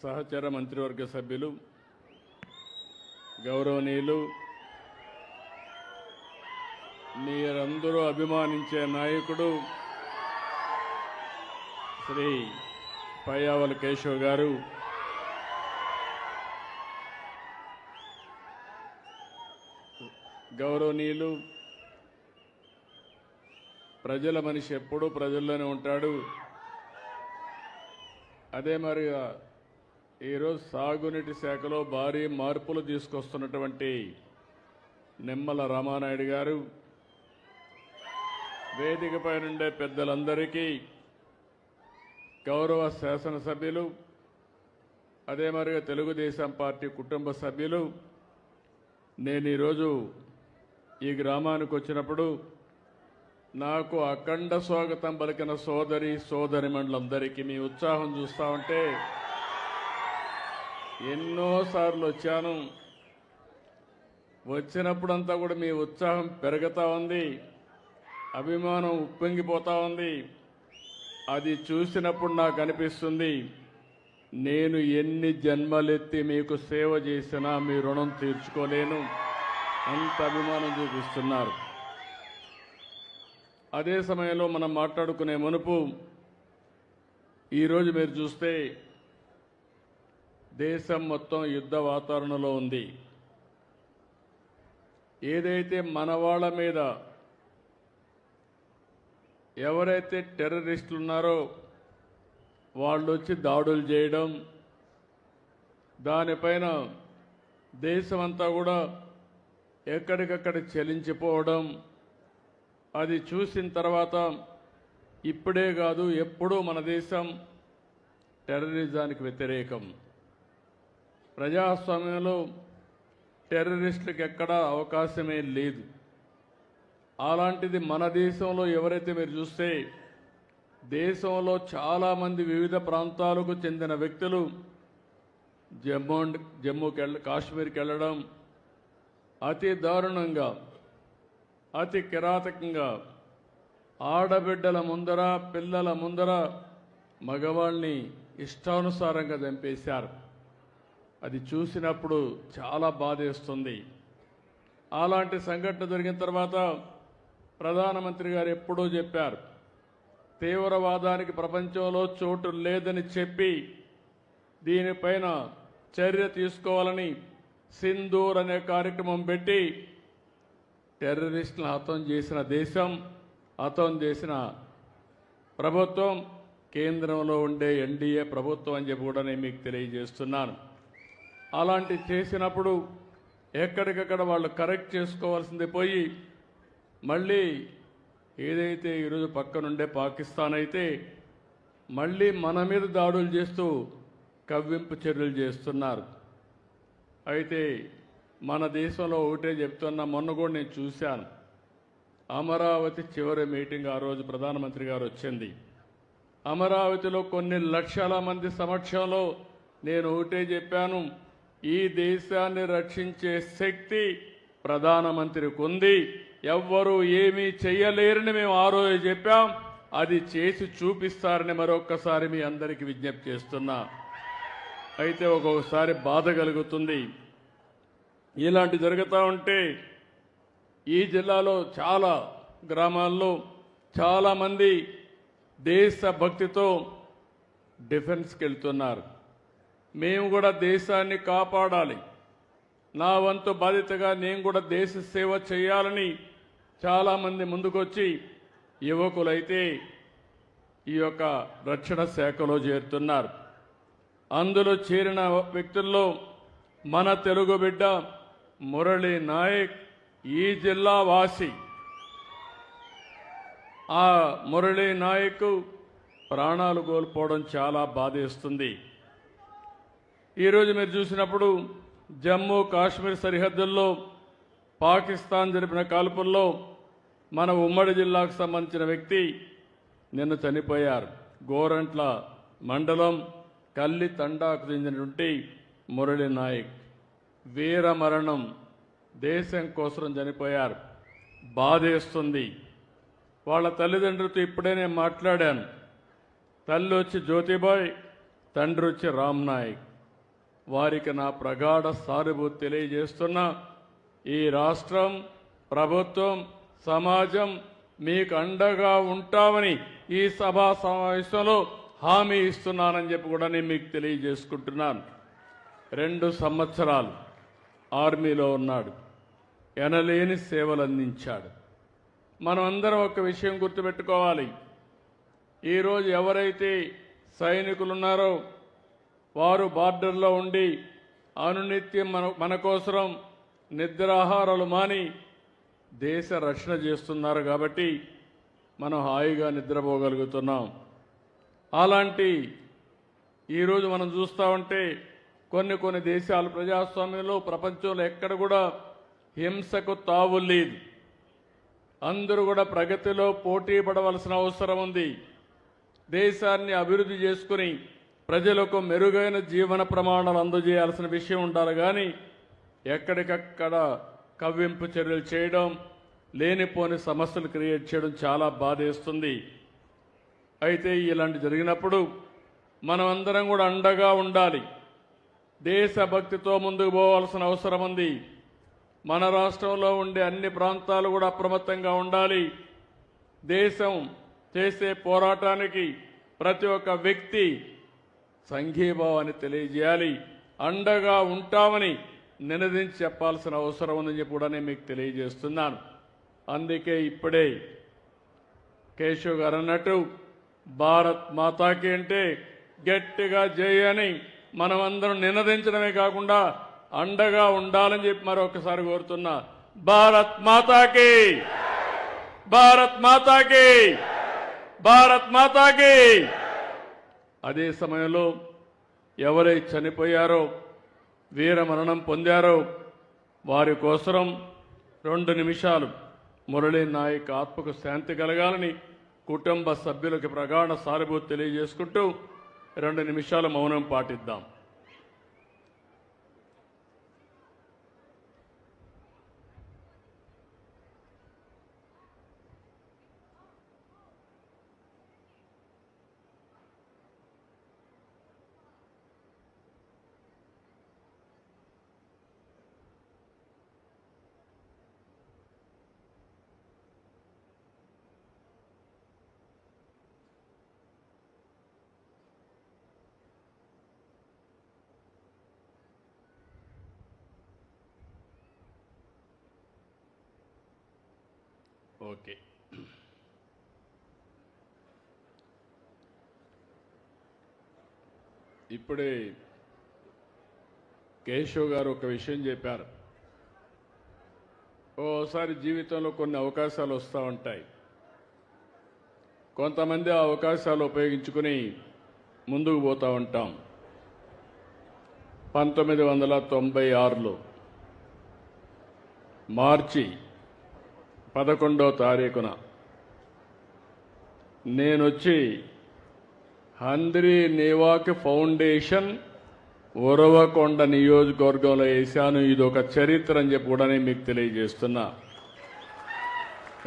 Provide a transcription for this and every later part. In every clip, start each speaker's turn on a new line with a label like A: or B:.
A: సహచర మంత్రివర్గ సభ్యులు గౌరవనీయులు మీరందరూ అభిమానించే నాయకుడు శ్రీ పయ్యావుల కేశవ్ గారు, గౌరవనీయులు ప్రజల మనిషి ఎప్పుడూ ప్రజల్లోనే ఉంటాడు. అదే మరిగా ఈరోజు సాగునీటి శాఖలో భారీ మార్పులు తీసుకొస్తున్నటువంటి నిమ్మల రామానాయుడు గారు, వేదికపై నుండే పెద్దలందరికీ, గౌరవ శాసనసభ్యులు, అదే మరిగా తెలుగుదేశం పార్టీ కుటుంబ సభ్యులు, నేను ఈరోజు ఈ గ్రామానికి వచ్చినప్పుడు నాకు అఖండ స్వాగతం పలికిన సోదరిమణులందరికీ మీ ఉత్సాహం చూస్తా ఉంటే ఎన్నోసార్లు వచ్చాను. వచ్చినప్పుడంతా కూడా మీ ఉత్సాహం పెరుగుతూ ఉంది, అభిమానం ఉప్పొంగిపోతూ ఉంది. అది చూసినప్పుడు నాకు అనిపిస్తుంది, నేను ఎన్ని జన్మలెత్తి మీకు సేవ చేసినా మీ రుణం తీర్చుకోలేను, అంత అభిమానం చూపిస్తున్నారు. అదే సమయంలో మనం మాట్లాడుకునే మునుపు ఈరోజు మీరు చూస్తే దేశం మొత్తం యుద్ధ వాతావరణంలో ఉంది. ఏదైతే మన వాళ్ళ మీద ఎవరైతే టెర్రరిస్టులు ఉన్నారో వాళ్ళు వచ్చి దాడులు చేయడం, దానిపైన దేశమంతా కూడా ఎక్కడికక్కడ చలించిపోవడం, అది చూసిన తర్వాత ఇప్పుడే కాదు ఎప్పుడూ మన దేశం టెర్రరిజానికి వ్యతిరేకం. ప్రజాస్వామ్యంలో టెర్రరిస్టులకు ఎక్కడా అవకాశమే లేదు. అలాంటిది మన దేశంలో ఎవరైతే మీరు చూస్తే దేశంలో చాలామంది వివిధ ప్రాంతాలకు చెందిన వ్యక్తులు కాశ్మీర్కి వెళ్ళడం, అతి దారుణంగా అతి కిరాతకంగా ఆడబిడ్డల ముందర పిల్లల ముందర మగవాళ్ళని ఇష్టానుసారంగా చంపేశారు. అది చూసినప్పుడు చాలా బాధేస్తుంది. అలాంటి సంఘటన జరిగిన తర్వాత ప్రధానమంత్రి గారు ఎప్పుడూ చెప్పారు, తీవ్రవాదానికి ప్రపంచంలో చోటు లేదని చెప్పి దీనిపైన చర్య తీసుకోవాలని సింధూర్ అనే కార్యక్రమం పెట్టి టెర్రరిస్టులను హతం చేసిన దేశం, హతం చేసిన ప్రభుత్వం కేంద్రంలో ఉండే ఎన్డీఏ ప్రభుత్వం అని చెప్పి కూడా నేను మీకు తెలియజేస్తున్నాను. అలాంటి చేసినప్పుడు ఎక్కడికక్కడ వాళ్ళు కరెక్ట్ చేసుకోవాల్సింది పోయి మళ్ళీ ఏదైతే ఈరోజు పక్కనుండే పాకిస్తాన్ అయితే మళ్ళీ మన మీద దాడులు చేస్తూ కవ్వింపు చర్యలు చేస్తున్నారు. అయితే మన దేశంలో ఒకటే చెప్తున్నా, మొన్న కూడా నేను చూశాను, అమరావతి చివరి మీటింగ్ ఆ రోజు ప్రధానమంత్రి గారు వచ్చింది. అమరావతిలో కొన్ని లక్షల మంది సమక్షంలో నేను ఒకటే చెప్పాను, ఈ దేశాన్ని రక్షించే శక్తి ప్రధానమంత్రికి ఉంది, ఎవ్వరూ ఏమీ చెయ్యలేరని మేము ఆ రోజు చెప్పాం. అది చేసి చూపిస్తారని మరొక్కసారి మీ అందరికీ విజ్ఞప్తి చేస్తున్నా. అయితే ఒక్కొక్కసారి బాధ కలుగుతుంది, ఇలాంటి జరుగుతూ ఉంటే ఈ జిల్లాలో చాలా గ్రామాల్లో చాలామంది దేశభక్తితో డిఫెన్స్కి వెళ్తున్నారు. మేము కూడా దేశాన్ని కాపాడాలి, నా వంతు బాధ్యతగా నేను కూడా దేశ సేవ చేయాలని చాలామంది ముందుకొచ్చి యువకులైతే ఈ యొక్క రక్షణ శాఖలో చేరుతున్నారు. అందులో చేరిన వ్యక్తుల్లో మన తెలుగు బిడ్డ మురళీ నాయక్ ఈ జిల్లా వాసి. ఆ మురళీ నాయక్ ప్రాణాలు కోల్పోవడం చాలా బాధేస్తుంది. ఈరోజు మీరు చూసినప్పుడు జమ్మూ కాశ్మీర్ సరిహద్దుల్లో పాకిస్తాన్ జరిపిన కాల్పుల్లో మన ఉమ్మడి జిల్లాకు సంబంధించిన వ్యక్తి నిన్న చనిపోయారు. గోరంట్ల మండలం కల్లి తండాకు చెందినటువంటి మురళీ నాయక్ వీర మరణం, దేశం కోసం చనిపోయారు. బాధేస్తుంది. వాళ్ళ తల్లిదండ్రులతో ఇప్పుడే నేను మాట్లాడాను. తల్లి వచ్చి జ్యోతిబాయ్, తండ్రి వచ్చి రామ్ నాయక్. వారికి నా ప్రగాఢ సానుభూతి తెలియజేస్తున్నా. ఈ రాష్ట్రం, ప్రభుత్వం, సమాజం మీకు అండగా ఉంటామని ఈ సభా సమావేశంలో హామీ ఇస్తున్నానని చెప్పి కూడా నేను మీకు తెలియజేసుకుంటున్నాను. 2 సంవత్సరాలు ఆర్మీలో ఉన్నాడు, ఎనలేని సేవలు అందించాడు. మనం అందరం ఒక విషయం గుర్తుపెట్టుకోవాలి. ఈరోజు ఎవరైతే సైనికులు ఉన్నారో వారు బార్డర్లో ఉండి అనునిత్యం మన కోసం నిద్రాహారాలు మాని దేశ రక్షణ చేస్తున్నారు కాబట్టి మనం హాయిగా నిద్రపోగలుగుతున్నాం. అలాంటి ఈరోజు మనం చూస్తూ ఉంటే కొన్ని దేశాలు ప్రజాస్వామ్యంలో ప్రపంచంలో ఎక్కడ కూడా హింసకు తావు లేదు. అందరూ కూడా ప్రగతిలో పోటీ పడవలసిన అవసరం ఉంది. దేశాన్ని అభివృద్ధి చేసుకుని ప్రజలకు మెరుగైన జీవన ప్రమాణాలు అందజేయాల్సిన విషయం ఉండాలి. కానీ ఎక్కడికక్కడ కవ్వింపు చర్యలు చేయడం, లేనిపోని సమస్యలు క్రియేట్ చేయడం చాలా బాధేస్తుంది. అయితే ఇలాంటి జరిగినప్పుడు మనం అందరం కూడా అండగా ఉండాలి. దేశభక్తితో ముందుకు పోవాల్సిన అవసరం ఉంది. మన రాష్ట్రంలో ఉండే అన్ని ప్రాంతాలు కూడా అప్రమత్తంగా ఉండాలి. దేశం చేసే పోరాటానికి ప్రతి ఒక్క వ్యక్తి సంఘీభావాన్ని తెలియజేయాలి. అండగా ఉంటామని నినదించి చెప్పాల్సిన అవసరం ఉందని చెప్పి కూడా నేను మీకు తెలియజేస్తున్నాను. అందుకే ఇప్పుడే కేశవ్ గారు అన్నట్టు భారత్ మాతాకి అంటే గట్టిగా జై అని మనమందరం నినదించడమే కాకుండా అండగా ఉండాలని చెప్పి మరొకసారి కోరుతున్నా. భారత్ మాతాకి, భారత్ మాతాకి, భారత్ మాతాకి. అదే సమయంలో ఎవరైతే చనిపోయారో, వీరమరణం పొందారో వారి కోసం 2 నిమిషాలు మురళీ నాయక్ ఆత్మకు శాంతి కలగాలని కుటుంబ సభ్యులకు ప్రగాఢ సానుభూతి తెలియజేసుకుంటూ 2 నిమిషాలు మౌనం పాటిద్దాం. ఓకే, ఇప్పుడే కేశవ్ గారు ఒక విషయం చెప్పారు. ఓసారి జీవితంలో కొన్ని అవకాశాలు వస్తూ ఉంటాయి. కొంతమంది ఆ అవకాశాలు ఉపయోగించుకుని ముందుకు పోతూ ఉంటాం. 1996లో మార్చి 11వ తారీఖున నేనొచ్చి హంద్రీ నేవాక్ ఫౌండేషన్ ఉరవకొండ నియోజకవర్గంలో వేశాను. ఇది ఒక చరిత్ర అని చెప్పి కూడా నేను మీకు తెలియజేస్తున్నా.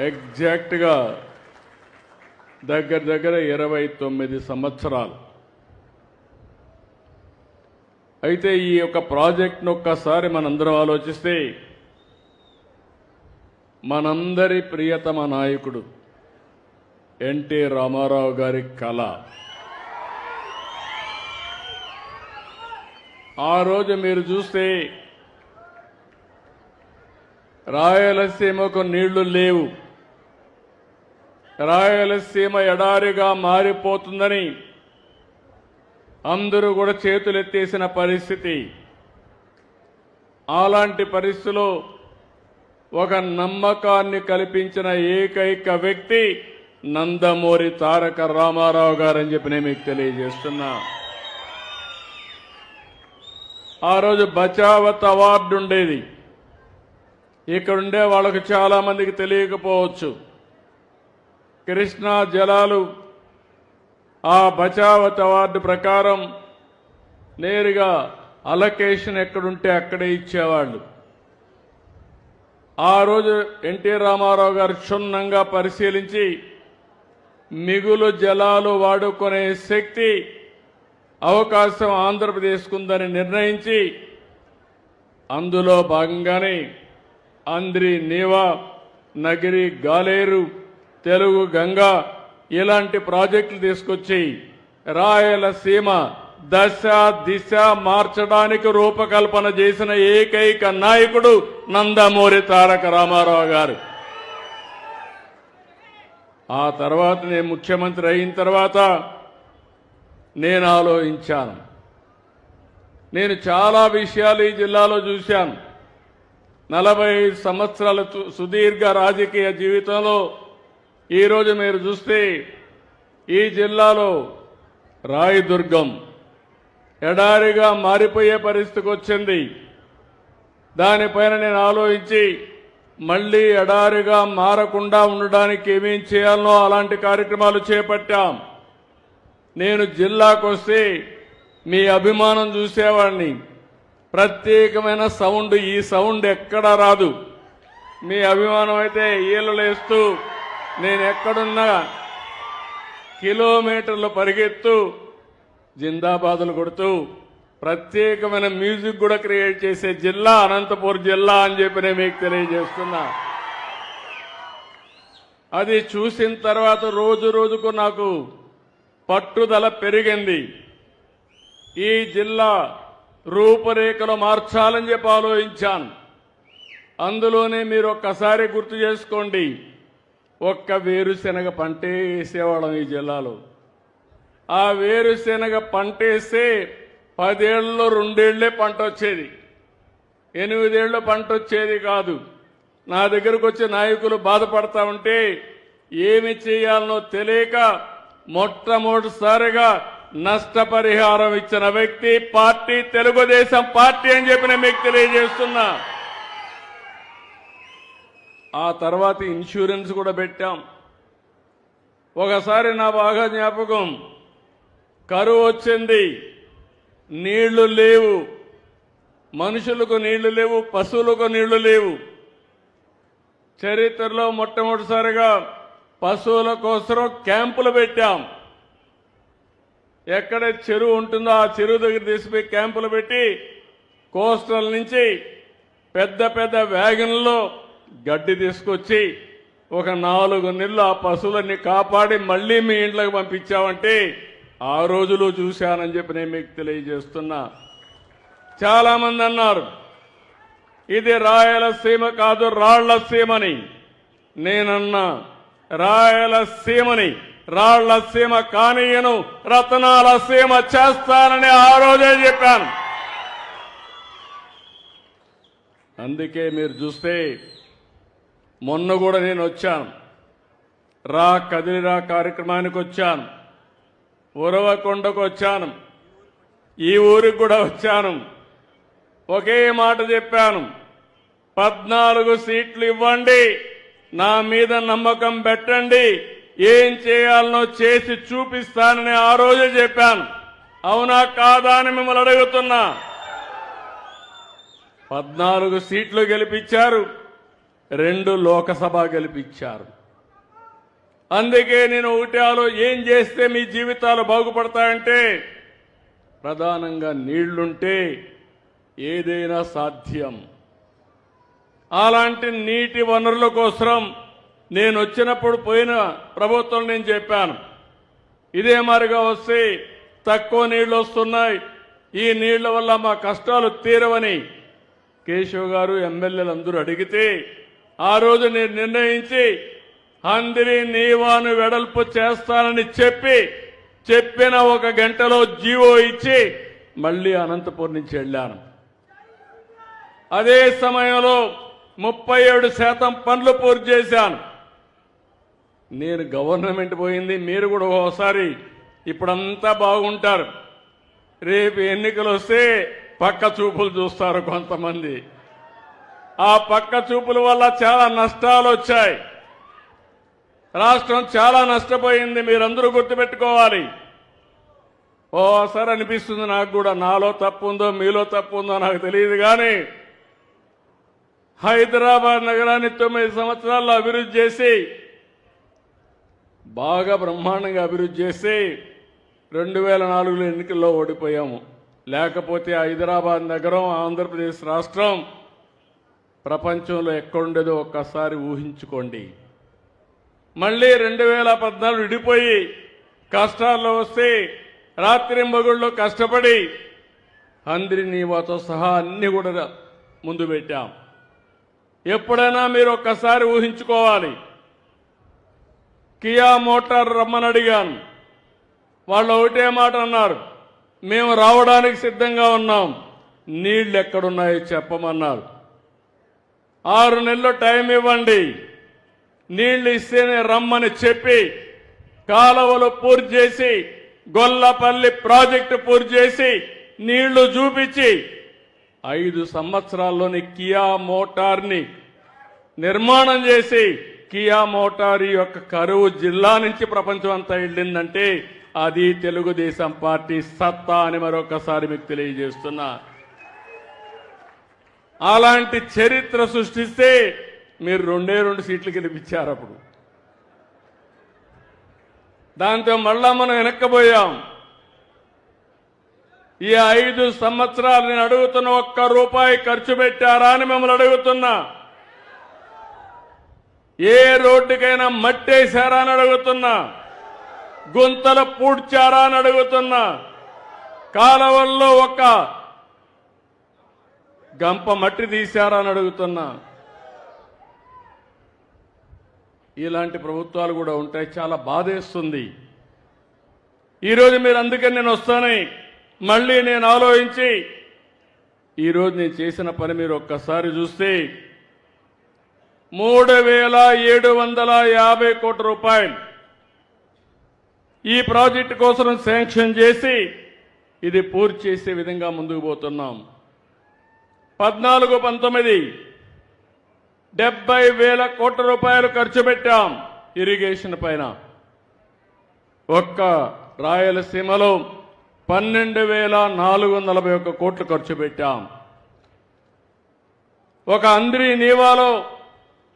A: ఎగ్జాక్ట్గా దగ్గర 29 సంవత్సరాలు. అయితే ఈ యొక్క ప్రాజెక్ట్ను ఒక్కసారి మనందరం ఆలోచిస్తే మనందరి ప్రియతమ నాయకుడు ఎన్టీ రామారావు గారి కళ. ఆ రోజు మీరు చూస్తే రాయలసీమకు నీళ్లు లేవు, రాయలసీమ ఎడారిగా మారిపోతుందని అందరూ కూడా చేతులెత్తేసిన పరిస్థితి. అలాంటి పరిస్థితిలో ఒక నమ్మకాన్ని కల్పించిన ఏకైక వ్యక్తి నందమూరి తారక రామారావు గారని చెప్పి నేను మీకు తెలియజేస్తున్నా. ఆ రోజు బచావత్ అవార్డు ఉండేది. ఇక్కడుండే వాళ్ళకు చాలా మందికి తెలియకపోవచ్చు. కృష్ణా జలాలు ఆ బచావత్ అవార్డు ప్రకారం నేరుగా అలొకేషన్ ఎక్కడుంటే అక్కడే ఇచ్చేవాళ్ళు. ఆ రోజు ఎన్టీ రామారావు గారు క్షుణ్ణంగా పరిశీలించి మిగులు జలాలు వాడుకునే శక్తి అవకాశం ఆంధ్రప్రదేశ్కు ఉందని నిర్ణయించి అందులో భాగంగానే అంద్రి నీవా, నగిరి గాలేరు, తెలుగు గంగా ఇలాంటి ప్రాజెక్టులు తీసుకొచ్చి రాయలసీమ దశ దిశ మార్చడానికి రూపకల్పన చేసిన ఏకైక నాయకుడు నందమూరి తారక రామారావు గారు. ఆ తర్వాత నేను ముఖ్యమంత్రి అయిన తర్వాత నేను ఆలోచించాను. నేను చాలా విషయాలు ఈ జిల్లాలో చూశాను. 45 సంవత్సరాల సుదీర్ఘ రాజకీయ జీవితంలో ఈరోజు మీరు చూస్తే ఈ జిల్లాలో రాయదుర్గం ఎడారిగా మారిపోయే పరిస్థితికి వచ్చింది. దానిపైన నేను ఆలోచించి మళ్లీ ఎడారిగా మారకుండా ఉండడానికి ఏమేం చేయాలనో అలాంటి కార్యక్రమాలు చేపట్టాం. నేను జిల్లాకు వస్తే మీ అభిమానం చూసేవాడిని. ప్రత్యేకమైన సౌండ్, ఈ సౌండ్ ఎక్కడా రాదు. మీ అభిమానం అయితే ఈలలేస్తూ నేను ఎక్కడున్నా కిలోమీటర్లు పరిగెత్తు జిందాబాదులు కొడుతూ ప్రత్యేకమైన మ్యూజిక్ కూడా క్రియేట్ చేసే జిల్లా అనంతపురం జిల్లా అని చెప్పి నేను మీకు తెలియజేస్తున్నా. అది చూసిన తర్వాత రోజు రోజుకు నాకు పట్టుదల పెరిగింది. ఈ జిల్లా రూపురేఖలు మార్చాలని చెప్పి ఆలోచించాను. అందులోనే మీరు ఒక్కసారి గుర్తు చేసుకోండి, ఒక్క వేరుశెనగ పంటే వేసేవాళ్ళం ఈ జిల్లాలో. ఆ వేరుశెనగ పంటేస్తే 10 ఏళ్లలో 2 ఏళ్లే పంట వచ్చేది, 8 ఏళ్ళు పంట వచ్చేది కాదు. నా దగ్గరకు వచ్చే నాయకులు బాధపడతా ఉంటే ఏమి చేయాలనో తెలియక మొట్టమొదటిసారిగా నష్టపరిహారం ఇచ్చిన వ్యక్తి పార్టీ తెలుగుదేశం పార్టీ అని చెప్పి నేను మీకు తెలియజేస్తున్నా. ఆ తర్వాత ఇన్సూరెన్స్ కూడా పెట్టాం. ఒకసారి నా బాగా జ్ఞాపకం, కరువు వచ్చింది, నీళ్లు లేవు, మనుషులకు నీళ్లు లేవు, పశువులకు నీళ్లు లేవు. చరిత్రలో మొట్టమొదటిసారిగా పశువుల కోసం క్యాంపులు పెట్టాం. ఎక్కడ చెరువు ఉంటుందో ఆ చెరువు దగ్గర తీసిపోయి క్యాంపులు పెట్టి కోస్టల్ నుంచి పెద్ద పెద్ద వ్యాగన్లో గడ్డి తీసుకొచ్చి ఒక 4 నెలలు ఆ పశువులన్నీ కాపాడి మళ్లీ మీ ఇంట్లోకి పంపించామంటే ఆ రోజులు చూశానని చెప్పి నేను మీకు తెలియజేస్తున్నా. చాలా మంది అన్నారు ఇది రాయలసీమ కాదు రాళ్లసీమని. నేనన్నా రాయలసీమని రాళ్లసీమ కానీయను, రతనాల సీమ చేస్తానని ఆ రోజే చెప్పాను. అందుకే మీరు చూస్తే మొన్న కూడా నేను వచ్చాను, రా కదిలిరా కార్యక్రమానికి వచ్చాను, ఉరవకొండకు వచ్చాను, ఈ ఊరికి కూడా వచ్చాను. ఒకే మాట చెప్పాను, 14 సీట్లు ఇవ్వండి, నా మీద నమ్మకం పెట్టండి, ఏం చేయాలనో చేసి చూపిస్తానని ఆ రోజే చెప్పాను. అవునా కాదా అని మిమ్మల్ని అడుగుతున్నా. 14 సీట్లు గెలిపించారు, 2 లోకసభ గెలిపించారు. అందుకే నేను ఒకటి ఏం చేస్తే మీ జీవితాలు బాగుపడతాయంటే ప్రధానంగా నీళ్లుంటే ఏదైనా సాధ్యం. అలాంటి నీటి వనరుల కోసం నేను వచ్చినప్పుడు పోయిన ప్రభుత్వం నేను చెప్పాను, ఇదే మారిగా వస్తే తక్కువ నీళ్లు వస్తున్నాయి, ఈ నీళ్ల వల్ల మా కష్టాలు తీరవని కేశవ్ గారు ఎమ్మెల్యేలు అందరూ అడిగితే ఆ రోజు నేను నిర్ణయించి అంద్రి నీవాను వెడల్పు చేస్తానని చెప్పిన 1 గంటలో జీవో ఇచ్చి మళ్లీ అనంతపురం నుంచి వెళ్ళాను. అదే సమయంలో 37% పనులు పూర్తి చేశాను. నేను గవర్నమెంట్ పోయింది, మీరు కూడా ఒకసారి ఇప్పుడంతా బాగుంటారు, రేపు ఎన్నికలు వస్తే పక్క చూపులు చూస్తారు కొంతమంది. ఆ పక్క చూపుల వల్ల చాలా నష్టాలు వచ్చాయి, రాష్ట్రం చాలా నష్టపోయింది. మీరందరూ గుర్తుపెట్టుకోవాలి. ఓసారి అనిపిస్తుంది నాకు కూడా, నాలో తప్పు ఉందో మీలో తప్పు ఉందో నాకు తెలియదు, కానీ హైదరాబాద్ నగరాన్ని 9 సంవత్సరాల్లో అభివృద్ధి చేసి బాగా బ్రహ్మాండంగా అభివృద్ధి చేసి 2004లో ఎన్నికల్లో ఓడిపోయాము. లేకపోతే హైదరాబాద్ నగరం, ఆంధ్రప్రదేశ్ రాష్ట్రం ప్రపంచంలో ఎక్కడుండేదో ఒక్కసారి ఊహించుకోండి. మళ్ళీ 2014 విడిపోయి కష్టాల్లో వస్తే రాత్రింబగుళ్ళు కష్టపడి హంద్రి నీవాతో సహా అన్ని కూడా ముందు పెట్టాం. ఎప్పుడైనా మీరు ఒక్కసారి ఊహించుకోవాలి. కియా మోటార్ రమ్మని అడిగాను. వాళ్ళు ఒకటే మాట అన్నారు, మేము రావడానికి సిద్ధంగా ఉన్నాం, నీళ్లు ఎక్కడున్నాయో చెప్పమన్నారు. 6 నెలలు టైం ఇవ్వండి, నీళ్లు ఇస్తేనే రమ్మని చెప్పి కాలువలు పూర్తి చేసి గొల్లపల్లి ప్రాజెక్టు పూర్తి చేసి నీళ్లు చూపించి 5 సంవత్సరాల్లోని కియా మోటార్ని నిర్మాణం చేసి కియా మోటార్ యొక్క కరువు జిల్లా నుంచి ప్రపంచం అంతా వెళ్ళిందంటే అది తెలుగుదేశం పార్టీ సత్తా అని మరొకసారి మీకు తెలియజేస్తున్నా. అలాంటి చరిత్ర సృష్టిస్తే మీరు 2 సీట్లు గెలిపించారు. అప్పుడు దాంతో మళ్ళా మనం వెనక్కిపోయాం. ఈ 5 సంవత్సరాలు నేను అడుగుతున్న, ఒక్క రూపాయి ఖర్చు పెట్టారా అని మిమ్మల్ని అడుగుతున్నా. ఏ రోడ్డుకైనా మట్టేశారా అని అడుగుతున్నా. గుంతలు పూడ్చారా అని అడుగుతున్నా. కాలువల్లో ఒక గంప మట్టి తీశారా అని అడుగుతున్నా. ఇలాంటి ప్రభుత్వాలు కూడా ఉంటాయి. చాలా బాధేస్తుంది. ఈరోజు మీరు అందుకని నేను వస్తానని మళ్ళీ నేను ఆలోచించి ఈరోజు నేను చేసిన పని మీరు ఒక్కసారి చూస్తే 3,750 కోట్ల రూపాయలు ఈ ప్రాజెక్టు కోసం శాంక్షన్ చేసి ఇది పూర్తి చేసే విధంగా ముందుకు పోతున్నాం. 14-19 70,000 కోట్ల రూపాయలు ఖర్చు పెట్టాం ఇరిగేషన్ పైన. ఒక్క రాయలసీమలో 12,441 కోట్లు ఖర్చు పెట్టాం. ఒక అంద్రి నీవాలో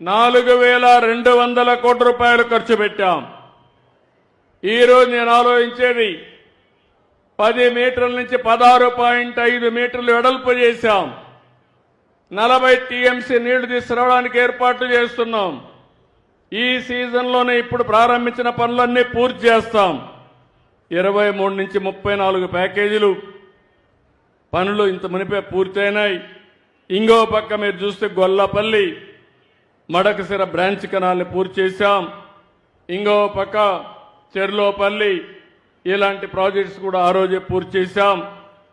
A: 4,200 కోట్ల రూపాయలు ఖర్చు పెట్టాం. ఈరోజు నేను ఆలోచించేది 10 మీటర్ల నుంచి 16.5 మీటర్లు వెడల్పు చేశాం. 40 టీఎంసీ నీళ్లు తీసుకురావడానికి ఏర్పాట్లు చేస్తున్నాం. ఈ సీజన్లోనే ఇప్పుడు ప్రారంభించిన పనులన్నీ పూర్తి చేస్తాం. 23 నుంచి 34 ప్యాకేజీలు పనులు ఇంత మునిపే పూర్తయినాయి. ఇంకో పక్క మీరు చూస్తే గొల్లపల్లి మడకసిర బ్రాంచ్ కెనాల్ని పూర్తి చేశాం. ఇంకో పక్క చెర్లోపల్లి ఇలాంటి ప్రాజెక్ట్స్ కూడా ఆ రోజే పూర్తి చేశాం.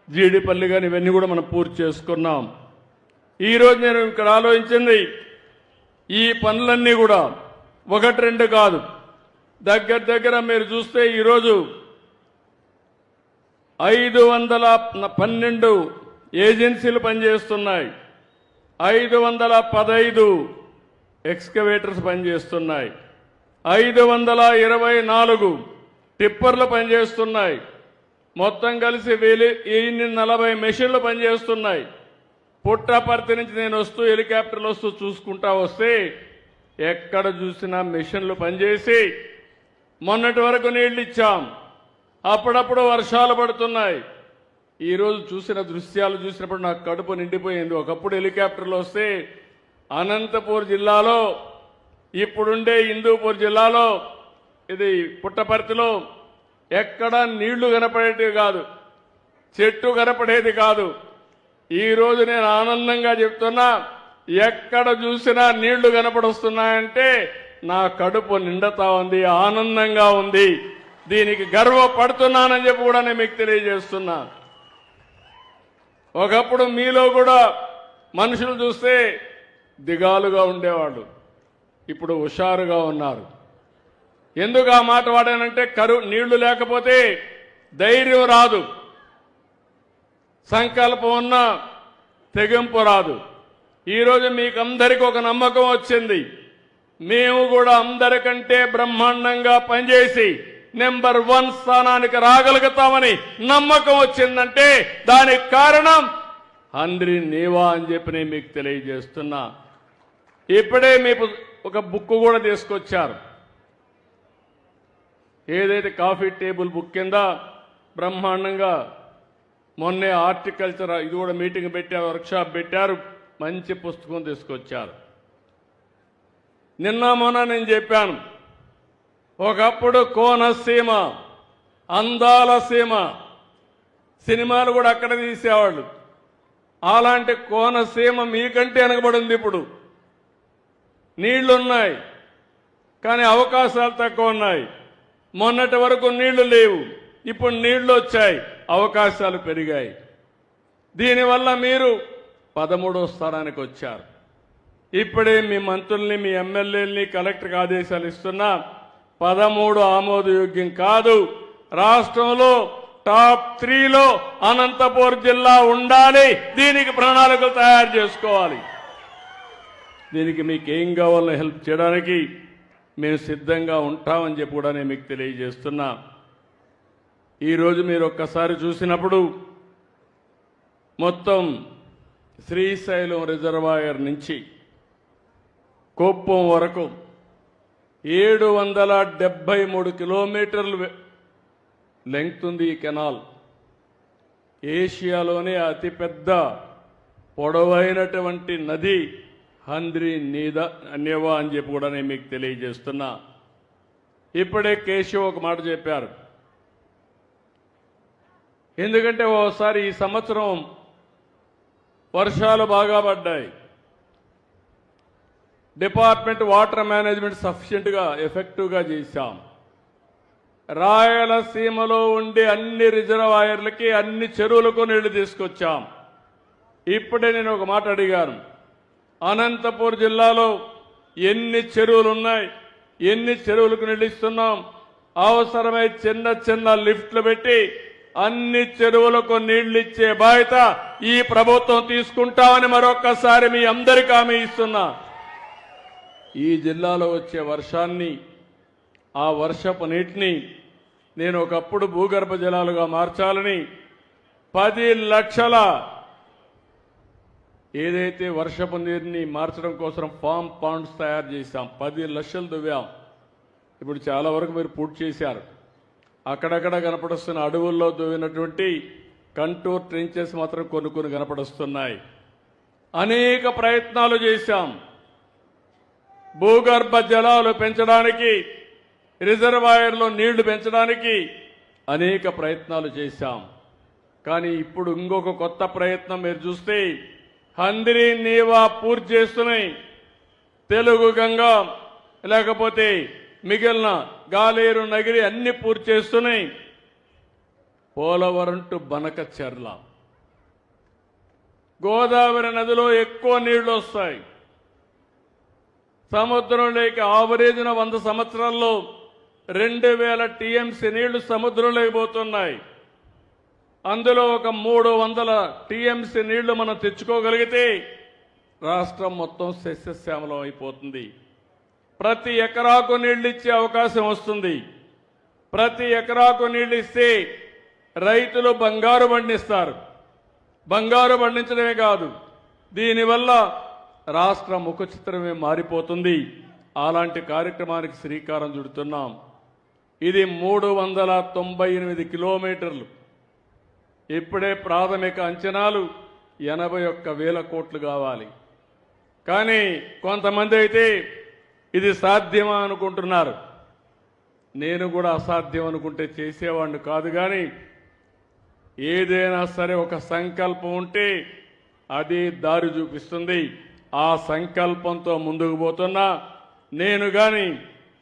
A: జీడిపల్లి కానీ ఇవన్నీ కూడా మనం పూర్తి చేసుకున్నాం. ఈరోజు నేను ఇక్కడ ఆలోచించింది ఈ పనులన్నీ కూడా 1-2 కాదు, దగ్గర మీరు చూస్తే ఈరోజు 512 ఏజెన్సీలు పనిచేస్తున్నాయి. 515 ఎక్స్కవేటర్స్ పనిచేస్తున్నాయి. 524 టిప్పర్లు పనిచేస్తున్నాయి. మొత్తం కలిసి 1040 మెషిన్లు పనిచేస్తున్నాయి. పుట్టపర్తి నుంచి నేను వస్తూ హెలికాప్టర్లు వస్తూ చూసుకుంటా వస్తే ఎక్కడ చూసినా మెషిన్లు పనిచేసి మొన్నటి వరకు నీళ్లు ఇచ్చాం. అప్పుడప్పుడు వర్షాలు పడుతున్నాయి. ఈరోజు చూసిన దృశ్యాలు చూసినప్పుడు నాకు కడుపు నిండిపోయింది. ఒకప్పుడు హెలికాప్టర్లు వస్తే అనంతపూర్ జిల్లాలో, ఇప్పుడుండే హిందూపూర్ జిల్లాలో, ఇది పుట్టపర్తిలో ఎక్కడ నీళ్లు కనపడేది కాదు, చెట్టు కనపడేది కాదు. ఈరోజు నేను ఆనందంగా చెప్తున్నా, ఎక్కడ చూసినా నీళ్లు కనపడొస్తున్నాయంటే నా కడుపు నిండుతా ఉంది, ఆనందంగా ఉంది. దీనికి గర్వపడుతున్నానని చెప్పి కూడా నేను మీకు తెలియజేస్తున్నా. ఒకప్పుడు మీలో కూడా మనుషులు చూస్తే దిగాలుగా ఉండేవాళ్ళు, ఇప్పుడు హుషారుగా ఉన్నారు. ఎందుకు ఆ మాట వాడానంటే నీళ్లు లేకపోతే ధైర్యం రాదు, సంకల్పం ఉన్నా తెగింపు రాదు. ఈరోజు మీకు అందరికీ ఒక నమ్మకం వచ్చింది. మేము కూడా అందరికంటే బ్రహ్మాండంగా పనిచేసి నెంబర్ 1 స్థానానికి రాగలుగుతామని నమ్మకం వచ్చిందంటే దానికి కారణం హంద్రి నీవా అని చెప్పి నేను మీకు తెలియజేస్తున్నా. ఇప్పుడే మీకు ఒక బుక్ కూడా తీసుకొచ్చారు. ఏదైతే కాఫీ టేబుల్ బుక్ కింద బ్రహ్మాండంగా మొన్నే హార్టికల్చర్ ఇది కూడా మీటింగ్ పెట్టారు, వర్క్షాప్ పెట్టారు, మంచి పుస్తకం తీసుకొచ్చారు. నిన్న మొన్న నేను చెప్పాను, ఒకప్పుడు కోనసీమ అందాల సీమ, సినిమాలు కూడా అక్కడ తీసేవాళ్ళు. అలాంటి కోనసీమ మీకంటే వెనకబడింది. ఇప్పుడు నీళ్లున్నాయి కానీ అవకాశాలు తక్కువ ఉన్నాయి. మొన్నటి వరకు నీళ్లు లేవు, ఇప్పుడు నీళ్లు వచ్చాయి, అవకాశాలు పెరిగాయి. దీనివల్ల మీరు 13వ స్థానానికి వచ్చారు. ఇప్పుడే మీ మంత్రుల్ని, మీ ఎమ్మెల్యేలని కలెక్టర్కి ఆదేశాలు ఇస్తున్నా, 13 ఆమోదయోగ్యం కాదు. రాష్ట్రంలో టాప్ 3లో అనంతపూర్ జిల్లా ఉండాలి. దీనికి ప్రణాళికలు తయారు చేసుకోవాలి. దీనికి మీకు ఏం కావాలో హెల్ప్ చేయడానికి మేము సిద్ధంగా ఉంటామని చెప్పి కూడా నేను మీకు తెలియజేస్తున్నా. ఈరోజు మీరు ఒక్కసారి చూసినప్పుడు మొత్తం శ్రీశైలం రిజర్వాయర్ నుంచి కుప్పం వరకు 773 కిలోమీటర్లు లెంగ్త్ ఉంది ఈ కెనాల్. ఏషియాలోనే అతిపెద్ద పొడవైనటువంటి నది హంద్రి నేవా అని చెప్పి కూడా నేను మీకు తెలియజేస్తున్నా. ఇప్పుడే కేశవ్ ఒక మాట చెప్పారు. ఎందుకంటే ఓసారి ఈ సంవత్సరం వర్షాలు బాగా పడ్డాయి, డిపార్ట్మెంట్ వాటర్ మేనేజ్మెంట్ సఫిషియెంట్గా ఎఫెక్టివ్గా చేశాం. రాయలసీమలో ఉండే అన్ని రిజర్వాయర్లకి, అన్ని చెరువులకు నీళ్లు తీసుకొచ్చాం. ఇప్పుడే నేను ఒక మాట అడిగాను, అనంతపూర్ జిల్లాలో ఎన్ని చెరువులు ఉన్నాయి, ఎన్ని చెరువులకు నీళ్లు ఇస్తున్నాం, అవసరమై చిన్న చిన్న లిఫ్ట్లు పెట్టి అన్ని చెరువులకు నీళ్లు ఇచ్చే బాధ్యత ఈ ప్రభుత్వం తీసుకుంటామని మరొక్కసారి మీ అందరికీ హామీ ఇస్తున్నా. ఈ జిల్లాలో వచ్చే వర్షాన్ని, ఆ వర్షపు నీటిని నేను ఒకప్పుడు భూగర్భ జలాలుగా మార్చాలని 10 లక్షల ఏదైతే వర్షపు నీరుని మార్చడం కోసం ఫామ్ పాండ్స్ తయారు చేశాం. 10 లక్షలు దువ్వాం. ఇప్పుడు చాలా వరకు మీరు పూర్తి చేశారు. అక్కడక్కడ కనపడుస్తున్న అడవుల్లో దువ్వినటువంటి కంటూర్ ట్రెంచెస్ మాత్రం కొన్ని కనపడుస్తున్నాయి. అనేక ప్రయత్నాలు చేశాం. భూగర్భ జలాలు పెంచడానికి, రిజర్వాయర్లో నీళ్లు పెంచడానికి అనేక ప్రయత్నాలు చేశాం. కానీ ఇప్పుడు ఇంకొక కొత్త ప్రయత్నం మీరు చూస్తే హంద్రి నీవా పూర్తి చేస్తున్నాయి. తెలుగు గంగా లేకపోతే మిగిలిన గాలేరు నగిరి అన్ని పూర్తి చేస్తున్నాయి. పోలవరం టు బనకచెర్ల, గోదావరి నదిలో ఎక్కువ నీళ్లు వస్తాయి. సముద్రంలోకి ఆవరేజ్న 100 సంవత్సరాల్లో 2000 టీఎంసీ నీళ్లు సముద్రంలోకి పోతున్నాయి. అందులో ఒక 300 టీఎంసీ నీళ్లు మనం తెచ్చుకోగలిగితే రాష్ట్రం మొత్తం సస్యశ్యామలం అయిపోతుంది. ప్రతి ఎకరాకు నీళ్లు ఇచ్చే అవకాశం వస్తుంది. ప్రతి ఎకరాకు నీళ్లు ఇస్తే రైతులు బంగారు పండిస్తారు. బంగారు పండించడమే కాదు, దీనివల్ల రాష్ట్ర ముఖ చిత్రమే మారిపోతుంది. అలాంటి కార్యక్రమానికి శ్రీకారం చుడుతున్నాం. ఇది 398 కిలోమీటర్లు. ఇప్పుడే ప్రాథమిక అంచనాలు 81,000 కోట్లు కావాలి. కానీ కొంతమంది అయితే ఇది సాధ్యమా అనుకుంటున్నారు. నేను కూడా అసాధ్యం అనుకుంటే చేసేవాడిని కాదు. కానీ ఏదైనా సరే ఒక సంకల్పం ఉంటే అది దారి చూపిస్తుంది. ఆ సంకల్పంతో ముందుకు పోతున్నా. నేను కానీ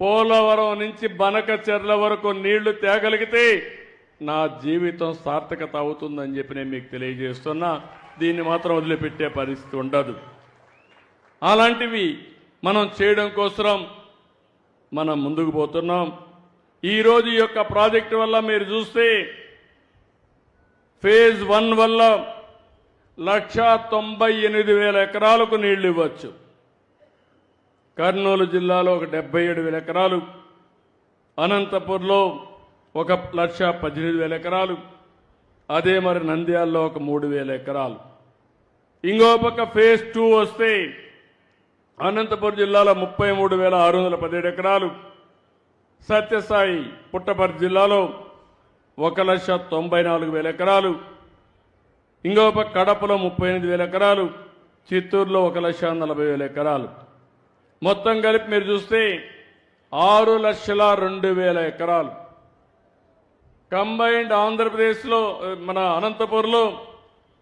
A: పోలవరం నుంచి బనకచెర్ల వరకు నీళ్లు తేగలిగితే నా జీవితం సార్థకత అవుతుందని చెప్పి నేను మీకు తెలియజేస్తున్నా. దీన్ని మాత్రం వదిలిపెట్టే పరిస్థితి ఉండదు. అలాంటివి మనం చేయడం కోసం మనం ముందుకు పోతున్నాం. ఈరోజు ఈ యొక్క ప్రాజెక్టు వల్ల మీరు చూస్తే ఫేజ్ 1 వల్ల 1,98,000 ఎకరాలకు నీళ్లు ఇవ్వచ్చు. కర్నూలు జిల్లాలో ఒక 77,000 ఎకరాలు, అనంతపూర్లో ఒక 1,18,000 ఎకరాలు, అదే మరి నంద్యాలలో ఒక 3,000 ఎకరాలు. ఇంకో పక్క ఫేజ్ 2 వస్తే అనంతపురం జిల్లాలో 33,617 ఎకరాలు, సత్యసాయి పుట్టపర్తి జిల్లాలో 1,94,000 ఎకరాలు, ఇంకో పక్క కడపలో 38,000 ఎకరాలు, చిత్తూరులో 1,40,000 ఎకరాలు. మొత్తం కలిపి మీరు చూస్తే 6,02,000 ఎకరాలు. కంబైన్డ్ ఆంధ్రప్రదేశ్లో మన అనంతపూర్లో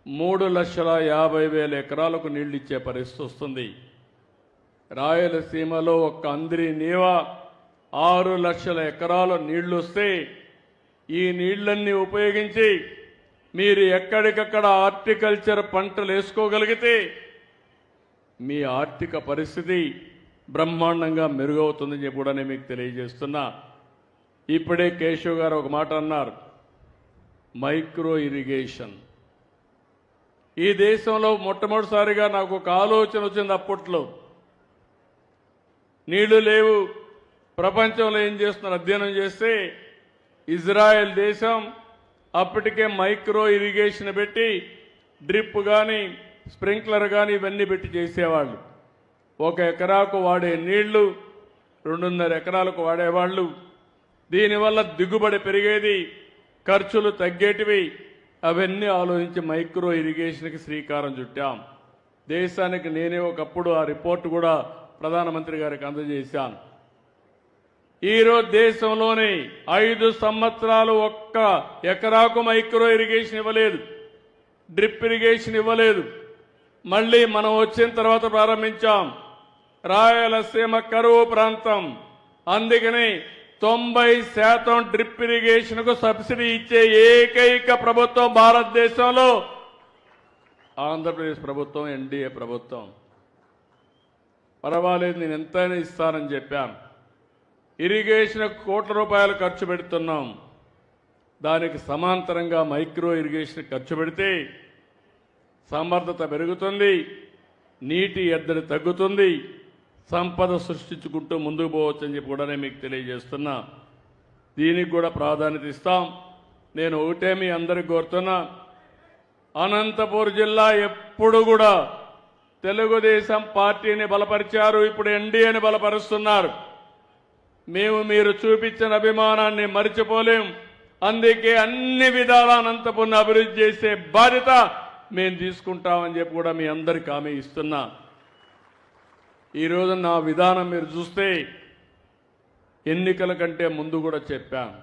A: 3,50,000 ఎకరాలకు నీళ్లు ఇచ్చే పరిస్థితి వస్తుంది. రాయలసీమలో ఒక్క అందిరి నీవ 6 లక్షల ఎకరాల నీళ్లు వస్తే ఈ నీళ్లన్నీ ఉపయోగించి మీరు ఎక్కడికక్కడ హార్టికల్చర్ పంటలు వేసుకోగలిగితే మీ ఆర్థిక పరిస్థితి బ్రహ్మాండంగా మెరుగవుతుందని చెప్పి కూడా నేను మీకు తెలియజేస్తున్నా. ఇప్పుడే కేశవ్ గారు ఒక మాట అన్నారు, మైక్రో ఇరిగేషన్. ఈ దేశంలో మొట్టమొదటిసారిగా నాకు ఒక ఆలోచన వచ్చింది. అప్పట్లో నీళ్లు లేవు, ప్రపంచంలో ఏం చేస్తున్నారు అధ్యయనం చేస్తే ఇజ్రాయెల్ దేశం అప్పటికే మైక్రో ఇరిగేషన్ పెట్టి డ్రిప్ కానీ స్ప్రింక్లర్ కానీ ఇవన్నీ పెట్టి చేసేవాళ్ళు. 1 ఎకరాకు వాడే నీళ్లు 2.5 ఎకరాలకు వాడేవాళ్ళు. దీనివల్ల దిగుబడి పెరిగేది, ఖర్చులు తగ్గేటివి. అవన్నీ ఆలోచించి మైక్రో ఇరిగేషన్కి శ్రీకారం చుట్టాం. దేశానికి నేనే ఒకప్పుడు ఆ రిపోర్ట్ కూడా ప్రధానమంత్రి గారికి అందజేశాను. ఈరోజు దేశంలోని 5 సంవత్సరాలు 1 ఎకరాకు మైక్రో ఇరిగేషన్ ఇవ్వలేదు, డ్రిప్ ఇరిగేషన్ ఇవ్వలేదు. మళ్ళీ మనం వచ్చిన తర్వాత ప్రారంభించాం. రాయలసీమ కరువు ప్రాంతం, అందుకని 90% డ్రిప్ ఇరిగేషన్కు సబ్సిడీ ఇచ్చే ఏకైక ప్రభుత్వం భారతదేశంలో ఆంధ్రప్రదేశ్ ప్రభుత్వం, ఎన్డీఏ ప్రభుత్వం. పర్వాలేదు, నేను ఎంతైనా ఇస్తానని చెప్పాను. ఇరిగేషన్ ₹1,00,00,000 ఖర్చు పెడుతున్నాం. దానికి సమాంతరంగా మైక్రో ఇరిగేషన్ ఖర్చు పెడితే సమర్థత పెరుగుతుంది, నీటి ఎద్దడి తగ్గుతుంది, సంపద సృష్టించుకుంటూ ముందుకు పోవచ్చని చెప్పి కూడా నేను మీకు తెలియజేస్తున్నా. దీనికి కూడా ప్రాధాన్యత ఇస్తాం. నేను ఒకటే మీ అందరికి కోరుతున్నా, అనంతపూర్ జిల్లా ఎప్పుడు కూడా తెలుగుదేశం పార్టీని బలపరిచారు, ఇప్పుడు ఎన్డీఏని బలపరుస్తున్నారు. మేము మీరు చూపించిన అభిమానాన్ని మరిచిపోలేం. అందుకే అన్ని విధాల అనంతపురం అభివృద్ధి చేసే బాధ్యత మేము తీసుకుంటామని చెప్పి కూడా మీ అందరికీ హామీ ఇస్తున్నా. ఈరోజు నా విధానం మీరు చూస్తే ఎన్నికల కంటే ముందు కూడా చెప్పాను,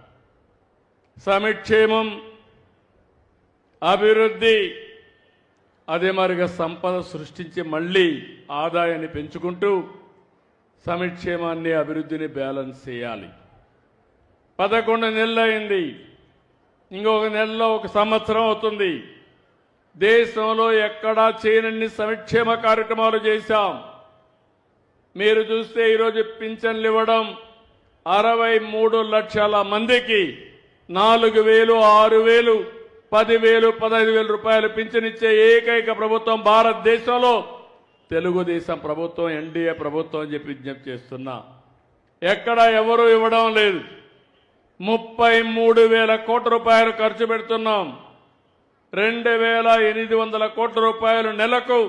A: సంక్షేమం, అభివృద్ధి, అదే మరిగా సంపద సృష్టించి మళ్ళీ ఆదాయాన్ని పెంచుకుంటూ సంక్షేమాన్ని అభివృద్ధిని బ్యాలెన్స్ చేయాలి. 11 నెలలు అయింది, ఇంకొక నెలలో 1 సంవత్సరం అవుతుంది. దేశంలో ఎక్కడా చేయనన్ని సంక్షేమ కార్యక్రమాలు చేశాం. మీరు చూస్తే ఈరోజు పింఛన్లు ఇవ్వడం 63 లక్షల మందికి 4,000, 6,000, 10,000, 15,000 రూపాయలు పింఛన్ ఇచ్చే ఏకైక ప్రభుత్వం భారతదేశంలో తెలుగుదేశం ప్రభుత్వం, ఎన్డీఏ ప్రభుత్వం అని చెప్పి విజ్ఞప్తి చేస్తున్నా. ఎక్కడ ఎవరు ఇవ్వడం లేదు. 33,000 కోట్ల రూపాయలు ఖర్చు పెడుతున్నాం. 2,800 కోట్ల రూపాయలు నెలకు.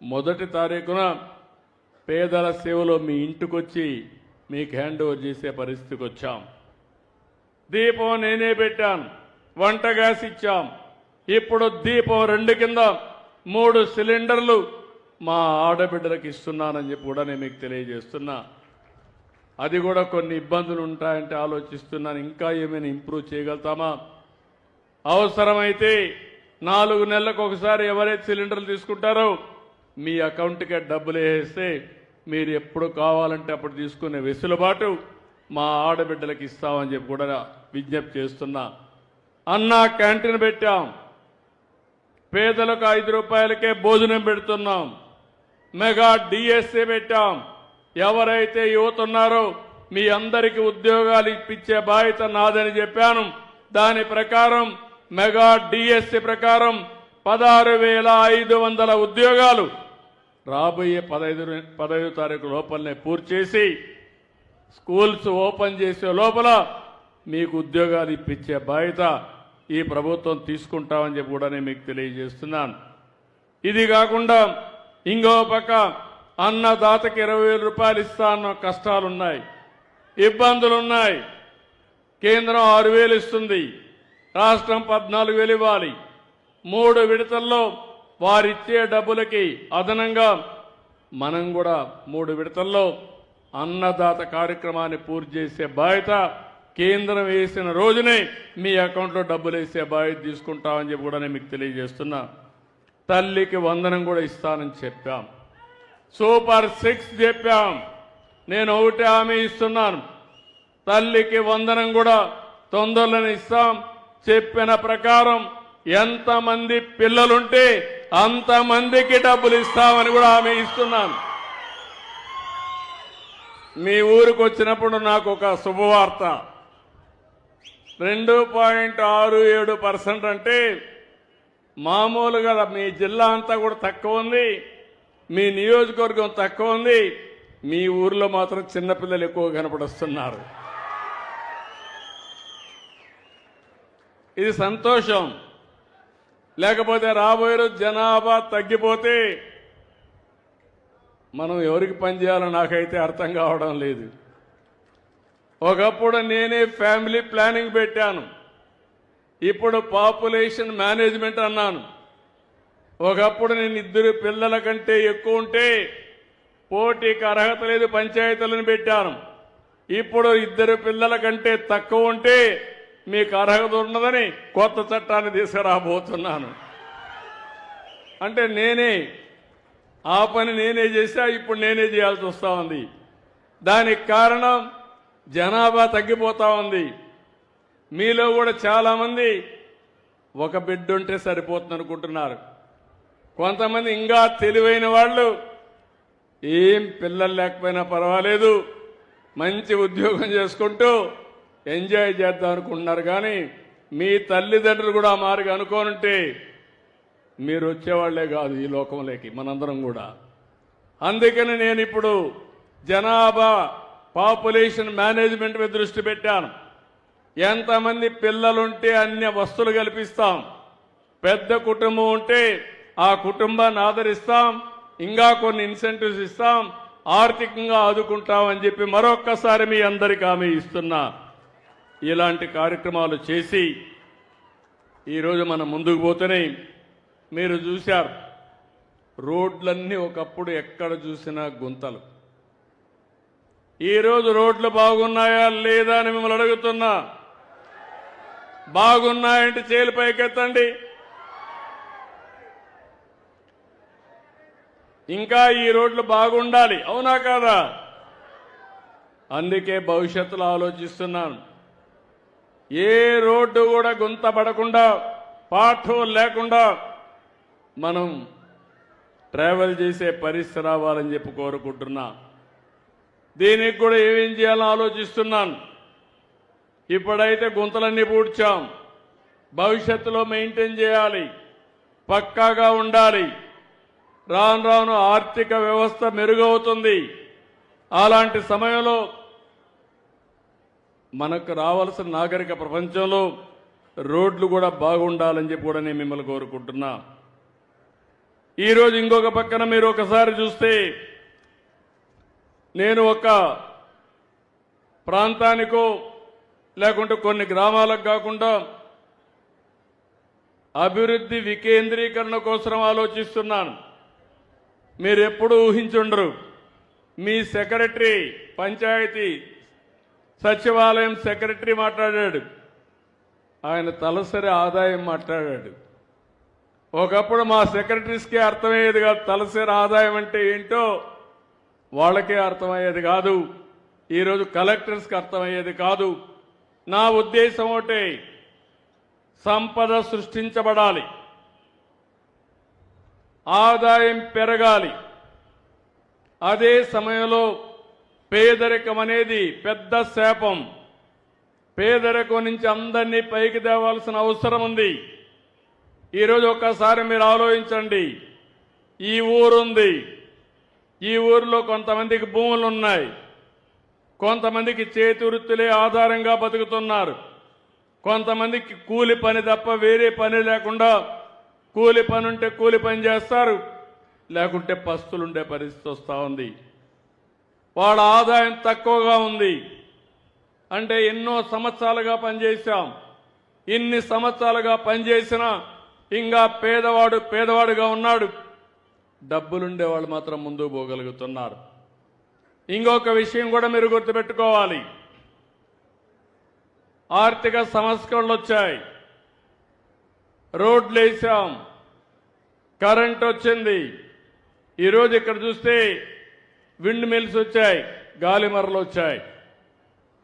A: 1వ తారీఖున పేదల సేవలో మీ ఇంటికొచ్చి మీకు హ్యాండ్ ఓవర్ చేసే పరిస్థితికి వచ్చాం. దీపం నేనే పెట్టాను, వంట గ్యాస్ ఇచ్చాం. ఇప్పుడు దీపం 2 కింద 3 సిలిండర్లు మా ఆడబిడ్డలకు ఇస్తున్నానని చెప్పి కూడా నేను మీకు తెలియజేస్తున్నా. అది కూడా కొన్ని ఇబ్బందులు ఉంటాయంటే ఆలోచిస్తున్నాను, ఇంకా ఏమైనా ఇంప్రూవ్ చేయగలుగుతామా. అవసరమైతే 4 నెలలకు ఒకసారి ఎవరైతే సిలిండర్లు తీసుకుంటారో మీ అకౌంట్కే డబ్బులు వేస్తే మీరు ఎప్పుడు కావాలంటే అప్పుడు తీసుకునే వెసులుబాటు మా ఆడబిడ్డలకు ఇస్తామని చెప్పి కూడా విజ్ఞప్తి చేస్తున్నా. అన్నా క్యాంటీన్ పెట్టాం, పేదలకు 5 రూపాయలకే భోజనం పెడుతున్నాం. మెగా డిఎస్సీ పెట్టాం. ఎవరైతే యువత ఉన్నారో మీ అందరికీ ఉద్యోగాలు ఇప్పించే బాధ్యత నాదని చెప్పాను. దాని ప్రకారం మెగా డిఎస్సీ ప్రకారం 16,500 ఉద్యోగాలు రాబోయే 15వ తారీఖు లోపలనే పూర్తి చేసి స్కూల్స్ ఓపెన్ చేసే లోపల మీకు ఉద్యోగాలు ఇప్పించే బాధ్యత ఈ ప్రభుత్వం తీసుకుంటామని చెప్పి కూడా నేను మీకు తెలియజేస్తున్నాను. ఇది కాకుండా ఇంకో పక్క అన్నదాతకి 20,000 రూపాయలు ఇస్తా అన్న కష్టాలున్నాయి, ఇబ్బందులున్నాయి. కేంద్రం 6,000 ఇస్తుంది, రాష్ట్రం 14,000 ఇవ్వాలి. 3 విడతల్లో వారిచ్చే డబ్బులకి అదనంగా మనం కూడా 3 విడతల్లో అన్నదాత కార్యక్రమాన్ని పూర్తి చేసే బాధ్యత కేంద్రం వేసిన రోజునే మీ అకౌంట్లో డబ్బులు వేసే బాధ్యత తీసుకుంటామని చెప్పి కూడా నేను మీకు తెలియజేస్తున్నా. తల్లికి వందనం కూడా ఇస్తానని చెప్పాం. సూపర్ 6 చెప్పాం. నేను ఒకటి హామీ ఇస్తున్నాను, తల్లికి వందనం కూడా తొందరలోనే ఇస్తాం. చెప్పిన ప్రకారం ఎంతమంది పిల్లలుంటే అంతమందికి డబ్బులు ఇస్తామని కూడా హామీ ఇస్తున్నాను. మీ ఊరికి వచ్చినప్పుడు నాకు ఒక శుభవార్త. 2.67% అంటే మామూలుగా మీ జిల్లా అంతా కూడా తక్కువ ఉంది, మీ నియోజకవర్గం తక్కువ ఉంది, మీ ఊర్లో మాత్రం చిన్నపిల్లలు ఎక్కువ కనపడుస్తున్నారు. ఇది సంతోషం. లేకపోతే రాబోయే రోజు జనాభా తగ్గిపోతే మనం ఎవరికి పనిచేయాలో నాకైతే అర్థం కావడం లేదు. ఒకప్పుడు నేనే ఫ్యామిలీ ప్లానింగ్ పెట్టాను, ఇప్పుడు పాపులేషన్ మేనేజ్మెంట్ అన్నాను. ఒకప్పుడు నేను 2 పిల్లల కంటే ఎక్కువ ఉంటే పోటీకి అర్హత లేదు పంచాయతీలను పెట్టాను. ఇప్పుడు 2 పిల్లల కంటే తక్కువ ఉంటే మీకు అర్హత ఉన్నదని కొత్త చట్టాన్ని తీసుకురాబోతున్నాను. అంటే నేనే ఆ పని నేనే చేశా, ఇప్పుడు నేనే చేయాల్సి వస్తూ ఉంది. దానికి కారణం జనాభా తగ్గిపోతా ఉంది. మీలో కూడా చాలామంది ఒక బిడ్డ ఉంటే సరిపోతుంది అనుకుంటున్నారు. కొంతమంది ఇంకా తెలివైన వాళ్ళు ఏం పిల్లలు లేకపోయినా పర్వాలేదు, మంచి ఉద్యోగం చేసుకుంటూ ఎంజాయ్ చేద్దాం అనుకుంటున్నారు. కానీ మీ తల్లిదండ్రులు కూడా మారుగా అనుకోనుంటే మీరు వచ్చేవాళ్లే కాదు ఈ లోకంలోకి, మనందరం కూడా. అందుకని నేను ఇప్పుడు జనాభా పాపులేషన్ మేనేజ్మెంట్ మీద దృష్టి పెట్టాను. ఎంతమంది పిల్లలుంటే అన్ని వస్తువులు కల్పిస్తాం. పెద్ద కుటుంబం ఉంటే ఆ కుటుంబాన్ని ఆదరిస్తాం, ఇంకా కొన్ని ఇన్సెంటివ్స్ ఇస్తాం, ఆర్థికంగా ఆదుకుంటామని చెప్పి మరొక్కసారి మీ అందరికీ హామీ ఇస్తున్నా. ఇలాంటి కార్యక్రమాలు చేసి ఈరోజు మనం ముందుకు పోతేనే మీరు చూశారు, రోడ్లన్నీ ఒకప్పుడు ఎక్కడ చూసినా గుంతలు. ఈరోజు రోడ్లు బాగున్నాయా లేదా అని మిమ్మల్ని అడుగుతున్నా. బాగున్నాయంటే చేలు పైకెత్తండి. ఇంకా ఈ రోడ్లు బాగుండాలి, అవునా కాదా? అందుకే భవిష్యత్తులో ఆలోచిస్తున్నాను. ఏ రోడ్డు కూడా గుంత పడకుండా, పాఠం లేకుండా మనం ట్రావెల్ చేసే పరిస్థితి రావాలని చెప్పి కోరుకుంటున్నా. దీనికి కూడా ఏమేం చేయాలని ఆలోచిస్తున్నాను. ఇప్పుడైతే గుంతలన్నీ పూడ్చాం, భవిష్యత్తులో మెయింటైన్ చేయాలి, పక్కాగా ఉండాలి. రాను రాను ఆర్థిక వ్యవస్థ మెరుగవుతుంది. అలాంటి సమయంలో మనకు రావాల్సిన నాగరిక ప్రపంచంలో రోడ్లు కూడా బాగుండాలని చెప్పి కూడా నేను మిమ్మల్ని కోరుకుంటున్నా. ఈరోజు ఇంకొక పక్కన మీరు ఒకసారి చూస్తే, నేను ఒక ప్రాంతానికో లేకుంటే కొన్ని గ్రామాలకు కాకుండా అభివృద్ధి వికేంద్రీకరణ కోసం ఆలోచిస్తున్నాను. మీరు ఎప్పుడూ ఊహించుండరు. మీ సెక్రటరీ, పంచాయతీ సచివాలయం సెక్రటరీ మాట్లాడాడు, ఆయన తలసరి ఆదాయం మాట్లాడాడు. ఒకప్పుడు మా సెక్రటరీస్కే అర్థమయ్యేది కాదు తలసరి ఆదాయం అంటే ఏంటో, వాళ్ళకే అర్థమయ్యేది కాదు. ఈరోజు కలెక్టర్స్కి అర్థమయ్యేది కాదు. నా ఉద్దేశం ఒకటే, సంపద సృష్టించబడాలి, ఆదాయం పెరగాలి. అదే సమయంలో పేదరికం అనేది పెద్ద శాపం. పేదరికం నుంచి అందరినీ పైకి తేవాల్సిన అవసరం ఉంది. ఈరోజు ఒక్కసారి మీరు ఆలోచించండి. ఈ ఊరుంది, ఈ ఊరిలో కొంతమందికి భూములు ఉన్నాయి, కొంతమందికి చేతి వృత్తులే ఆధారంగా బతుకుతున్నారు, కొంతమందికి కూలి పని తప్ప వేరే పని లేకుండా, కూలి పని ఉంటే కూలి పని చేస్తారు, లేకుంటే పస్తులుండే పరిస్థితి వస్తూ ఉంది. వాళ్ళ ఆదాయం తక్కువగా ఉంది. అంటే ఎన్నో సంవత్సరాలుగా పనిచేశాం. ఇన్ని సంవత్సరాలుగా పనిచేసినా ఇంకా పేదవాడుగా ఉన్నాడు. డబ్బులుండే వాళ్ళు మాత్రం ముందుకు పోగలుగుతున్నారు. ఇంకొక విషయం కూడా మీరు గుర్తుపెట్టుకోవాలి. ఆర్థిక సంస్కరణలు వచ్చాయి, రోడ్లు వేసాం, కరెంట్ వచ్చింది. ఈరోజు ఇక్కడ చూస్తే విండ్ మిల్స్ వచ్చాయి, గాలిమరలు వచ్చాయి.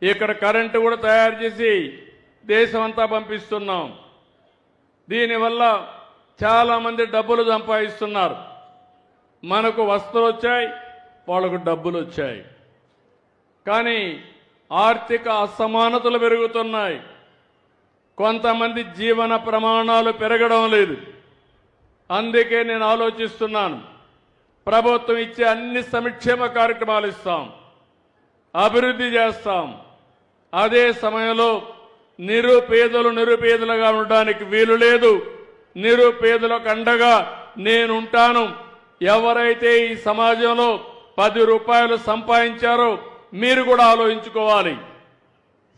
A: ఇక్కడ కరెంటు కూడా తయారు చేసి దేశమంతా పంపిస్తున్నాం. దీనివల్ల చాలామంది డబ్బులు సంపాదిస్తున్నారు. మనకు వస్తువులు వచ్చాయి, వాళ్ళకు డబ్బులు వచ్చాయి. కానీ ఆర్థిక అసమానతలు పెరుగుతున్నాయి. కొంతమంది జీవన ప్రమాణాలు పెరగడం లేదు. అందుకే నేను ఆలోచిస్తున్నాను, ప్రభుత్వం ఇచ్చే అన్ని సంక్షేమ కార్యక్రమాలు ఇస్తాం, అభివృద్ధి చేస్తాం. అదే సమయంలో నిరుపేదలుగా ఉండడానికి వీలు లేదు. నిరుపేదలకు అండగా నేనుంటాను. ఎవరైతే ఈ సమాజంలో 10 రూపాయలు సంపాదించారో మీరు కూడా ఆలోచించుకోవాలి.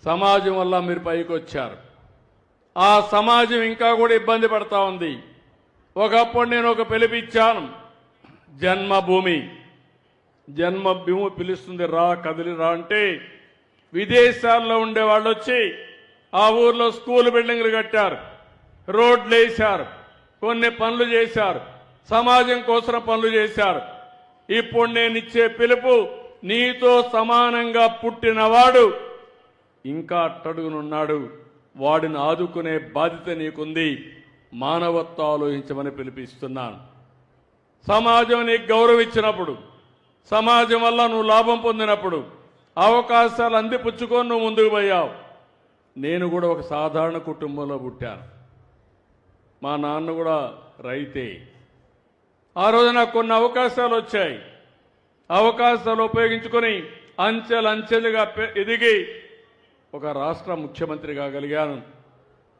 A: సమాజం వల్ల మీరు పైకి వచ్చారు. ఆ సమాజం ఇంకా కూడా ఇబ్బంది పడతా ఉంది. ఒకప్పుడు నేను ఒక పిలిపిచ్చాను, జన్మభూమి పిలుస్తుంది, రా కదిలి రా అంటే విదేశాల్లో ఉండే వాళ్ళు వచ్చి ఆ ఊర్లో స్కూల్ బిల్డింగ్లు కట్టారు, రోడ్లు వేశారు, కొన్ని పనులు చేశారు, సమాజం కోసం పనులు చేశారు. ఇప్పుడు నేను ఇచ్చే పిలుపు, నీతో సమానంగా పుట్టినవాడు ఇంకా అట్టడుగునున్నాడు, వాడిని ఆదుకునే బాధ్యత నీకుంది, మానవత్వం ఆలోచించమని పిలిపిస్తున్నాను. సమాజం నీకు గౌరవం ఇచ్చినప్పుడు, సమాజం వల్ల నువ్వు లాభం పొందినప్పుడు, అవకాశాలు అందిపుచ్చుకొని నువ్వు ముందుకు పోయావు. నేను కూడా ఒక సాధారణ కుటుంబంలో పుట్టాను. మా నాన్న కూడా రైతే. ఆ రోజు నాకు కొన్ని అవకాశాలు వచ్చాయి. అవకాశాలు ఉపయోగించుకొని అంచెలుగా ఎదిగి ఒక రాష్ట్ర ముఖ్యమంత్రి కాగలిగాను.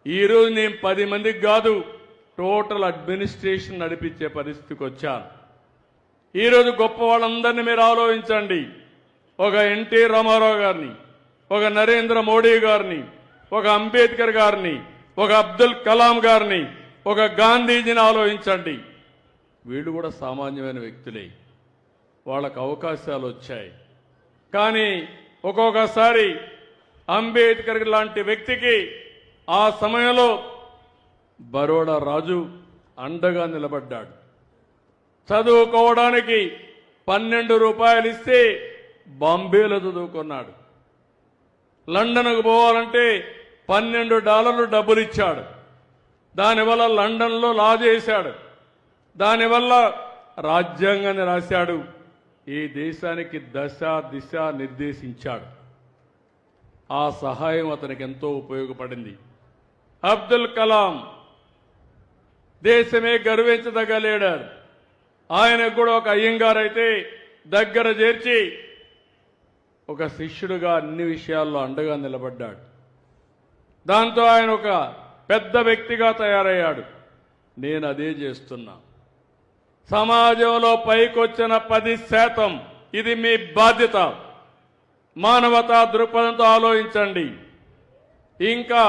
A: ఈరోజు నేను 10 మందికి కాదు, టోటల్ అడ్మినిస్ట్రేషన్ నడిపించే పరిస్థితికి వచ్చాను. ఈరోజు గొప్ప వాళ్ళందరినీ మీరు ఆలోచించండి. ఒక ఎన్టీ రామారావు గారిని, ఒక నరేంద్ర మోడీ గారిని, ఒక అంబేద్కర్ గారిని, ఒక అబ్దుల్ కలాం గారిని, ఒక గాంధీజీని ఆలోచించండి. వీళ్ళు కూడా సామాన్యమైన వ్యక్తులే. వాళ్ళకు అవకాశాలు వచ్చాయి. కానీ ఒక్కొక్కసారి అంబేద్కర్ లాంటి వ్యక్తికి ఆ సమయంలో బరోడా రాజు అండగా నిలబడ్డాడు. చదువుకోవడానికి 12 రూపాయలు ఇస్తే బాంబేలో చదువుకున్నాడు. లండన్కు పోవాలంటే $12 డబ్బులు ఇచ్చాడు. దానివల్ల లండన్లో లా చేశాడు. దానివల్ల రాజ్యాంగాన్ని రాశాడు. ఈ దేశానికి దశ దిశ నిర్దేశించాడు. ఆ సహాయం అతనికి ఎంతో ఉపయోగపడింది. అబ్దుల్ కలాం దేశమే గర్వించదగ్గ లీడర్. ఆయనకు కూడా ఒక అయ్యంగారు అయితే దగ్గర చేర్చి ఒక శిష్యుడిగా అన్ని విషయాల్లో అండగా నిలబడ్డాడు. దాంతో ఆయన ఒక పెద్ద వ్యక్తిగా తయారయ్యాడు. నేను అదే చేస్తున్నా. సమాజంలో పైకొచ్చిన 10%, ఇది మీ బాధ్యత. మానవతా దృక్పథంతో ఆలోచించండి. ఇంకా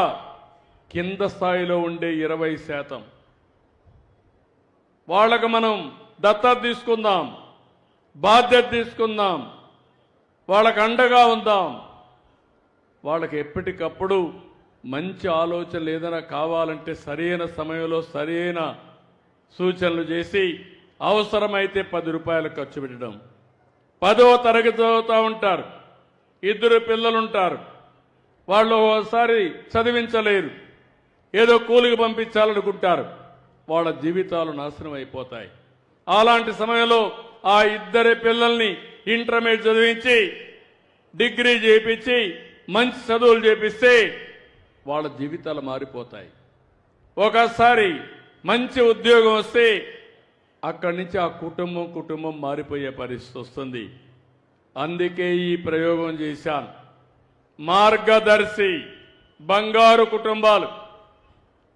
A: కింద స్థాయిలో ఉండే 20%, వాళ్ళకు మనం దత్తత తీసుకుందాం, బాధ్యత తీసుకుందాం, వాళ్ళకు అండగా ఉందాం. వాళ్ళకి ఎప్పటికప్పుడు మంచి ఆలోచనలు ఏదైనా కావాలంటే సరైన సమయంలో సరైన సూచనలు చేసి అవసరమైతే 10 రూపాయలు ఖర్చు పెట్టడం. 10వ తరగతి చదువుతూ ఉంటారు, 2 పిల్లలుంటారు. వాళ్ళు ఒకసారి చదివించలేరు, ఏదో కూలికి పంపించాలనుకుంటారు. వాళ్ళ జీవితాలు నాశనం అయిపోతాయి. అలాంటి సమయంలో ఆ 2 పిల్లల్ని ఇంటర్మీడియట్ చదివించి డిగ్రీ చేయించి మంచి చదువులు చేపిస్తే వాళ్ళ జీవితాలు మారిపోతాయి. ఒకసారి మంచి ఉద్యోగం వస్తే అక్కడి నుంచి ఆ కుటుంబం మారిపోయే పరిస్థితి వస్తుంది. అందుకే ఈ ప్రయోగం చేశాను. మార్గదర్శి బంగారు కుటుంబాలు.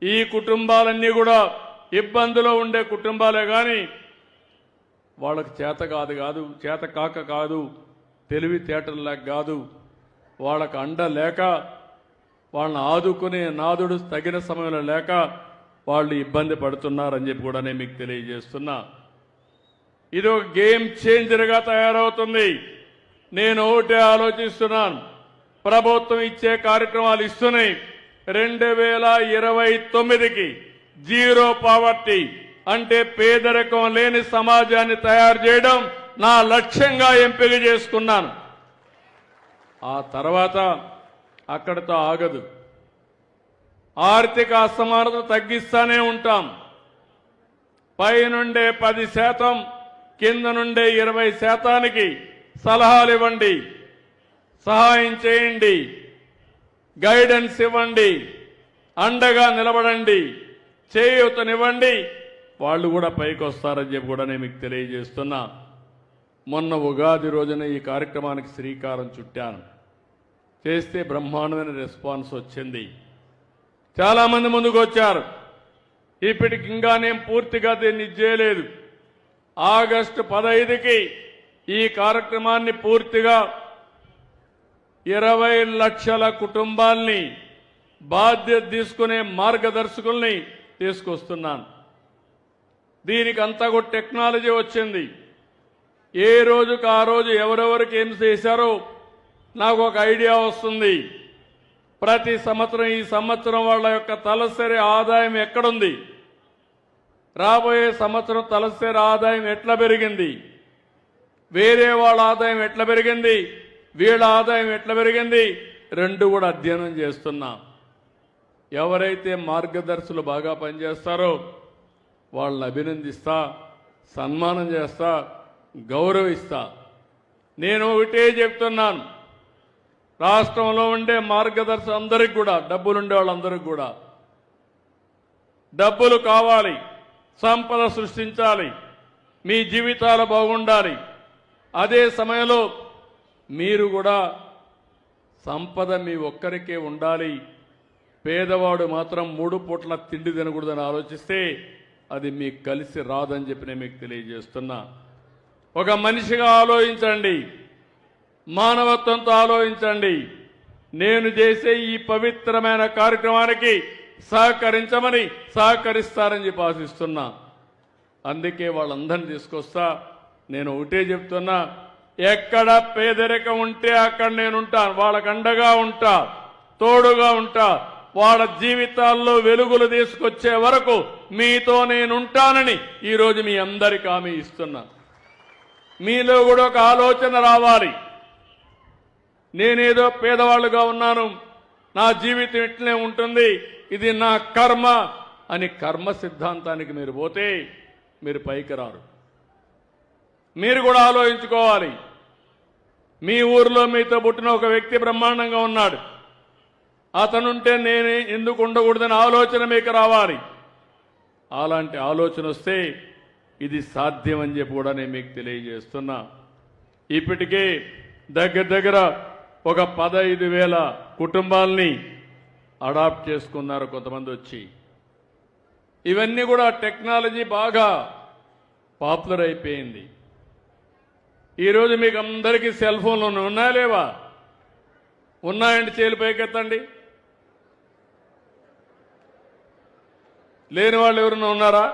A: ఈ కుటుంబాలన్నీ కూడా ఇబ్బందులో ఉండే కుటుంబాలే కానీ వాళ్ళకి చేత కాక కాదు, తెలివితేటల్లాగా కాదు, వాళ్ళకు అండ లేక వాళ్ళని ఆదుకునే నాదుడు తగిన సమయంలో లేక వాళ్ళు ఇబ్బంది పడుతున్నారని చెప్పి కూడా నేను మీకు తెలియజేస్తున్నా. ఇది ఒక గేమ్ చేంజర్గా తయారవుతుంది. నేను ఒకటే ఆలోచిస్తున్నాను, ప్రభుత్వం ఇచ్చే కార్యక్రమాలు ఇస్తున్నాయి. 2029కి జీరో పావర్టీ అంటే పేదరికం లేని సమాజాన్ని తయారు చేయడం నా లక్ష్యంగా ఎంపిక చేసుకున్నాను. ఆ తర్వాత అక్కడితో ఆగదు. ఆర్థిక అసమానత తగ్గిస్తానే ఉంటాం. పైనుండే 10%, కింద నుండే 20%కి సలహాలు ఇవ్వండి, సహాయం చేయండి, గైడెన్స్ ఇవ్వండి, అండగా నిలబడండి, చేయూతనివ్వండి. వాళ్ళు కూడా పైకి వస్తారని చెప్పి కూడా నేను మీకు తెలియజేస్తున్నా. మొన్న ఉగాది రోజున ఈ కార్యక్రమానికి శ్రీకారం చుట్టాను. చేస్తే బ్రహ్మాండమైన రెస్పాన్స్ వచ్చింది. చాలామంది ముందుకు వచ్చారు. ఇప్పటికి ఇంకా నేను పూర్తిగా దీన్ని చేయలేదు. ఆగస్టు 15కి ఈ కార్యక్రమాన్ని పూర్తిగా 20 లక్షల కుటుంబాల్ని బాధ్యత తీసుకునే మార్గదర్శకుల్ని తీసుకొస్తున్నాను. దీనికి అంతా కూడా టెక్నాలజీ వచ్చింది. ఏ రోజుకు ఆ రోజు ఎవరెవరికి ఏం చేశారో నాకు ఒక ఐడియా వస్తుంది. ప్రతి సంవత్సరం ఈ సంవత్సరం వాళ్ళ యొక్క తలసరి ఆదాయం ఎక్కడుంది, రాబోయే సంవత్సరం తలసరి ఆదాయం ఎట్లా పెరిగింది, వేరే వాళ్ళ ఆదాయం ఎట్లా పెరిగింది, వీళ్ళ ఆదాయం ఎట్లా పెరిగింది, రెండు కూడా అధ్యయనం చేస్తున్నాం. ఎవరైతే మార్గదర్శులు బాగా పనిచేస్తారో వాళ్ళని అభినందిస్తా, సన్మానం చేస్తా, గౌరవిస్తా. నేను ఒకటే చెప్తున్నాను, రాష్ట్రంలో ఉండే మార్గదర్శకులు అందరికి కూడా, డబ్బులుండే వాళ్ళందరికీ కూడా డబ్బులు కావాలి, సంపద సృష్టించాలి, మీ జీవితాలు బాగుండాలి. అదే సమయంలో మీరు కూడా సంపద మీ ఒక్కరికే ఉండాలి. పేదవాడు మాత్రం 3 పూట్ల తిండి తినకూడదని ఆలోచిస్తే అది మీకు కలిసి రాదని చెప్పి నేను మీకు తెలియజేస్తున్నా. ఒక మనిషిగా ఆలోచించండి, మానవత్వంతో ఆలోచించండి. నేను చేసే ఈ పవిత్రమైన కార్యక్రమానికి సహకరించమని, సహకరిస్తారని చెప్పి ఆశిస్తున్నా. అందుకే వాళ్ళందరినీ తీసుకొస్తా. నేను ఒకటే చెప్తున్నా, ఎక్కడ పేదరికం ఉంటే అక్కడ నేను ఉంటాను. వాళ్ళకు అండగా ఉంటా, తోడుగా ఉంటా. వాళ్ళ జీవితాల్లో వెలుగులు తీసుకొచ్చే వరకు మీతో నేనుంటానని ఈరోజు మీ అందరికీ హామీ ఇస్తున్నా. మీలో కూడా ఒక ఆలోచన రావాలి. నేనేదో పేదవాళ్ళుగా ఉన్నాను, నా జీవితం ఇట్లనే ఉంటుంది, ఇది నా కర్మ అని కర్మ సిద్ధాంతానికి మీరు పోతే మీరు పైకి రారు. మీరు కూడా ఆలోచించుకోవాలి. మీ ఊరిలో మీతో పుట్టిన ఒక వ్యక్తి బ్రహ్మాండంగా ఉన్నాడు, అతనుంటే నేను ఎందుకు ఉండకూడదని ఆలోచన మీకు రావాలి. అలాంటి ఆలోచన వస్తే ఇది సాధ్యం అని చెప్పి కూడా నేను మీకు తెలియజేస్తున్నా. ఇప్పటికే దగ్గర ఒక 15,000 కుటుంబాలని అడాప్ట్ చేసుకున్నారు కొంతమంది వచ్చి. ఇవన్నీ కూడా టెక్నాలజీ బాగా పాపులర్ అయిపోయింది. ఈరోజు మీకు అందరికీ సెల్ ఫోన్లు ఉన్నాయా లేవా? ఉన్నాయండి, చేలు పైకెత్తండి. లేని వాళ్ళు ఎవరైనా ఉన్నారా?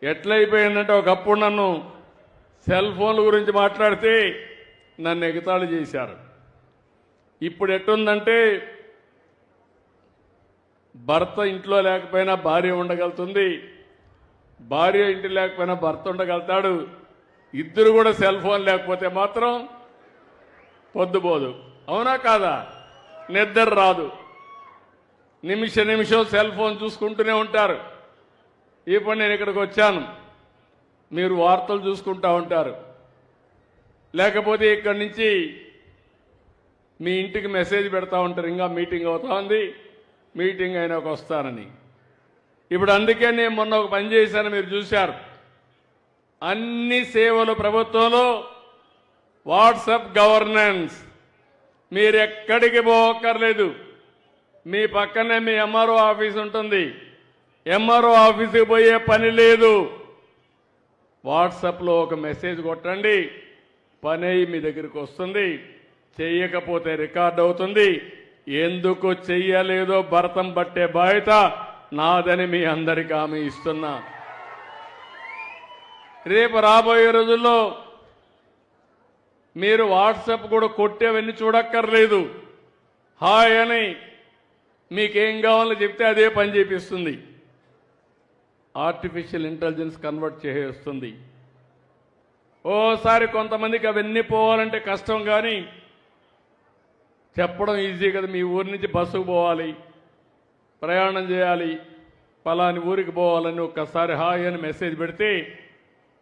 A: ఎట్లయిపోయిందంటే ఒకప్పుడు నన్ను సెల్ ఫోన్ల గురించి మాట్లాడితే నన్ను ఎగతాళి చేశారు. ఇప్పుడు ఎట్టుందంటే భర్త ఇంట్లో లేకపోయినా భార్య ఉండగలుగుతుంది, భార్య ఇంటి లేకపోయినా భర్త ఉండగలుగుతాడు. ఇద్దరు కూడా సెల్ ఫోన్ లేకపోతే మాత్రం పొద్దుపోదు. అవునా కాదా? నిద్ర రాదు. నిమిషం సెల్ ఫోన్ చూసుకుంటూనే ఉంటారు. ఇప్పుడు నేను ఇక్కడికి వచ్చాను, మీరు వార్తలు చూసుకుంటూ ఉంటారు. లేకపోతే ఇక్కడి నుంచి మీ ఇంటికి మెసేజ్ పెడతా ఉంటారు, ఇంకా మీటింగ్ అవుతా ఉంది, మీటింగ్ అయినాక వస్తానని. ఇప్పుడు అందుకే నేను మొన్న ఒక పని చేశాను, మీరు చూశారు. అన్ని సేవలు ప్రభుత్వంలో వాట్సాప్ గవర్నెన్స్. మీరు ఎక్కడికి పోక్కర్లేదు. మీ పక్కనే మీ ఎంఆర్ఓ ఆఫీస్ ఉంటుంది. ఎంఆర్ఓ ఆఫీస్కి పోయే పని లేదు. వాట్సాప్లో ఒక మెసేజ్ కొట్టండి, పని మీ దగ్గరికి వస్తుంది. చెయ్యకపోతే రికార్డ్ అవుతుంది. ఎందుకు చెయ్యలేదో భరతం పట్టే బాధ్యత నాదని మీ అందరికీ హామీ ఇస్తున్నా. రేపు రాబోయే రోజుల్లో మీరు వాట్సాప్ కూడా కొట్టేవన్నీ చూడక్కర్లేదు. హాయ్ అని మీకేం కావాలో చెప్తే అదే పని చేపిస్తుంది. ఆర్టిఫిషియల్ ఇంటెలిజెన్స్ కన్వర్ట్ చేసేస్తుంది. ఓసారి కొంతమందికి అవన్నీ పోవాలంటే కష్టం, కానీ చెప్పడం ఈజీ కదా. మీ ఊరి నుంచి బస్సుకు పోవాలి, ప్రయాణం చేయాలి, పలాని ఊరికి పోవాలని ఒక్కసారి హాయ్ అని మెసేజ్ పెడితే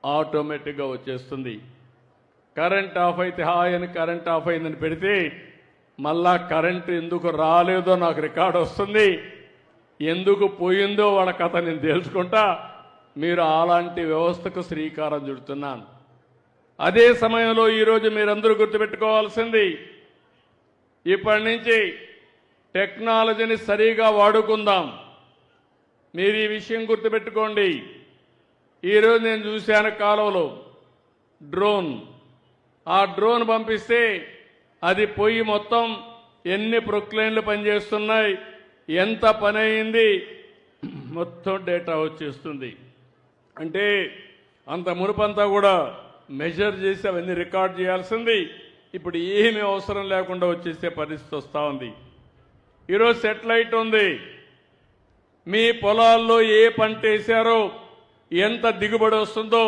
A: ఆటోమేటిక్గా వచ్చేస్తుంది. కరెంట్ ఆఫ్ అయితే హాయ్ అని కరెంట్ ఆఫ్ అయిందని పెడితే మళ్ళా కరెంటు ఎందుకు రాలేదో నాకు రికార్డు వస్తుంది. ఎందుకు పోయిందో వాళ్ళ కథ నేను తెలుసుకుంటా. మీరు అలాంటి వ్యవస్థకు శ్రీకారం చుడుతున్నాను. అదే సమయంలో ఈరోజు మీరందరూ గుర్తుపెట్టుకోవాల్సింది, ఇప్పటి నుంచి టెక్నాలజీని సరిగా వాడుకుందాం. మీరు ఈ విషయం గుర్తుపెట్టుకోండి. ఈరోజు నేను చూశాను కాలువలో డ్రోన్. ఆ డ్రోన్ పంపిస్తే అది పోయి మొత్తం ఎన్ని ప్రొక్లైన్లు పనిచేస్తున్నాయి, ఎంత పని అయింది, మొత్తం డేటా వచ్చేస్తుంది. అంటే అంత మునుపంతా కూడా మెజర్ చేసి అవన్నీ రికార్డ్ చేయాల్సింది ఇప్పుడు ఏమీ అవసరం లేకుండా వచ్చేసే పరిస్థితి వస్తూ ఉంది. ఈరోజు సెటిలైట్ ఉంది. మీ పొలాల్లో ఏ పంట వేశారో, ఎంత దిగుబడి వస్తుందో,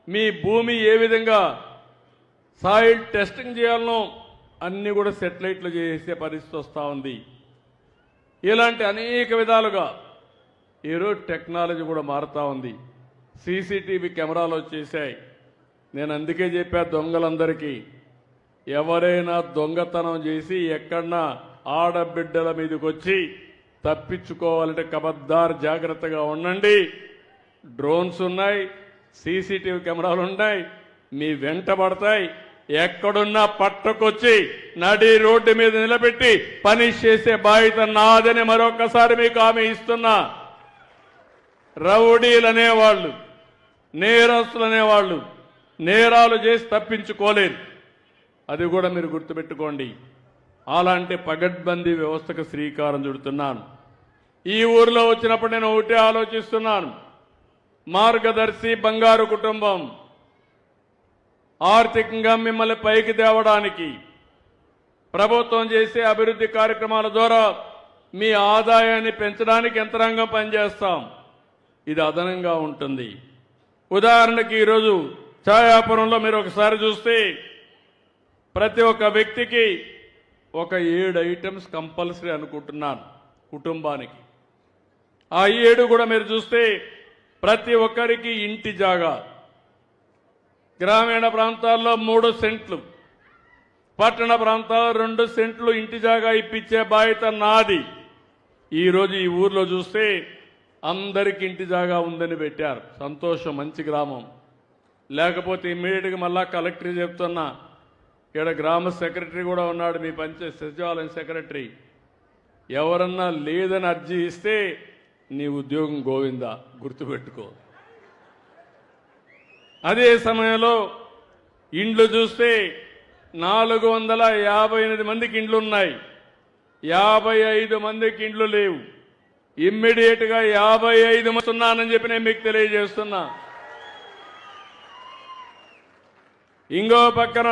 A: మీ భూమి ఏ విధంగా సాయిల్ టెస్టింగ్ చేయాలనో అన్నీ కూడా సెటిలైట్లు చేసే పరిస్థితి వస్తూ ఉంది. ఇలాంటి అనేక విధాలుగా ఈరోజు టెక్నాలజీ కూడా మారుతూ ఉంది. సీసీటీవీ కెమెరాలు వచ్చేసాయి. నేను అందుకే చెప్పా దొంగలందరికీ, ఎవరైనా దొంగతనం చేసి ఎక్కడన్నా ఆడబిడ్డల మీదకి వచ్చి తప్పించుకోవాలంటే కబద్దార్ జాగ్రత్తగా ఉండండి. డ్రోన్స్ ఉన్నాయి, సీసీటీవీ కెమెరాలు ఉన్నాయి, మీ వెంట పడతాయి. ఎక్కడున్నా పట్టుకొచ్చి నడి రోడ్డు మీద నిలబెట్టి పని చేసే బాధ్యత నాదని మరొకసారి మీకు హామీ ఇస్తున్నా. రౌడీలు అనేవాళ్ళు, నేరస్తులు అనేవాళ్ళు నేరాలు చేసి తప్పించుకోలేరు. అది కూడా మీరు గుర్తుపెట్టుకోండి. అలాంటి పగడ్బందీ వ్యవస్థకు శ్రీకారం చుడుతున్నాను. ఈ ఊరిలో వచ్చినప్పుడు నేను ఒకటే ఆలోచిస్తున్నాను. మార్గదర్శి బంగారు కుటుంబం ఆర్థికంగా మిమ్మల్ని పైకి తేవడానికి ప్రభుత్వం చేసే అభివృద్ధి కార్యక్రమాల ద్వారా మీ ఆదాయాన్ని పెంచడానికి యంత్రాంగం పనిచేస్తాం. ఇది అదనంగా ఉంటుంది. ఉదాహరణకి ఈరోజు ఛాయాపురంలో మీరు ఒకసారి చూస్తే ప్రతి ఒక్క వ్యక్తికి ఒక 7 ఐటమ్స్ కంపల్సరీ అనుకుంటున్నాను కుటుంబానికి. ఆ 7 కూడా మీరు చూస్తే ప్రతి ఒక్కరికి ఇంటి జాగా, గ్రామీణ ప్రాంతాల్లో 3 సెంట్లు, పట్టణ ప్రాంతాల్లో 2 సెంట్లు ఇంటి జాగా ఇప్పించే బాధ్యత నాది. ఈరోజు ఈ ఊర్లో చూస్తే అందరికి ఇంటి జాగా ఉందని పెట్టారు. సంతోషం, మంచి గ్రామం. లేకపోతే ఇమ్మీడియట్గా మళ్ళా కలెక్టరీ చెప్తున్నా, ఇక్కడ గ్రామ సెక్రటరీ కూడా ఉన్నాడు, మీ పంచాయతీ సచివాలయం సెక్రటరీ. ఎవరన్నా లేదని అర్జీ ఇస్తే నీ ఉద్యోగం గోవిందా, గుర్తుపెట్టుకో. అదే సమయంలో ఇండ్లు చూస్తే 458 మందికి ఇండ్లు ఉన్నాయి, 55 మందికి ఇండ్లు లేవు. ఇమ్మీడియట్గా 55 మంది ఉన్నానని చెప్పి నేను మీకు తెలియజేస్తున్నా. ఇంకో పక్కన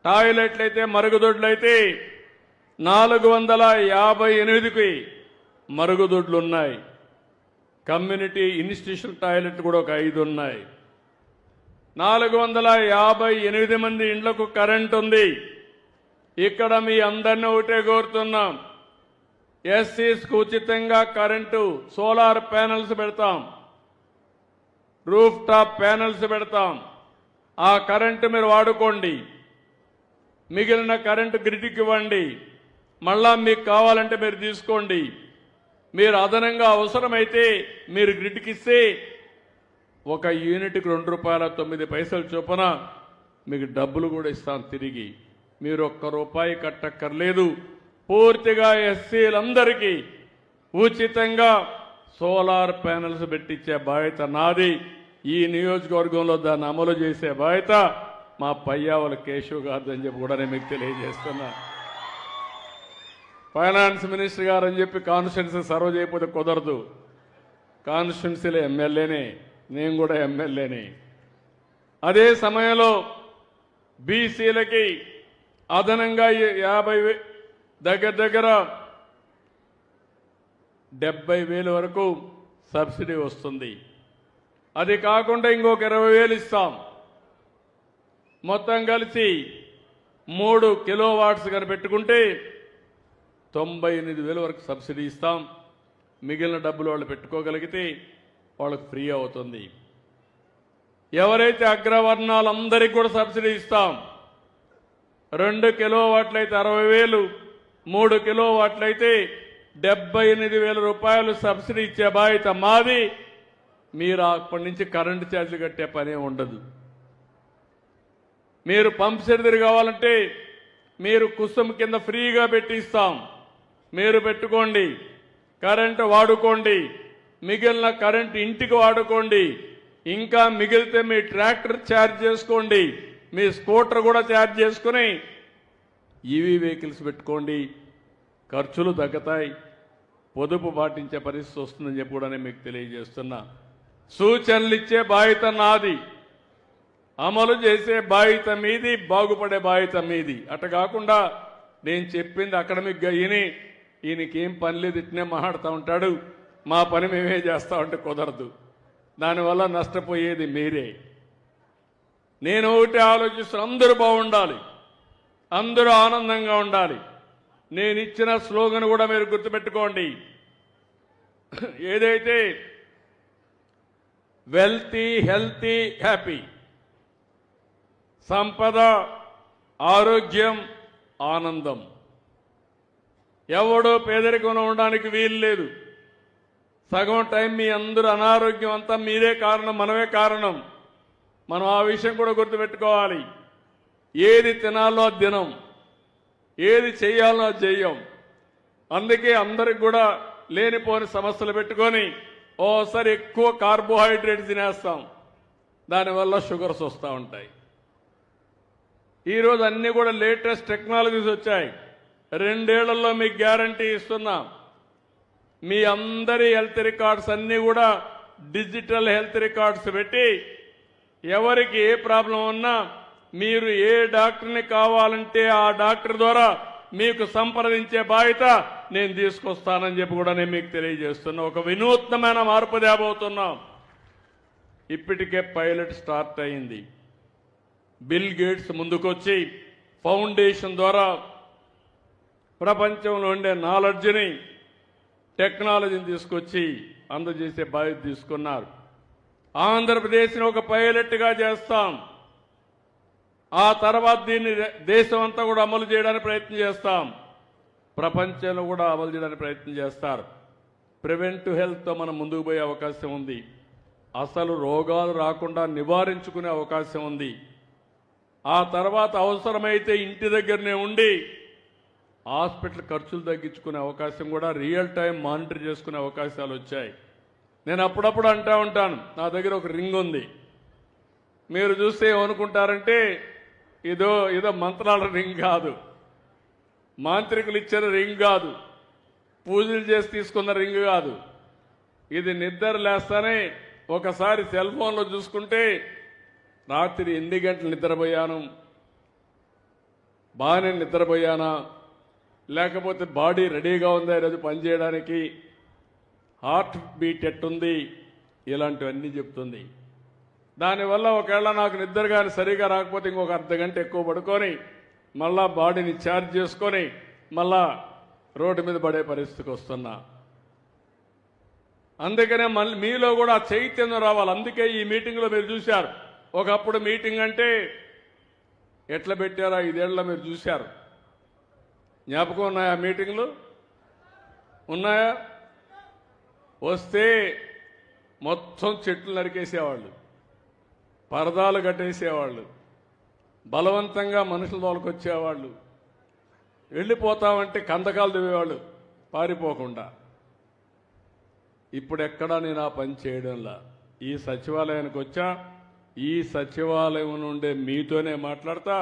A: టాయిలెట్లయితే, మరుగుదొడ్లయితే 458కి మరుగుదొడ్లు ఉన్నాయి. కమ్యూనిటీ ఇన్స్టిట్యూషన్ టాయిలెట్ కూడా ఒక 5 ఉన్నాయి. 458 మంది ఇండ్లకు కరెంట్ ఉంది. ఇక్కడ మీ అందరినీ ఒకటే కోరుతున్నాం, ఎస్సీస్కు ఉచితంగా కరెంటు, సోలార్ ప్యానెల్స్ పెడతాం, రూఫ్ టాప్ ప్యానెల్స్ పెడతాం. ఆ కరెంటు మీరు వాడుకోండి. మిగిలిన కరెంటు గ్రిడ్కి ఇవ్వండి. మళ్ళా మీకు కావాలంటే మీరు తీసుకోండి. మీరు అదనంగా అవసరమైతే మీరు గ్రిడ్కి ఇస్తే ఒక యూనిట్కి ₹2.09 చొప్పున మీకు డబ్బులు కూడా ఇస్తాం తిరిగి. మీరు ₹1 కట్టక్కర్లేదు. పూర్తిగా ఎస్సీలందరికీ ఉచితంగా సోలార్ ప్యానెల్స్ పెట్టించే బాధ్యత నాది. ఈ నియోజకవర్గంలో దాన్ని అమలు చేసే బాధ్యత మా పయ్యావుల కేశవ్ గారు అని చెప్పి కూడా నేను మీకు తెలియజేస్తున్నా. ఫైనాన్స్ మినిస్టర్ గారు అని చెప్పి కాన్స్టిట్యున్సీ సర్వ్ చేయకపోతే కుదరదు. కాన్స్టిట్యున్సీలో ఎమ్మెల్యేనే, నేను కూడా ఎమ్మెల్యేనే. అదే సమయంలో బీసీలకి అదనంగా 50 దగ్గర 70,000 వరకు సబ్సిడీ వస్తుంది. అది కాకుండా ఇంకొక 20,000 ఇస్తాం. మొత్తం కలిసి 3 కిలోవాట్స్ కనుక పెట్టుకుంటే 98,000 వరకు సబ్సిడీ ఇస్తాం. మిగిలిన డబ్బులు వాళ్ళు పెట్టుకోగలిగితే వాళ్ళకు ఫ్రీ అవుతుంది. ఎవరైతే అగ్రవర్ణాలందరికీ కూడా సబ్సిడీ ఇస్తాం. 2 కిలోవాట్లయితే 60,000, 3 కిలోవాట్లయితే 78,000 రూపాయలు సబ్సిడీ ఇచ్చే బాధ్యత మాది. మీరు అప్పటి నుంచి కరెంటు ఛార్జీలు కట్టే పనే ఉండదు. మీరు పంప్ సెట్ కావాలంటే మీరు కుసుమ్ కింద ఫ్రీగా పెట్టి ఇస్తాం. మీరు పెట్టుకోండి, కరెంటు వాడుకోండి, మిగిలిన కరెంటు ఇంటికి వాడుకోండి. ఇంకా మిగిలితే మీ ట్రాక్టర్ ఛార్జ్ చేసుకోండి, మీ స్కూటర్ కూడా ఛార్జ్ చేసుకుని ఈవీ వెహికల్స్ పెట్టుకోండి. ఖర్చులు తగ్గుతాయి, పొదుపు పాటించే పరిస్థితి వస్తుందని చెప్పి కూడా నేను మీకు తెలియజేస్తున్నా. సూచనలు ఇచ్చే బాధ్యత నాది, అమలు చేసే బాధ్యత మీది, బాగుపడే బాధ్యత మీది. అట కాకుండా నేను చెప్పింది అకాడమిక్గా ఈయనకేం పని లేదు, ఇట్నే మాట్లాడుతూ ఉంటాడు, మా పని మేమే చేస్తా ఉంటే కుదరదు. దానివల్ల నష్టపోయేది మీరే. నేను ఒకటి ఆలోచిస్తున్నా, అందరూ బాగుండాలి, అందరూ ఆనందంగా ఉండాలి. నేను ఇచ్చిన స్లోగన్ కూడా మీరు గుర్తుపెట్టుకోండి. ఏదైతే వెల్తీ, హెల్తీ, హ్యాపీ, సంపద, ఆరోగ్యం, ఆనందం. ఎవడో పేదరికంలో ఉండడానికి వీలు లేదు. సగం టైం మీ అందరూ అనారోగ్యం అంతా మీరే కారణం, మనమే కారణం. మనం ఆ విషయం కూడా గుర్తుపెట్టుకోవాలి. ఏది తినాలో అది తినం, ఏది చేయాలో అది చెయ్యం. అందుకే అందరికి కూడా లేనిపోని సమస్యలు పెట్టుకొని ఓసారి ఎక్కువ కార్బోహైడ్రేట్స్ తినేస్తాం, దానివల్ల షుగర్స్ వస్తూ ఉంటాయి. ఈరోజు అన్నీ కూడా లేటెస్ట్ టెక్నాలజీస్ వచ్చాయి. 2 ఏళ్లలో మీకు గ్యారంటీ ఇస్తున్నాం. మీ అందరి హెల్త్ రికార్డ్స్ అన్నీ కూడా డిజిటల్ హెల్త్ రికార్డ్స్ పెట్టి ఎవరికి ఏ ప్రాబ్లం ఉన్నా మీరు ఏ డాక్టర్ని కావాలంటే ఆ డాక్టర్ ద్వారా మీకు సంప్రదించే బాధ్యత నేను తీసుకొస్తానని చెప్పి కూడా నేను మీకు తెలియజేస్తున్నా. ఒక వినూత్నమైన మార్పు తేబోతున్నాం. ఇప్పటికే పైలట్ స్టార్ట్ అయింది. బిల్ గేట్స్ ముందుకొచ్చి ఫౌండేషన్ ద్వారా ప్రపంచంలో ఉండే నాలెడ్జ్ని, టెక్నాలజీని తీసుకొచ్చి అందజేసే బాధ్యత తీసుకున్నారు. ఆంధ్రప్రదేశ్ని ఒక పైలట్గా చేస్తాం. ఆ తర్వాత దీన్ని దేశం అంతా కూడా అమలు చేయడానికి ప్రయత్నం చేస్తాం. ప్రపంచంలో కూడా అమలు చేయడానికి ప్రయత్నం చేస్తారు. ప్రివెంటివ్ హెల్త్తో మనం ముందుకు పోయే అవకాశం ఉంది. అసలు రోగాలు రాకుండా నివారించుకునే అవకాశం ఉంది. ఆ తర్వాత అవసరమైతే ఇంటి దగ్గరనే ఉండి హాస్పిటల్ ఖర్చులు తగ్గించుకునే అవకాశం కూడా, రియల్ టైం మానిటర్ చేసుకునే అవకాశాలు వచ్చాయి. నేను అప్పుడప్పుడు అంటూ ఉంటాను, నా దగ్గర ఒక రింగ్ ఉంది. మీరు చూస్తే ఏమనుకుంటారంటే ఏదో మంత్రాల రింగ్ కాదు, మాంత్రికులు ఇచ్చిన రింగ్ కాదు, పూజలు చేసి తీసుకున్న రింగ్ కాదు. ఇది నిద్ర లేస్తానే ఒకసారి సెల్ ఫోన్లో చూసుకుంటే రాత్రి 8 గంటలు నిద్రపోయాను, బాగానే నిద్రపోయానా, లేకపోతే బాడీ రెడీగా ఉందా ఈరోజు పనిచేయడానికి, హార్ట్ బీట్ ఎట్టుంది, ఇలాంటివన్నీ చెప్తుంది. దానివల్ల ఒకవేళ నాకు నిద్ర కానీ సరిగా రాకపోతే ఇంకొక అర్ధ గంట ఎక్కువ పడుకొని మళ్ళా బాడీని ఛార్జ్ చేసుకొని మళ్ళా రోడ్డు మీద పడే పరిస్థితికి వస్తున్నా. అందుకనే మళ్ళీ మీలో కూడా చైతన్యం రావాలి. అందుకే ఈ మీటింగ్లో మీరు చూశారు. ఒకప్పుడు మీటింగ్ అంటే ఎట్లా పెట్టారో 5 ఏళ్ళలో మీరు చూశారు. జ్ఞాపకం ఉన్నాయా? మీటింగ్లు ఉన్నాయా? వస్తే మొత్తం చెట్లు నరికేసేవాళ్ళు, పరదాలు కట్టేసేవాళ్ళు, బలవంతంగా మనుషుల తోలుకొచ్చేవాళ్ళు, వెళ్ళిపోతామంటే కందకాలు దివేవాళ్ళు పారిపోకుండా. ఇప్పుడు ఎక్కడా నేను ఆ పని చేయడంలా. ఈ సచివాలయానికి వచ్చా, ఈ సచివాలయం నుండే మీతోనే మాట్లాడతా,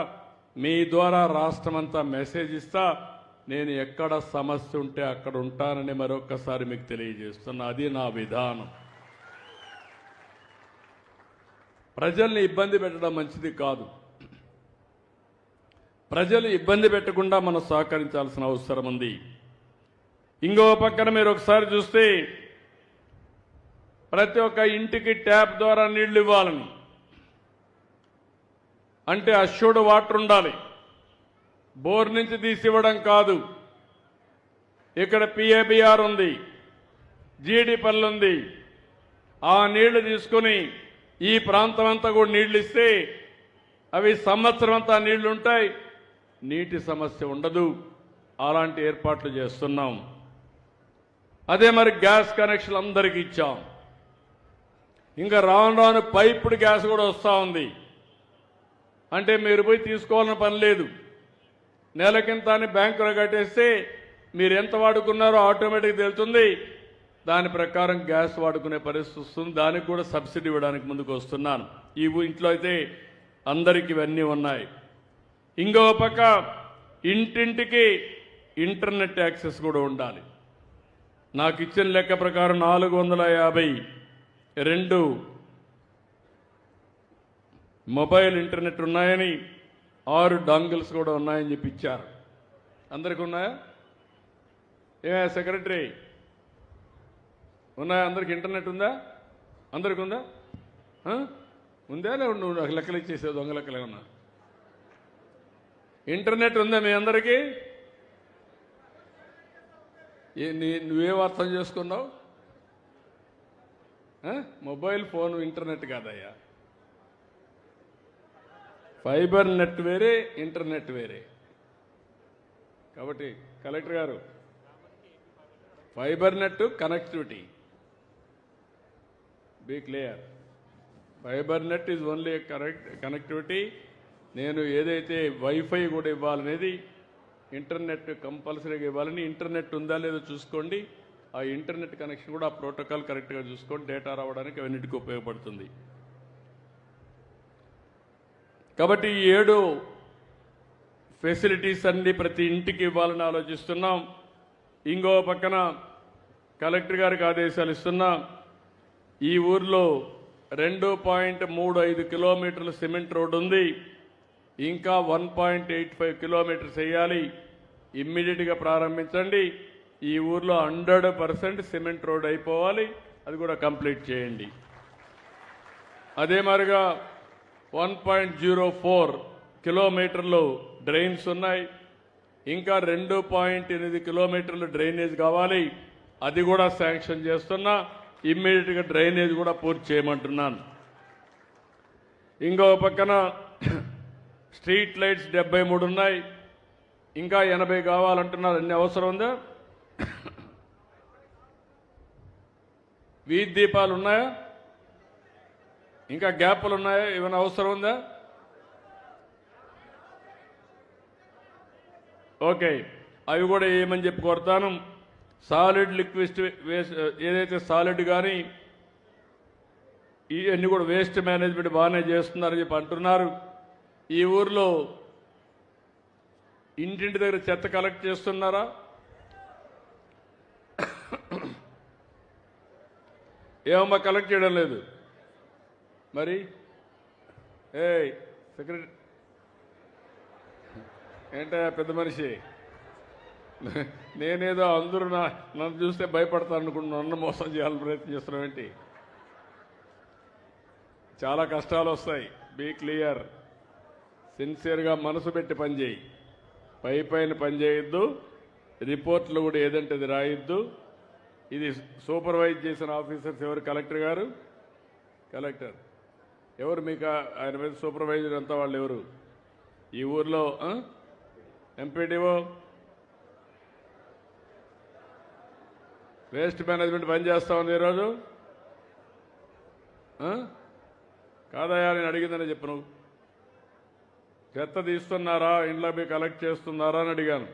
A: మీ ద్వారా రాష్ట్రమంతా మెసేజ్ ఇస్తా. నేను ఎక్కడ సమస్య ఉంటే అక్కడ ఉంటానని మరొక్కసారి మీకు తెలియజేస్తున్నా. అది నా విధానం. ప్రజల్ని ఇబ్బంది పెట్టడం మంచిది కాదు. ప్రజలు ఇబ్బంది పెట్టకుండా మనం సహకరించాల్సిన అవసరం ఉంది. ఇంకో పక్కన మీరు ఒకసారి చూస్తే ప్రతి ఒక్క ఇంటికి ట్యాప్ ద్వారా నీళ్లు ఇవ్వాలని, అంటే అష్యూర్డ్ వాటర్ ఉండాలి. బోర్ నుంచి తీసి ఇవ్వడం కాదు. ఇక్కడ పిఏబిఆర్ ఉంది, జీడిపల్లి ఉంది. ఆ నీళ్లు తీసుకుని ఈ ప్రాంతం అంతా కూడా నీళ్లు ఇస్తే అవి సంవత్సరం అంతా నీళ్లు ఉంటాయి, నీటి సమస్య ఉండదు. అలాంటి ఏర్పాట్లు చేస్తున్నాం. అదే మరి గ్యాస్ కనెక్షన్ అందరికీ ఇచ్చాం. ఇంకా రాను రాను పైపుడ్ గ్యాస్ కూడా వస్తూ ఉంది. అంటే మీరు పోయి తీసుకోవాలని పని లేదు. నెలకింత అని బ్యాంకులో కట్టేస్తే మీరు ఎంత వాడుకున్నారో ఆటోమేటిక్గా తెలుస్తుంది. దాని ప్రకారం గ్యాస్ వాడుకునే పరిస్థితి వస్తుంది. దానికి కూడా సబ్సిడీ ఇవ్వడానికి ముందుకు వస్తున్నాను. ఈ ఇంట్లో అయితే అందరికీ ఇవన్నీ ఉన్నాయి. ఇంకో పక్క ఇంటింటికి ఇంటర్నెట్ యాక్సెస్ కూడా ఉండాలి. నాకు ఇచ్చిన లెక్క ప్రకారం 452 మొబైల్ ఇంటర్నెట్ ఉన్నాయని, 6 డాంగిల్స్ కూడా ఉన్నాయని చెప్పి ఇచ్చారు. అందరికీ ఉన్నాయా? సెక్రటరీ ఉన్నాయా? అందరికి ఇంటర్నెట్ ఉందా? అందరికి ఉందా? ఉందా? నువ్వు లెక్కలు ఇచ్చేసావు, దొంగ లెక్కలు ఏమన్నా? ఇంటర్నెట్ ఉందా మీ అందరికీ? నువ్వేం అర్థం చేసుకున్నావు? మొబైల్ ఫోన్ ఇంటర్నెట్ కాదయ్యా. ఫైబర్ నెట్ వేరే, ఇంటర్నెట్ వేరే. కాబట్టి కలెక్టర్ గారు, fibre net connectivity, be clear. Fibre net is only connectivity. నేను ఏదైతే వైఫై కూడా ఇవ్వాలనేది, ఇంటర్నెట్ కంపల్సరీగా ఇవ్వాలని, ఇంటర్నెట్ ఉందా లేదో చూసుకోండి. ఆ ఇంటర్నెట్ కనెక్షన్ కూడా ఆ ప్రోటోకాల్ కరెక్ట్గా చూసుకోండి. డేటా రావడానికి అవన్నిటికీ ఉపయోగపడుతుంది. కాబట్టి ఈ 7 ఫెసిలిటీస్ అన్ని ప్రతి ఇంటికి ఇవ్వాలని ఆలోచిస్తున్నాం. ఇంకో పక్కన కలెక్టర్ గారికి ఆదేశాలు ఇస్తున్నాం. ఈ ఊర్లో 2.35 కిలోమీటర్ల సిమెంట్ రోడ్డు ఉంది. ఇంకా 1.85 కిలోమీటర్స్ వేయాలి. ఇమ్మీడియట్గా ప్రారంభించండి. ఈ ఊర్లో 100% సిమెంట్ రోడ్ అయిపోవాలి. అది కూడా కంప్లీట్ చేయండి. అదే మాదిరిగా 1.04 కిలోమీటర్లు డ్రైన్స్ ఉన్నాయి. ఇంకా 2.8 కిలోమీటర్లు డ్రైనేజ్ కావాలి. అది కూడా శాంక్షన్ చేస్తున్నా. ఇమ్మీడియట్గా డ్రైనేజ్ కూడా పూర్తి చేయమంటున్నాను. ఇంకో పక్కన స్ట్రీట్ లైట్స్ 73 ఉన్నాయి. ఇంకా 80 కావాలంటున్నారు. అన్ని అవసరం ఉందా? వీధి దీపాలు ఉన్నాయా? ఇంకా గ్యాప్లు ఉన్నాయా? ఏమైనా అవసరం ఉందా? ఓకే, అవి కూడా ఏమని చెప్పి కోరుతాను. సాలిడ్ లిక్విడ్ వేస్ట్, ఏదైతే సాలిడ్ కానీ ఇవన్నీ కూడా వేస్ట్ మేనేజ్మెంట్ బాగానే చేస్తున్నారని చెప్పి అంటున్నారు. ఈ ఊర్లో ఇంటింటి దగ్గర చెత్త కలెక్ట్ చేస్తున్నారా? ఏమమ్మా కలెక్ట్ చేయడం లేదు మరి? సెక్రటరీ ఏంటయ్యా పెద్ద మనిషి, నేనేదో అందరూ నన్ను చూస్తే భయపడతాను అనుకుంటున్నాను. నన్ను మోసం చేయాలని ప్రయత్నం చేస్తున్నాం ఏంటి? చాలా కష్టాలు వస్తాయి. Be clear. సిన్సియర్గా మనసు పెట్టి పనిచేయి. పైన పని చేయొద్దు. రిపోర్ట్లు కూడా ఏదంటే అది రాయొద్దు. ఇది సూపర్వైజ్ చేసిన ఆఫీసర్స్ ఎవరు? కలెక్టర్ గారు. కలెక్టర్ ఎవరు మీకు? ఆయన మీద సూపర్వైజర్ అంతా వాళ్ళు ఎవరు? ఈ ఊర్లో ఎంపీడీఓ, వేస్ట్ మేనేజ్మెంట్ పనిచేస్తా ఉంది ఈరోజు. కాదయా, నేను అడిగిందని చెప్పు. నువ్వు చెత్త తీస్తున్నారా, ఇంట్లో మీ కలెక్ట్ చేస్తున్నారా అని అడిగాను.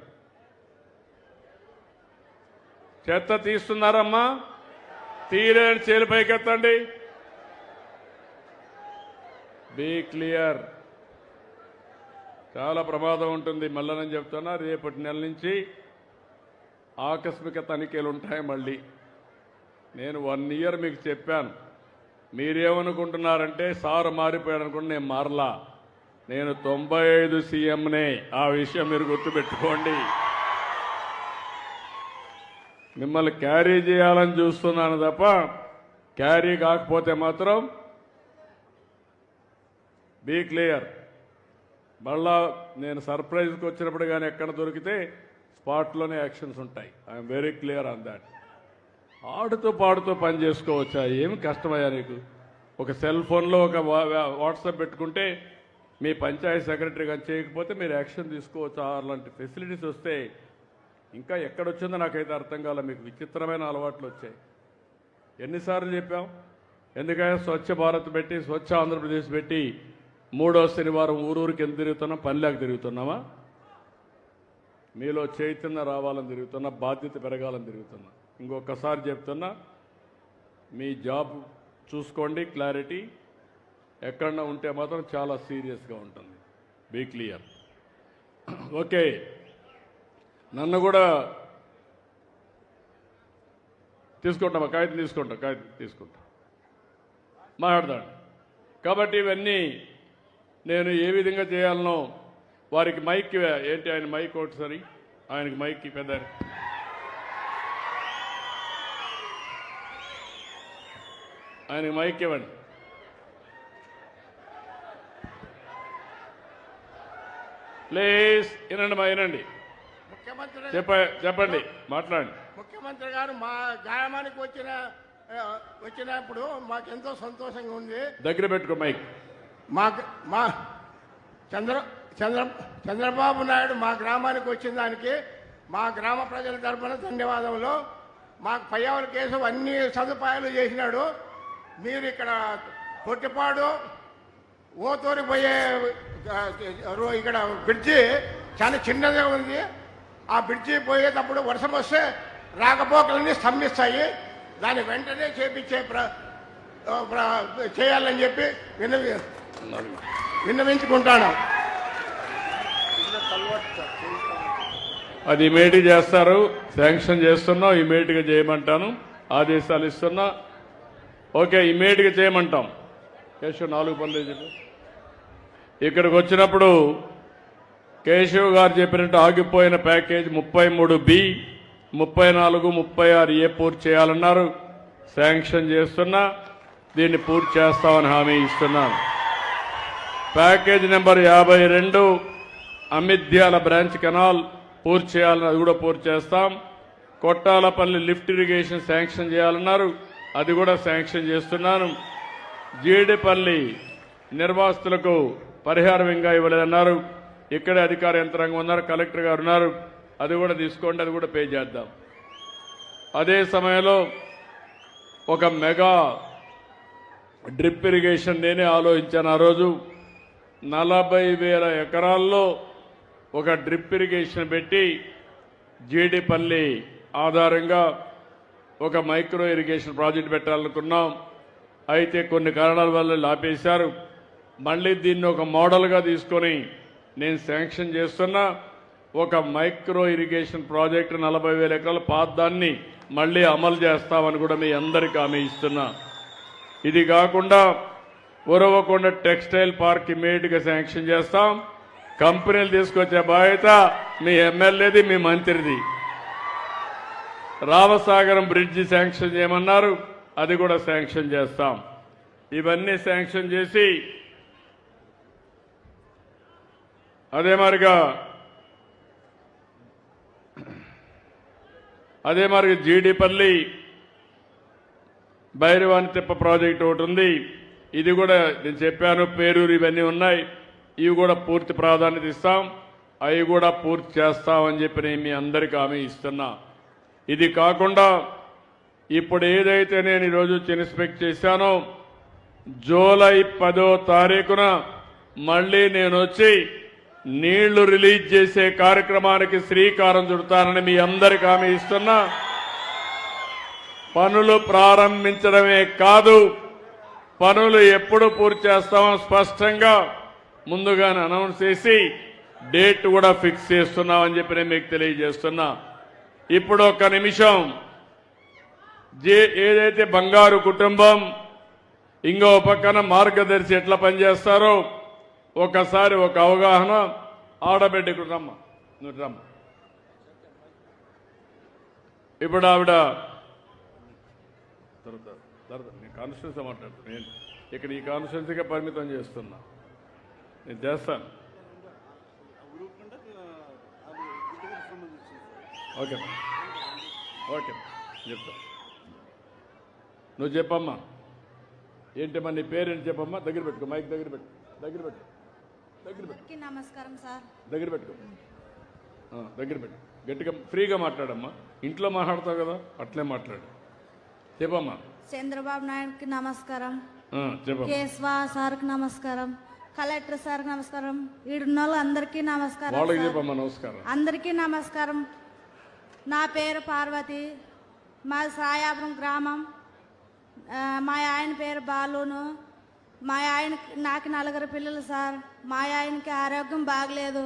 A: చెత్త తీస్తున్నారమ్మా? తీరేని చేలు పైకెత్తండి. Be clear. చాలా ప్రమాదం ఉంటుంది. మళ్ళీ నేను చెప్తున్నా, రేపటి నెల నుంచి ఆకస్మిక తనిఖీలు ఉంటాయి. మళ్ళీ నేను 1 ఇయర్ మీకు చెప్పాను. మీరేమనుకుంటున్నారంటే సార్ మారిపోయాడు అనుకుంటే నేను మారలా. నేను 95 సీఎంనే. ఆ విషయం మీరు గుర్తుపెట్టుకోండి. మిమ్మల్ని క్యారీ చేయాలని చూస్తున్నాను తప్ప క్యారీ కాకపోతే మాత్రం బీ క్లియర్. మళ్ళా నేను సర్ప్రైజ్కి వచ్చినప్పుడు కానీ ఎక్కడ దొరికితే స్పాట్లోనే యాక్షన్స్ ఉంటాయి. I'm very clear on that. ఆడుతూ పాడుతూ పని చేసుకోవచ్చా? ఏమి కష్టమయ్యా నీకు? ఒక సెల్ ఫోన్లో ఒక వాట్సాప్ పెట్టుకుంటే మీ పంచాయతీ సెక్రటరీ కానీ చేయకపోతే మీరు యాక్షన్ తీసుకోవచ్చు. అలాంటి ఫెసిలిటీస్ వస్తే ఇంకా ఎక్కడొచ్చిందో నాకైతే అర్థం కాలే. మీకు విచిత్రమైన అలవాట్లు వచ్చాయి. ఎన్నిసార్లు చెప్పాం? ఎందుకంటే స్వచ్ఛ భారత్ పెట్టి, స్వచ్ఛ ఆంధ్రప్రదేశ్ పెట్టి 3వ శనివారం ఊరూరికి ఎందుకు తిరుగుతున్నాం? పనిలేక తిరుగుతున్నామా? మీలో చైతన్యం రావాలని తిరుగుతున్నా, బాధ్యత పెరగాలని తిరుగుతున్నా. ఇంకొకసారి చెప్తున్నా, మీ జాబ్ చూసుకోండి. క్లారిటీ ఎక్కడన్నా ఉంటే మాత్రం చాలా సీరియస్గా ఉంటుంది. Be clear. ఓకే, నన్ను కూడా తీసుకుంటామా? కాగితం తీసుకుంటా మాట్లాడతాను. కాబట్టి ఇవన్నీ నేను ఏ విధంగా చేయాలనో వారికి మైక్ ఏంటి, ఆయన మైక్ ఒకటిసారి ఆయనకి మైక్ పెద్ద ఆయనకి మైక్ ఇవ్వండి. ప్లీజ్ వినండి, వినండి. చెప్పండి, మాట్లాడండి.
B: ముఖ్యమంత్రి గారు మా గ్రామానికి వచ్చినప్పుడు మాకెంతో సంతోషంగా ఉంది.
A: దగ్గర పెట్టుకో మైక్.
B: మా చంద్రబాబు నాయుడు మా గ్రామానికి వచ్చిన దానికి మా గ్రామ ప్రజల తరఫున ధన్యవాదములు. మాకు పయ్యావుల కేసు అన్ని సదుపాయాలు చేసినాడు. మీరు ఇక్కడ పొట్టిపాడు ఓతూరి పోయే ఇక్కడ బ్రిడ్జి చాలా చిన్నదే ఉంది. ఆ బ్రిడ్జి పోయేటప్పుడు వర్షం వస్తే రాకపోకలన్నీ స్తంభిస్తాయి. దాన్ని వెంటనే చేయాలని చెప్పి విన్నవించుకుంటాను.
A: అది ఇమీడియట్ చేస్తారు. శాంక్షన్ చేస్తున్నాం, ఇమీడియట్గా చేయమంటాను. ఆదేశాలు ఇస్తున్నా. ఓకే, ఇమీడియట్గా చేయమంటాం. కేశవ్ 4 పనులు చెప్పు. ఇక్కడికి వచ్చినప్పుడు కేశవ్ గారు చెప్పినట్టు ఆగిపోయిన ప్యాకేజ్ 33B, 34, 36A పూర్తి చేయాలన్నారు. శాంక్షన్ చేస్తున్నా. దీన్ని పూర్తి చేస్తామని హామీ ఇస్తున్నాను. ప్యాకేజ్ నెంబర్ 52 అమిద్యాల బ్రాంచ్ కెనాల్ పూర్తి చేయాలని, అది కూడా పూర్తి చేస్తాం. కొట్టాలపల్లి లిఫ్ట్ ఇరిగేషన్ శాంక్షన్ చేయాలన్నారు. అది కూడా శాంక్షన్ చేస్తున్నాను. జీడిపల్లి నిర్వాసితులకు పరిహారం ఇంకా ఇవ్వలేదన్నారు. ఇక్కడే అధికార యంత్రాంగం ఉన్నారు, కలెక్టర్ గారు ఉన్నారు. అది కూడా తీసుకోండి, అది కూడా పే చేద్దాం. అదే సమయంలో ఒక మెగా డ్రిప్ ఇరిగేషన్ నేనే ఆలోచించాను. ఆ రోజు 40,000 ఎకరాల్లో ఒక డ్రిప్ ఇరిగేషన్ పెట్టి జీడిపల్లి ఆధారంగా ఒక మైక్రో ఇరిగేషన్ ప్రాజెక్ట్ పెట్టాలనుకున్నాం. అయితే కొన్ని కారణాల వల్ల ఆపేశారు. మళ్ళీ దీన్ని ఒక మోడల్గా తీసుకొని నేను శాంక్షన్ చేస్తున్నా. ఒక మైక్రో ఇరిగేషన్ ప్రాజెక్టు 40,000 ఎకరాల పాదాన్ని మళ్ళీ అమలు చేస్తామని కూడా మీ అందరికీ హామీ ఇస్తున్నా. ఇది కాకుండా ఉరవకొండ టెక్స్టైల్ పార్క్ ఇమీడియట్గా శాంక్షన్ చేస్తాం. కంపెనీలు తీసుకొచ్చే బాధ్యత మీ ఎమ్మెల్యేది, మీ మంత్రిది. రామసాగరం బ్రిడ్జి శాంక్షన్ చేయమన్నారు, అది కూడా శాంక్షన్ చేస్తాం. ఇవన్నీ శాంక్షన్ చేసి అదే మరిగా జీడిపల్లి భైరవాని తిప్ప ప్రాజెక్ట్ ఒకటి ఉంది. ఇది కూడా నేను చెప్పాను, పేరూరు ఇవన్నీ ఉన్నాయి. ఇవి కూడా పూర్తి ప్రాధాన్యత ఇస్తాం. అవి కూడా పూర్తి చేస్తామని చెప్పి నేను మీ అందరికీ హామీ ఇస్తున్నా. ఇది కాకుండా ఇప్పుడు ఏదైతే నేను ఈరోజు ఇన్స్పెక్ట్ చేశానో, జూలై 10వ తారీఖున మళ్ళీ నేను వచ్చి నీళ్లు రిలీజ్ చేసే కార్యక్రమానికి శ్రీకారం చుడతానని మీ అందరికీ హామీ ఇస్తున్నా. పనులు ప్రారంభించడమే కాదు, పనులు ఎప్పుడు పూర్తి చేస్తామో స్పష్టంగా ముందుగానే అనౌన్స్ చేసి డేట్ కూడా ఫిక్స్ చేస్తున్నామని చెప్పి నేను మీకు తెలియజేస్తున్నా. ఇప్పుడు ఒక్క నిమిషం ఏదైతే బంగారు కుటుంబం ఇంకో పక్కన మార్గదర్శి ఎట్లా పనిచేస్తారో ఒకసారి ఒక అవగాహన. ఆడబిడ్డకు రమ్మ, నువ్వు రమ్మ. ఇప్పుడు ఆవిడ నేను కాన్స్టిట్యూన్సీ మాట్లాడుతాను. నేను ఇక్కడ ఈ కాన్స్టిట్యూన్సీగా పరిమితం చేస్తున్నా. నేను చేస్తాను. ఓకే ఓకే చెప్తా. నువ్వు చెప్పమ్మా. ఏంటమ్మా నీ పేరేంటి చెప్పమ్మా. దగ్గర పెట్టుకో, మైక్ దగ్గర పెట్టు, దగ్గర పెట్టు, దగ్గర పెట్టు.
C: నమస్కారం సార్.
A: దగ్గర పెట్టుకో, దగ్గర పెట్టు. గట్టిగా ఫ్రీగా మాట్లాడమ్మా. ఇంట్లో మాట్లాడతావు కదా, అట్లే మాట్లాడు. చెప్పమ్మా.
C: చంద్రబాబు నాయుడుకి నమస్కారం.
A: చెప్పమ్మా.
C: కేశవ సార్కి నమస్కారం. కలెక్టర్ సార్కి నమస్కారం. ఈడున్న వాళ్ళు అందరికీ నమస్కారం.
A: వాళ్ళకి చెప్పమ్మా నమస్కారం.
C: అందరికీ నమస్కారం. నా పేరు పార్వతి, మాది సాయాపురం గ్రామం. మా ఆయన పేరు బాలును. మా ఆయన నాకు 4 పిల్లలు సార్. మా ఆయనకి ఆరోగ్యం బాగలేదు.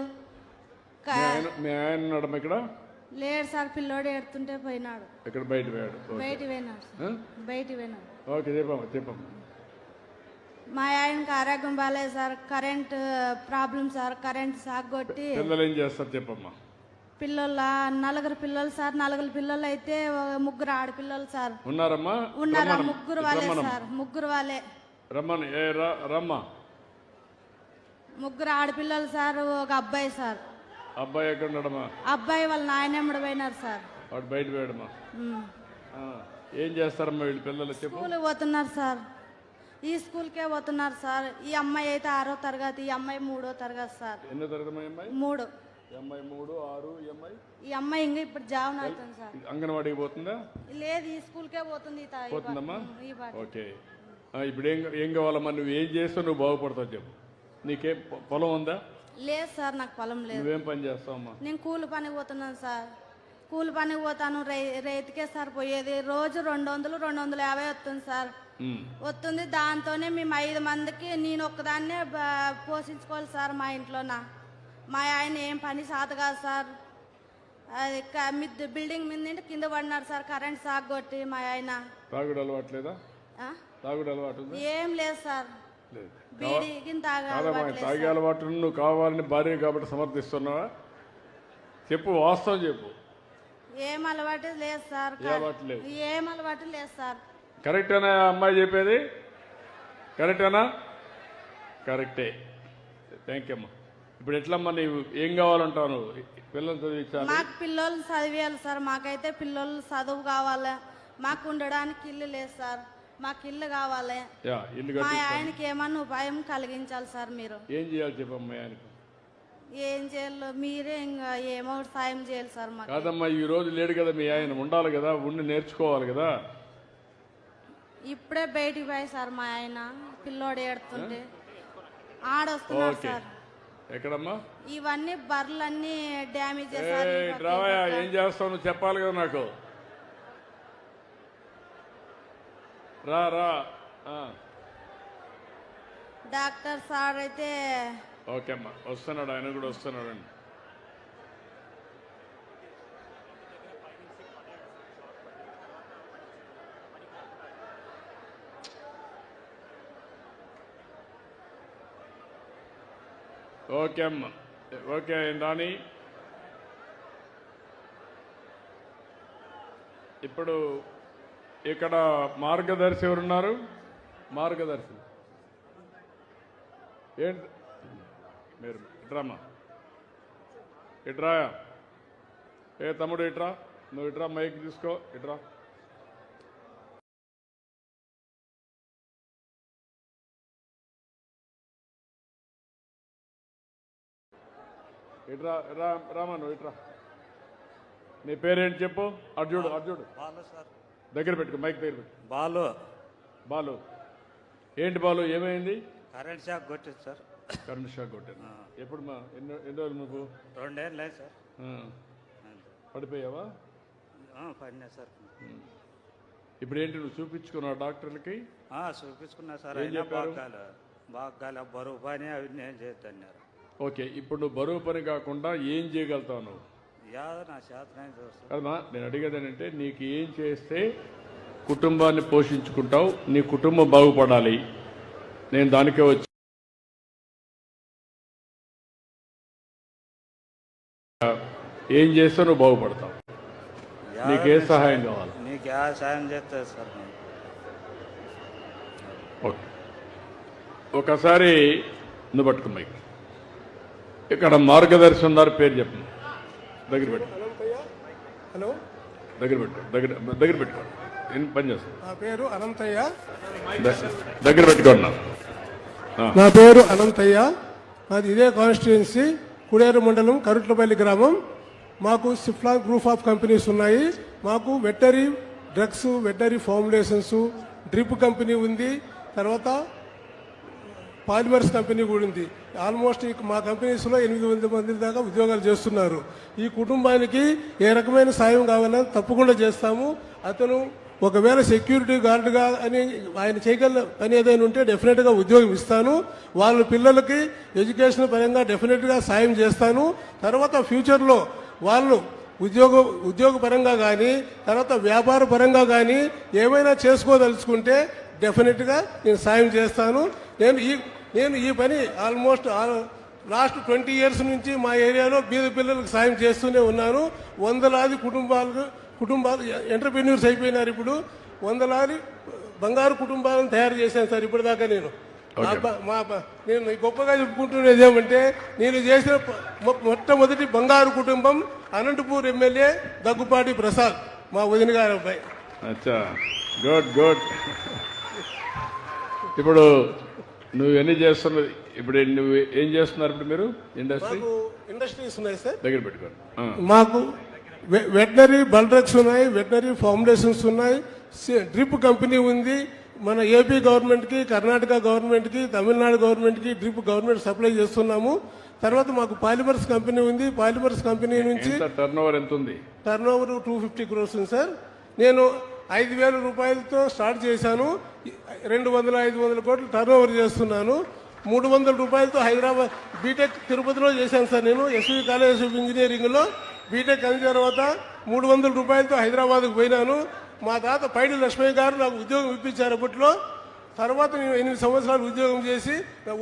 A: మీ ఆయన ఉన్నాడు ఇక్కడ?
C: లేడు సార్, పిల్లోడు ఏడుతుంటే పోయినాడు.
A: ఇక్కడ బయట పోయాడు.
C: బయటికి పోయినాడు.
A: ఓకే చెప్పమ్మా, చెప్పమ్మా.
C: మా ఆయనకి ఆరోగ్యం బాగాలేదు sir. Current problem sir. Current shock కొట్టి
A: పిల్లలు ఏం చేస్తారు చెప్పమ్మా.
C: పిల్లల 4 పిల్లలు సార్. 4 పిల్లలు అయితే 3 ఆడపిల్లలు సార్.
A: ఉన్నారమ్మా?
C: ఉన్నారా? 3 వాళ్ళే సార్. 3 వాళ్ళే.
A: రమ్మని రమ్మా.
C: 3 ఆడపిల్లలు సార్. ఒక అబ్బాయి సార్.
A: అబ్బాయి ఎక్కడ ఉన్నాడమ్మా?
C: అబ్బాయి వాళ్ళ నాయనమ్మడు పోయినారు సార్.
A: వాడు బయట పోయాడమ్మా. ఏం చేస్తారమ్మా వీళ్ళు పిల్లలు చెప్పు.
C: స్కూల్ పోతున్నారు సార్. ఈ స్కూల్కే పోతున్నారు సార్. ఈ అమ్మాయి అయితే 6వ తరగతి, ఈ అమ్మాయి 3వ తరగతి సార్.
A: ఎన్నో తరగతి అమ్మాయి?
C: 3.
A: అమ్మాయి 3, 6.
C: ఈ అమ్మాయి ఇంకా ఇప్పుడు జాబ్ అవుతుంది సార్.
A: అంగన్వాడికి పోతుందా?
C: లేదు, ఈ స్కూల్కే పోతుంది.
A: పోతుందమ్మా. ఓకే. ఇప్పుడు ఏం కావాలమ్మా? నువ్వు ఏం చేస్తావు నువ్వు బాగుపడతావు చెప్పు. నీకేం పొలం ఉందా?
C: లేదు సార్, నాకు పొలం లేదు.
A: నువ్వేం పని చేస్తావమ్మా?
C: నేను కూలి పనికి పోతున్నాను సార్. కూలి పనికి పోతాను. రైతుకే సార్ పోయేది. రోజు 200, 250 వస్తుంది సార్. వస్తుంది. దాంతోనే మేము 5 మందికి నేను ఒక్కదాన్నే పోషించుకోవాలి సార్ మా ఇంట్లోన. మా ఆయన ఏం పని సాత కాదు సార్. అది బిల్డింగ్ మీద నుండి కింద పడినారు సార్. కరెంట్ షాక్ కొట్టి మా ఆయన.
A: తాగుడు అలవాట్లేదా? తాగుడు అలవాటు
C: ఏం లేదు సార్.
A: తాగే అలవాటు నువ్వు కావాలని భార్య కాబట్టి సమర్థిస్తున్నావా? చెప్పు, వాస్తవం చెప్పు.
C: ఏం అలవాటు లేదు సార్. ఏం అలవాటు లేదు సార్.
A: కరెక్టేనా అమ్మాయి చెప్పేది? కరెక్టేనా? కరెక్టే. థ్యాంక్ యూ అమ్మా. ఇప్పుడు ఎట్లమ్మా నీవు ఏం కావాలంటావు? నువ్వు పిల్లలు చదివించాలి.
C: మాకు పిల్లలు చదివేయాలి సార్. మాకైతే పిల్లలు చదువు కావాలి. మాకు ఉండడానికి ఇల్లు లేదు సార్. మాకు ఇల్లు కావాలి. మా ఆయనకి ఏమన్నా ఉపాయం కలిగించాలి సార్. మీరు
A: ఏం చేయాలి చెప్పమ్మా ఆయనకు?
C: ఏం చేయాలి మీరే ఇంకా ఏమో సాయం చేయాలి సార్. మాకు
A: కాదమ్మా, ఈ రోజు లేడు కదా మీ ఆయన, ఉండాలి కదా, ఉండి నేర్చుకోవాలి కదా.
C: ఇప్పుడే బయటికి పోయి సార్ మా ఆయన. పిల్లోడు ఏడుతుంటే ఆడొస్తున్నారు సార్.
A: ఎక్కడమ్మా?
C: ఇవన్నీ బర్రెలన్నీ డ్యామేజ్
A: రావయ్యా. ఏం చేస్తావు నువ్వు చెప్పాలి కదా నాకు. రా రా.
C: డాక్టర్ సార్ అయితే
A: ఓకే అమ్మా, వస్తున్నాడు. ఆయన కూడా వస్తున్నాడు అండి. ఓకే అమ్మా. ఓకే రాణి. ఇప్పుడు ఇక్కడ మార్గదర్శి ఎవరున్నారు? మార్గదర్శి ఏంటి? మీరు ఇట్రామ్మా, ఇట్రా. తమ్ముడు ఇట్రా. నువ్వు ఇట్రా, మైక్ తీసుకో. ఇట్రా. ఇట్రా రామా, నువ్వు ఇట్రా. నీ పేరేంటి చెప్పు. అర్జుడు. దగ్గర పెట్టుకో, మైక్ దగ్గర పెట్టు. బాలు. ఏంటి బాలు, ఏమైంది?
D: కరెంట్ షాక్ కొట్టింది సార్.
A: కరెంట్ షాక్ కొట్టాను. ఎప్పుడు మా ఎన్ని రోజులు నువ్వు?
D: 2 ఏళ్ళు లేదు సార్.
A: పడిపోయావా?
D: పడినా సార్.
A: ఇప్పుడు ఏంటి నువ్వు చూపించుకున్నావు డాక్టర్లకి?
D: చూపించుకున్నా సార్.
A: ఏం
D: అయినా
A: చెప్పారు?
D: బాగా బరువు పని అవి నేను చేద్దన్నారు.
A: ఓకే, ఇప్పుడు నువ్వు బరువు పని కాకుండా ఏం చేయగలుగుతావు నువ్వు?
D: నా చేతనైన చూస్తాను.
A: కదమ్మా, నేను అడిగేది ఏంటంటే నీకు ఏం చేస్తే కుటుంబాన్ని పోషించుకుంటావు, నీ కుటుంబం బాగుపడాలి. నేను దానికే వచ్చి ఏం చేస్తే నువ్వు బాగుపడతావు. నీకే సహాయం కావాలి?
D: నీకు ఏ సాయం చేస్తారు సార్? నేను
A: ఓకే, ఒకసారి నువ్వు పట్టుకున్నాయి. ఇక్కడ మార్గదర్శి ఉన్నారు, పేరు చెప్పు. దగ్గర పెట్టు,
E: హలో,
A: దగ్గర పెట్టుకోండి. ఏం పని చేస్తాను?
E: నా పేరు అనంతయ్య.
A: దగ్గర పెట్టుకోండి.
E: నా పేరు అనంతయ్య. మాది ఇదే కాన్స్టిట్యున్సీ, కుడేరు మండలం, కరుట్లపల్లి గ్రామం. మాకు సిఫ్లాన్ గ్రూప్ ఆఫ్ కంపెనీస్ ఉన్నాయి. మాకు వెటరీ డ్రగ్స్, వెటరీ ఫార్ములేషన్స్, డ్రిప్ కంపెనీ ఉంది. తర్వాత పాలిమర్స్ కంపెనీ కూడా ఉంది. ఆల్మోస్ట్ మా కంపెనీస్లో 800 మంది దాకా ఉద్యోగాలు చేస్తున్నారు. ఈ కుటుంబానికి ఏ రకమైన సాయం కావాలని తప్పకుండా చేస్తాము. అతను ఒకవేళ సెక్యూరిటీ గార్డుగా అని ఆయన చేయగల పని ఏదైనా ఉంటే డెఫినెట్గా ఉద్యోగం ఇస్తాను. వాళ్ళ పిల్లలకి ఎడ్యుకేషన్ పరంగా డెఫినెట్గా సాయం చేస్తాను. తర్వాత ఫ్యూచర్లో వాళ్ళు ఉద్యోగ పరంగా కానీ, తర్వాత వ్యాపార పరంగా కానీ ఏమైనా చేసుకోదలుచుకుంటే డెఫినెట్గా నేను సాయం చేస్తాను. నేను ఈ పని ఆల్మోస్ట్ లాస్ట్ 20 ఇయర్స్ నుంచి మా ఏరియాలో బీద పిల్లలకు సాయం చేస్తూనే ఉన్నాను. వందలాది కుటుంబాలు ఎంటర్ప్రెన్యూర్స్ అయిపోయినారు. ఇప్పుడు వందలాది బంగారు కుటుంబాలను తయారు చేశాను సార్ ఇప్పటిదాకా. నేను గొప్పగా చెప్పుకుంటున్నది ఏమంటే, నేను చేసిన మొట్టమొదటి బంగారు కుటుంబం అనంతపూర్ ఎమ్మెల్యే దగ్గుపాటి ప్రసాద్, మా వదిన గారి అబ్బాయి.
A: అచ్చా, గుడ్ గుడ్. ఇప్పుడు నువ్వు ఎన్ని చేస్తున్నది? ఇప్పుడు నువ్వు ఏం చేస్తున్నారు? ఇప్పుడు మీరు
E: ఇండస్ట్రీస్ ఉన్నాయి సార్,
A: దగ్గర పెట్టుకోండి.
E: మాకు వెటనరీ బల్డ్రగ్స్ ఉన్నాయి, వెటనరీ ఫార్ములేషన్స్ ఉన్నాయి, డ్రిప్ కంపెనీ ఉంది. మన ఏపీ గవర్నమెంట్కి, కర్ణాటక గవర్నమెంట్కి, తమిళనాడు గవర్నమెంట్కి డ్రిప్ గవర్నమెంట్ సప్లై చేస్తున్నాము. తర్వాత మాకు పాలిమర్స్ కంపెనీ ఉంది. పాలిమర్స్ కంపెనీ నుంచి
A: టర్నోవర్ ఎంత ఉంది?
E: టర్నోవర్ 250 crores ఉంది సార్. నేను 5,000 రూపాయలతో స్టార్ట్ చేశాను. 200-500 కోట్లు టర్నోవర్ చేస్తున్నాను. 300 రూపాయలతో హైదరాబాద్ బీటెక్ తిరుపతిలో చేశాను సార్. నేను ఎస్వి కాలేజ్ ఆఫ్ ఇంజనీరింగ్లో బీటెక్ అయిన తర్వాత 300 రూపాయలతో హైదరాబాద్కు పోయినాను. మా తాత పైడి లక్ష్మయ్య గారు నాకు ఉద్యోగం ఇప్పించారు అప్పట్లో. తర్వాత నేను 8 సంవత్సరాలు ఉద్యోగం చేసి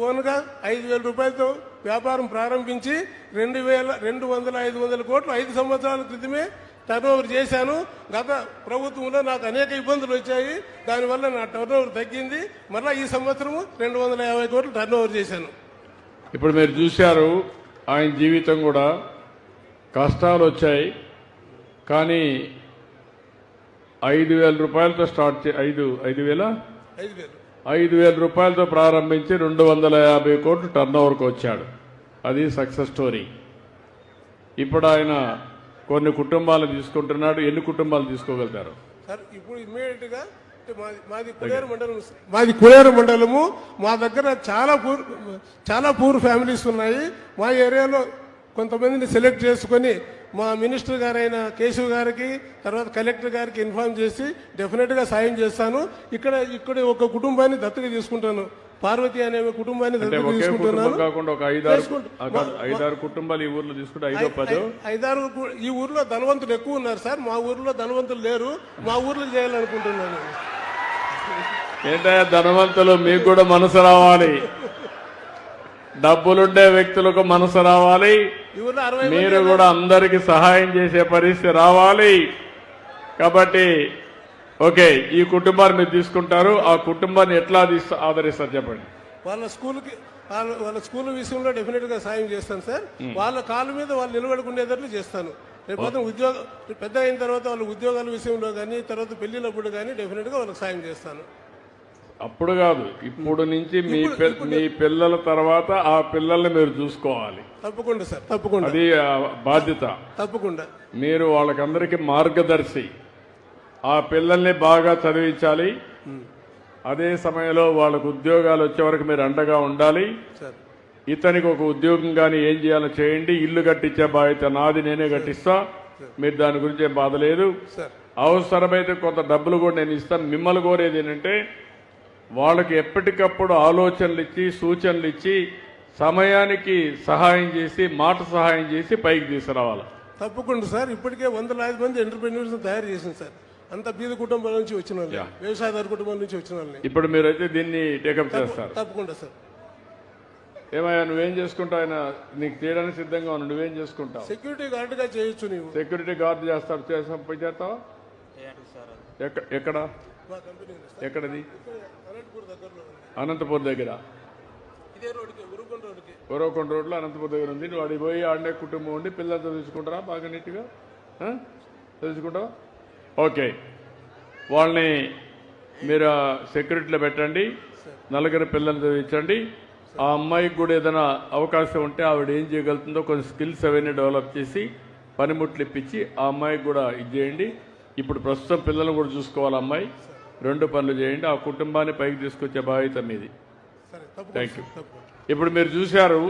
E: ఓన్గా 5,000 రూపాయలతో వ్యాపారం ప్రారంభించి 200-500 కోట్లు 5 సంవత్సరాల క్రితమే టర్నోవర్ చేశాను. గత ప్రభుత్వంలో నాకు అనేక ఇబ్బందులు వచ్చాయి, దానివల్ల నా టర్నోవర్ తగ్గింది. మళ్ళీ ఈ సంవత్సరం 250 కోట్లు టర్నోవర్ చేశాను.
A: ఇప్పుడు మీరు చూశారు, ఆయన జీవితం కూడా కష్టాలు వచ్చాయి, కానీ 5,000 రూపాయలతో స్టార్ట్ 5,000 రూపాయలతో ప్రారంభించి 250 కోట్లు టర్నోవర్కి వచ్చాడు. అది సక్సెస్ స్టోరీ. ఇప్పుడు ఆయన కొన్ని కుటుంబాలు తీసుకుంటున్నాడు. ఎన్ని కుటుంబాలు తీసుకోగలుగుతారు
E: సార్? ఇప్పుడు ఇమ్మీడియట్ గా మాది కులేరు మండలము. మా దగ్గర చాలా పూర్ ఫ్యామిలీస్ ఉన్నాయి. మా ఏరియాలో కొంతమందిని సెలెక్ట్ చేసుకొని మా మినిస్టర్ గారైన కేశవ్ గారికి, తర్వాత కలెక్టర్ గారికి ఇన్ఫార్మ్ చేసి డెఫినెట్గా సాయం చేస్తాను. ఇక్కడ ఒక కుటుంబాన్ని దత్తత తీసుకుంటాను. పార్వతి అనే కుటుంబాన్ని దత్తత తీసుకుంటున్నాను.
A: కాకుండా ఒక 5-6 కుటుంబాలు ఈ ఊర్లో తీసుకుంటే 5-10
E: ఈ ఊర్లో ధనవంతులు ఎక్కువ ఉన్నారు సార్. మా ఊర్లో ధనవంతులు లేరు. మా ఊర్లో చేయాలనుకుంటున్నాను.
A: ఏంటంటే ధనవంతులు మీకు కూడా మనసు రావాలి, డబ్బులుండే వ్యక్తులకు మనసు రావాలి, మీరు కూడా అందరికి సహాయం చేసే పరిస్థితి రావాలి. కాబట్టి ఓకే, ఈ కుటుంబాన్ని మీరు తీసుకుంటారు. ఆ కుటుంబాన్ని ఎట్లా ఆదరిస్తారు చెప్పండి?
E: వాళ్ళ స్కూల్ విషయంలో డెఫినెట్ గా సాయం చేస్తాను సార్. వాళ్ళ కాళ్ళ మీద వాళ్ళు నిలబడుకునేటట్లు చేస్తాను. రేపు ఉద్యోగం పెద్ద అయిన తర్వాత వాళ్ళ ఉద్యోగాల విషయంలో కానీ, తర్వాత పెళ్లినప్పుడు కానీ డెఫినెట్ గా వాళ్ళకి సాయం చేస్తాను.
A: అప్పుడు కాదు, ఇప్పుడు నుంచి మీ పిల్లల తర్వాత ఆ పిల్లల్ని మీరు చూసుకోవాలి.
E: తప్పకుండా సార్, తప్పకుండా.
A: అది బాధ్యత.
E: తప్పకుండా
A: మీరు వాళ్ళకందరికీ మార్గదర్శి. ఆ పిల్లల్ని బాగా చదివించాలి. అదే సమయంలో వాళ్ళకు ఉద్యోగాలు వచ్చే వరకు మీరు అండగా ఉండాలి. ఇతనికి ఒక ఉద్యోగం కానీ ఏం చేయాలో చేయండి. ఇల్లు కట్టించే బాధ్యత నాది, నేనే కట్టిస్తా. మీరు దాని గురించి ఏం బాధ లేదు.
E: సార్
A: అవసరమైతే కొంత డబ్బులు కూడా నేను ఇస్తాను. మిమ్మల్ని కోరేది ఏంటంటే వాళ్ళకి ఎప్పటికప్పుడు ఆలోచనలు ఇచ్చి సూచనలు ఇచ్చి సమయానికి సహాయం చేసి మాట సహాయం చేసి పైకి తీసుకురావాలి.
E: తప్పకుండా సార్. ఇప్పటికే 100 మంది ఎంటర్ప్రెన్యూర్స్ తయారు చేసింది సార్. అంత బీద కుటుంబాల నుంచి వచ్చిన వాళ్ళని, వ్యవసాయదారు కుటుంబాల నుంచి వచ్చిన వాళ్ళని.
A: ఇప్పుడు మీరైతే దీన్ని టేకప్ చేస్తారు.
E: తప్పకుండా సార్.
A: ఏమయ్యా నువ్వేం చేసుకుంటావు? ఆయన నీకు చేయడానికి సిద్ధంగా ఉన్నావు, నువ్వేం చేసుకుంటావు?
E: సెక్యూరిటీ గార్డుగా చేయొచ్చు. నీవు
A: సెక్యూరిటీ గార్డు చేస్తావు, పోయి చేస్తావా? ఎక్కడ
E: మా కంపెనీ ఉంది సార్.
A: ఎక్కడది?
E: అనంతపూర్ దగ్గరలో ఉంది.
A: అనంతపూర్ దగ్గర
E: ఇదే రోడ్డుకి, ఉరుకొండ రోడ్డుకి.
A: ఉరవకొండ రోడ్లో అనంతపూర్ దగ్గర ఉంది. నువ్వు అడిగి పోయి ఆడనే కుటుంబం ఉండి పిల్లలతో తీసుకుంటారా? బాగా నీట్గా తెలుసుకుంటావా? ఓకే, వాళ్ళని మీరు సెక్యూరిటీలో పెట్టండి. నలుగురు పిల్లల్ని చదివించండి. ఆ అమ్మాయికి కూడా ఏదైనా అవకాశం ఉంటే ఆవిడ ఏం చేయగలుగుతుందో కొన్ని స్కిల్స్ అవన్నీ డెవలప్ చేసి పనిముట్లు ఇప్పించి ఆ అమ్మాయికి కూడా ఇది చేయండి. ఇప్పుడు ప్రస్తుతం పిల్లలను కూడా చూసుకోవాలి అమ్మాయి. 2 పనులు చేయండి. ఆ కుటుంబాన్ని పైకి తీసుకొచ్చే బాధ్యత మీది. Thank you. ఇప్పుడు మీరు చూశారు,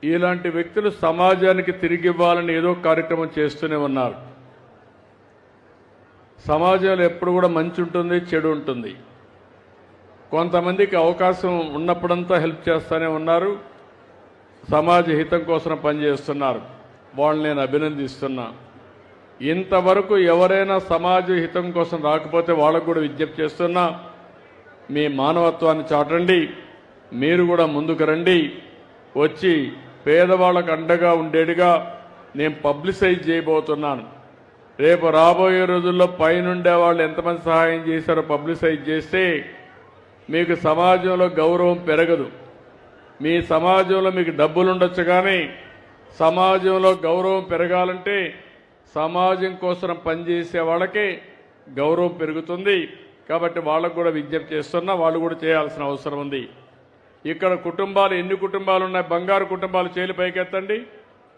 A: ఇలాంటి వ్యక్తులు సమాజానికి తిరిగి ఇవ్వాలని ఏదో కార్యక్రమం చేస్తూనే ఉన్నారు. సమాజంలో ఎప్పుడు కూడా మంచి ఉంటుంది, చెడు ఉంటుంది. కొంతమందికి అవకాశం ఉన్నప్పుడంతా హెల్ప్ చేస్తూనే ఉన్నారు, సమాజ హితం కోసం పనిచేస్తున్నారు. వాళ్ళని నేను అభినందిస్తున్నా. ఇంతవరకు ఎవరైనా సమాజ హితం కోసం రాకపోతే వాళ్ళకు కూడా విజ్ఞప్తి చేస్తున్నా, మీ మానవత్వాన్ని చాటండి. మీరు కూడా ముందుకు రండి. వచ్చి పేదవాళ్ళకు అండగా ఉండేట్టుగా నేను పబ్లిసైజ్ చేయబోతున్నాను. రేపు రాబోయే రోజుల్లో పైనుండే వాళ్ళు ఎంతమంది సహాయం చేశారో పబ్లిసైజ్ చేస్తే మీకు సమాజంలో గౌరవం పెరగదు. మీ సమాజంలో మీకు డబ్బులు ఉండొచ్చు, కానీ సమాజంలో గౌరవం పెరగాలంటే సమాజం కోసం పనిచేసే వాళ్ళకే గౌరవం పెరుగుతుంది. కాబట్టి వాళ్ళకు కూడా విజ్ఞప్తి చేస్తున్నా, వాళ్ళు కూడా చేయాల్సిన అవసరం ఉంది. ఇక్కడ కుటుంబాలు ఎన్ని కుటుంబాలు ఉన్నాయి? బంగారు కుటుంబాలు చేలి పైకెత్తండి.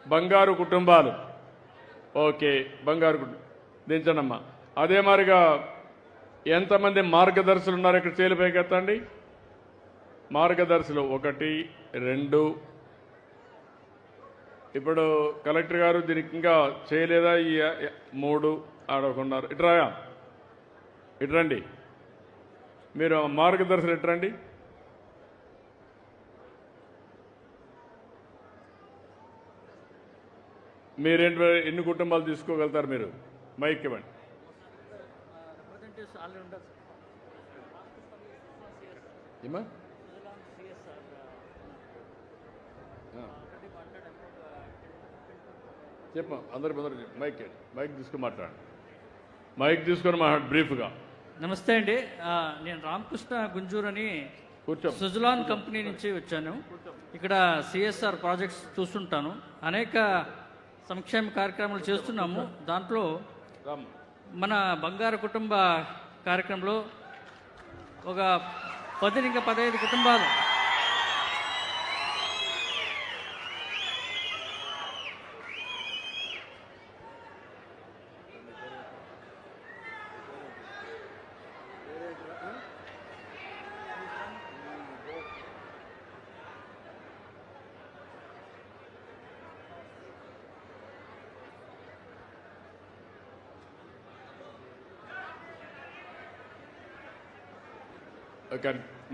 A: బంగారు కుటుంబాలు, ఓకే, బంగారు దించనమ్మా. అదే మాదిరిగా ఎంతమంది మార్గదర్శులు ఉన్నారు ఇక్కడ చేలి పైకెత్తండి. మార్గదర్శులు 1, 2. ఇప్పుడు కలెక్టర్ గారు దీనికి ఇంకా చేయలేదా? ఈ 3 ఆడకున్నారు. ఇట్రాయా, ఇట్రండి. మీరు మార్గదర్శులు ఇట్రండి. మీరేంటి, ఎన్ని కుటుంబాలు తీసుకోగలుగుతారు? మీరు మైక్ ఇవ్వండి. ఏమా చెప్ప అందరు మైక్ తీసుకుని మాట్లాడండి. మైక్ తీసుకొని మాట్లాడు బ్రీఫ్గా.
F: నమస్తే అండి, నేను రామకృష్ణ గుంజూరు అని
A: కూర్చో.
F: సుజలాన్ కంపెనీ నుంచి వచ్చాను. ఇక్కడ సిఎస్ఆర్ ప్రాజెక్ట్స్ చూస్తుంటాను. అనేక సంక్షేమ కార్యక్రమాలు చేస్తున్నాము. దాంట్లో మన బంగారు కుటుంబ కార్యక్రమంలో ఒక 10 ఇంకా 15 కుటుంబాలు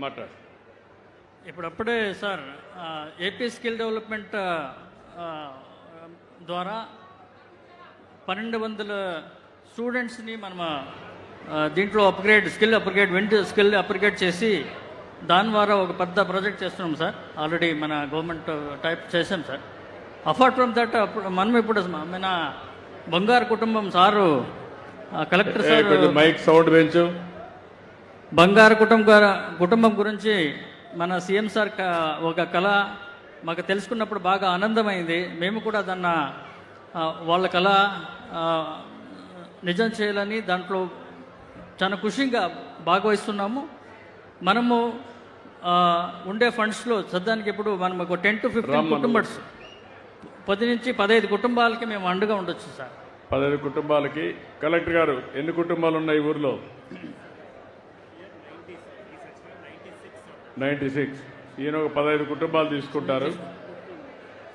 A: మాట్లాడు.
F: ఇప్పుడప్పుడే సార్ ఏపీ స్కిల్ డెవలప్మెంట్ ద్వారా 1200 స్టూడెంట్స్ని మనం దీంట్లో స్కిల్ అప్గ్రేడ్ చేసి దాని ద్వారా ఒక పెద్ద ప్రాజెక్ట్ చేస్తున్నాం సార్. ఆల్రెడీ మన గవర్నమెంట్ టైప్ చేసాం సార్. అపార్ట్ ఫ్రమ్ దట్ మనం ఇప్పుడు మన బంగారు కుటుంబం sir collector sir
A: mic sound పెంచు.
F: బంగారు కుటుంబం గురించి మన సీఎం సార్ ఒక కళ మాకు తెలుసుకున్నప్పుడు బాగా ఆనందమైంది. మేము కూడా దాన్ని వాళ్ళ కళ నిజం చేయాలని దాంట్లో చాలా ఖుషిగా భాగవహిస్తున్నాము. మనము ఉండే ఫండ్స్లో సద్దానికి ఇప్పుడు మనం ఒక 10 to 15 కుటుంబాలు 10 నుంచి 15 కుటుంబాలకి మేము అండగా ఉండొచ్చు సార్.
A: 15 కుటుంబాలకి. కలెక్టర్ గారు ఎన్ని కుటుంబాలు ఉన్నాయి ఊర్లో? 96. ఈయన ఒక 15 కుటుంబాలు తీసుకుంటారు.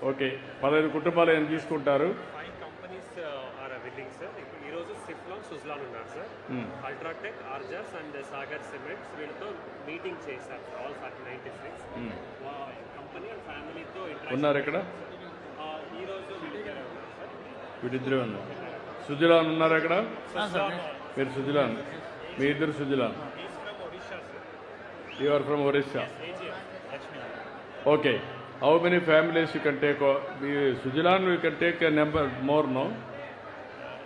A: ఓకే 15 కుటుంబాలు ఏం తీసుకుంటారు?
G: 5 కంపెనీస్ ఆర్ విల్లింగ్ సార్. ఇప్పుడు ఈరోజు సిఫ్లాన్ సుజ్లాన్ ఉన్నారు సార్. అల్ట్రాటెక్, ఆర్జాస్ అండ్ సాగర్ సిమెంట్స్ వీళ్ళతో మీటింగ్ చేశారు సార్. ఆల్ 96 కంపెనీ అండ్ ఫ్యామిలీతో
A: ఉన్నారు ఇక్కడ
G: ఈరోజు వీళ్ళిద్దరే ఉన్నారు సార్.
A: వీటిద్దరే ఉన్నారు. సుజలాన్ ఉన్నారు ఇక్కడ? మీరు సుజలాన్, మీ ఇద్దరు Suzlon. You are from Orissa. Okay. How many families you can take? Sujalan, you can take a number more, no?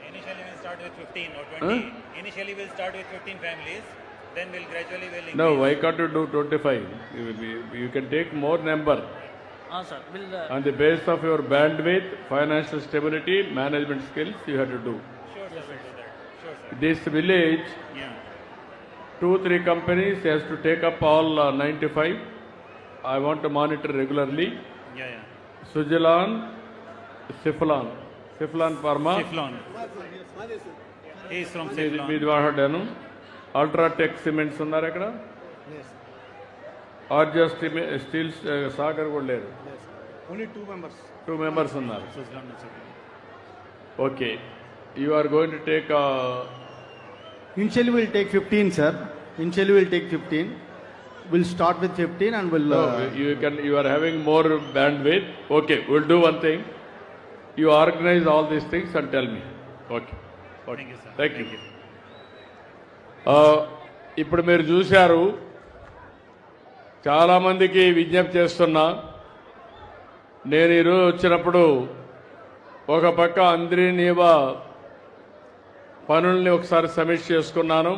H: Initially we'll start with 15 or 20. Initially we'll start with 15 families. Then we'll gradually increase.
A: No, why can't you do 25? You can take more number.
F: sir. Will
A: On the basis of your bandwidth, financial stability, management skills, you have to do.
H: Sure, sir, we'll do that. Sure, sir.
A: This village,
H: Yeah.
A: 2-3 companies has to take up all 95. I want to monitor regularly.
H: Yeah, yeah.
A: Sujalan, Siflan Pharma.
H: Siflon. He is from
A: మీది
H: Siflon.
A: వాడాను. UltraTech cements ఉన్నారు అక్కడ. ఆర్జస్ steel Sagar కూడా లేరు.
H: Only 2 members.
A: 2 members ఉన్నారు.
H: Suzlon and Siflon.
A: Okay, you are going to take
I: Initially we'll take 15, sir. Initially we'll take 15. We'll start with 15 and we'll...
A: you are having more bandwidth. Okay, we'll do one thing. You organize all these things and tell me. Okay.
H: Thank you, sir.
A: Thank you. ఇప్పుడు మీరు చూశారు, చాలామందికి విజ్ఞప్తి చేస్తున్నా. నేను ఈరోజు వచ్చినప్పుడు ఒక పక్క అంద్రీనీవా పనుల్ని ఒకసారి సమీక్ష చేసుకున్నాను.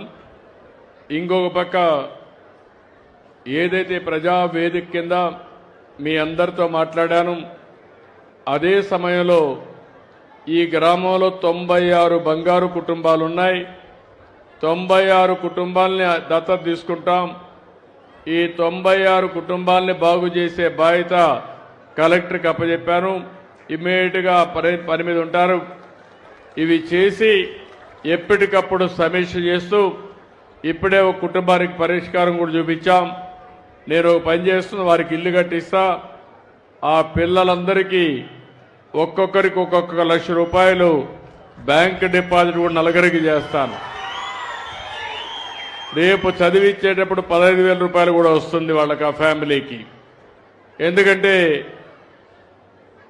A: ఇంకొక పక్క ఏదైతే ప్రజావేదిక కింద మీ అందరితో మాట్లాడాను, అదే సమయంలో ఈ గ్రామంలో 96 బంగారు కుటుంబాలు ఉన్నాయి. 96 కుటుంబాలని దత్తత తీసుకుంటాం. ఈ 96 కుటుంబాలని బాగు చేసే బాధ్యత కలెక్టర్కి అప్పచెప్పాను. ఇమ్మీడియట్గా పని మీద ఉంటారు. ఇవి చేసి ఎప్పటికప్పుడు సమీక్ష చేస్తూ ఇప్పుడే ఒక కుటుంబానికి పరిష్కారం కూడా చూపించాం. నేను పని చేస్తున్న వారికి ఇల్లు కట్టిస్తా. ఆ పిల్లలందరికీ ఒక్కొక్కరికి ఒక్కొక్క ₹1,00,000 బ్యాంక్ డిపాజిట్ కూడా నలుగురికి చేస్తాను. రేపు చదివించేటప్పుడు ₹15,000 కూడా వస్తుంది వాళ్ళకి, ఆ ఫ్యామిలీకి. ఎందుకంటే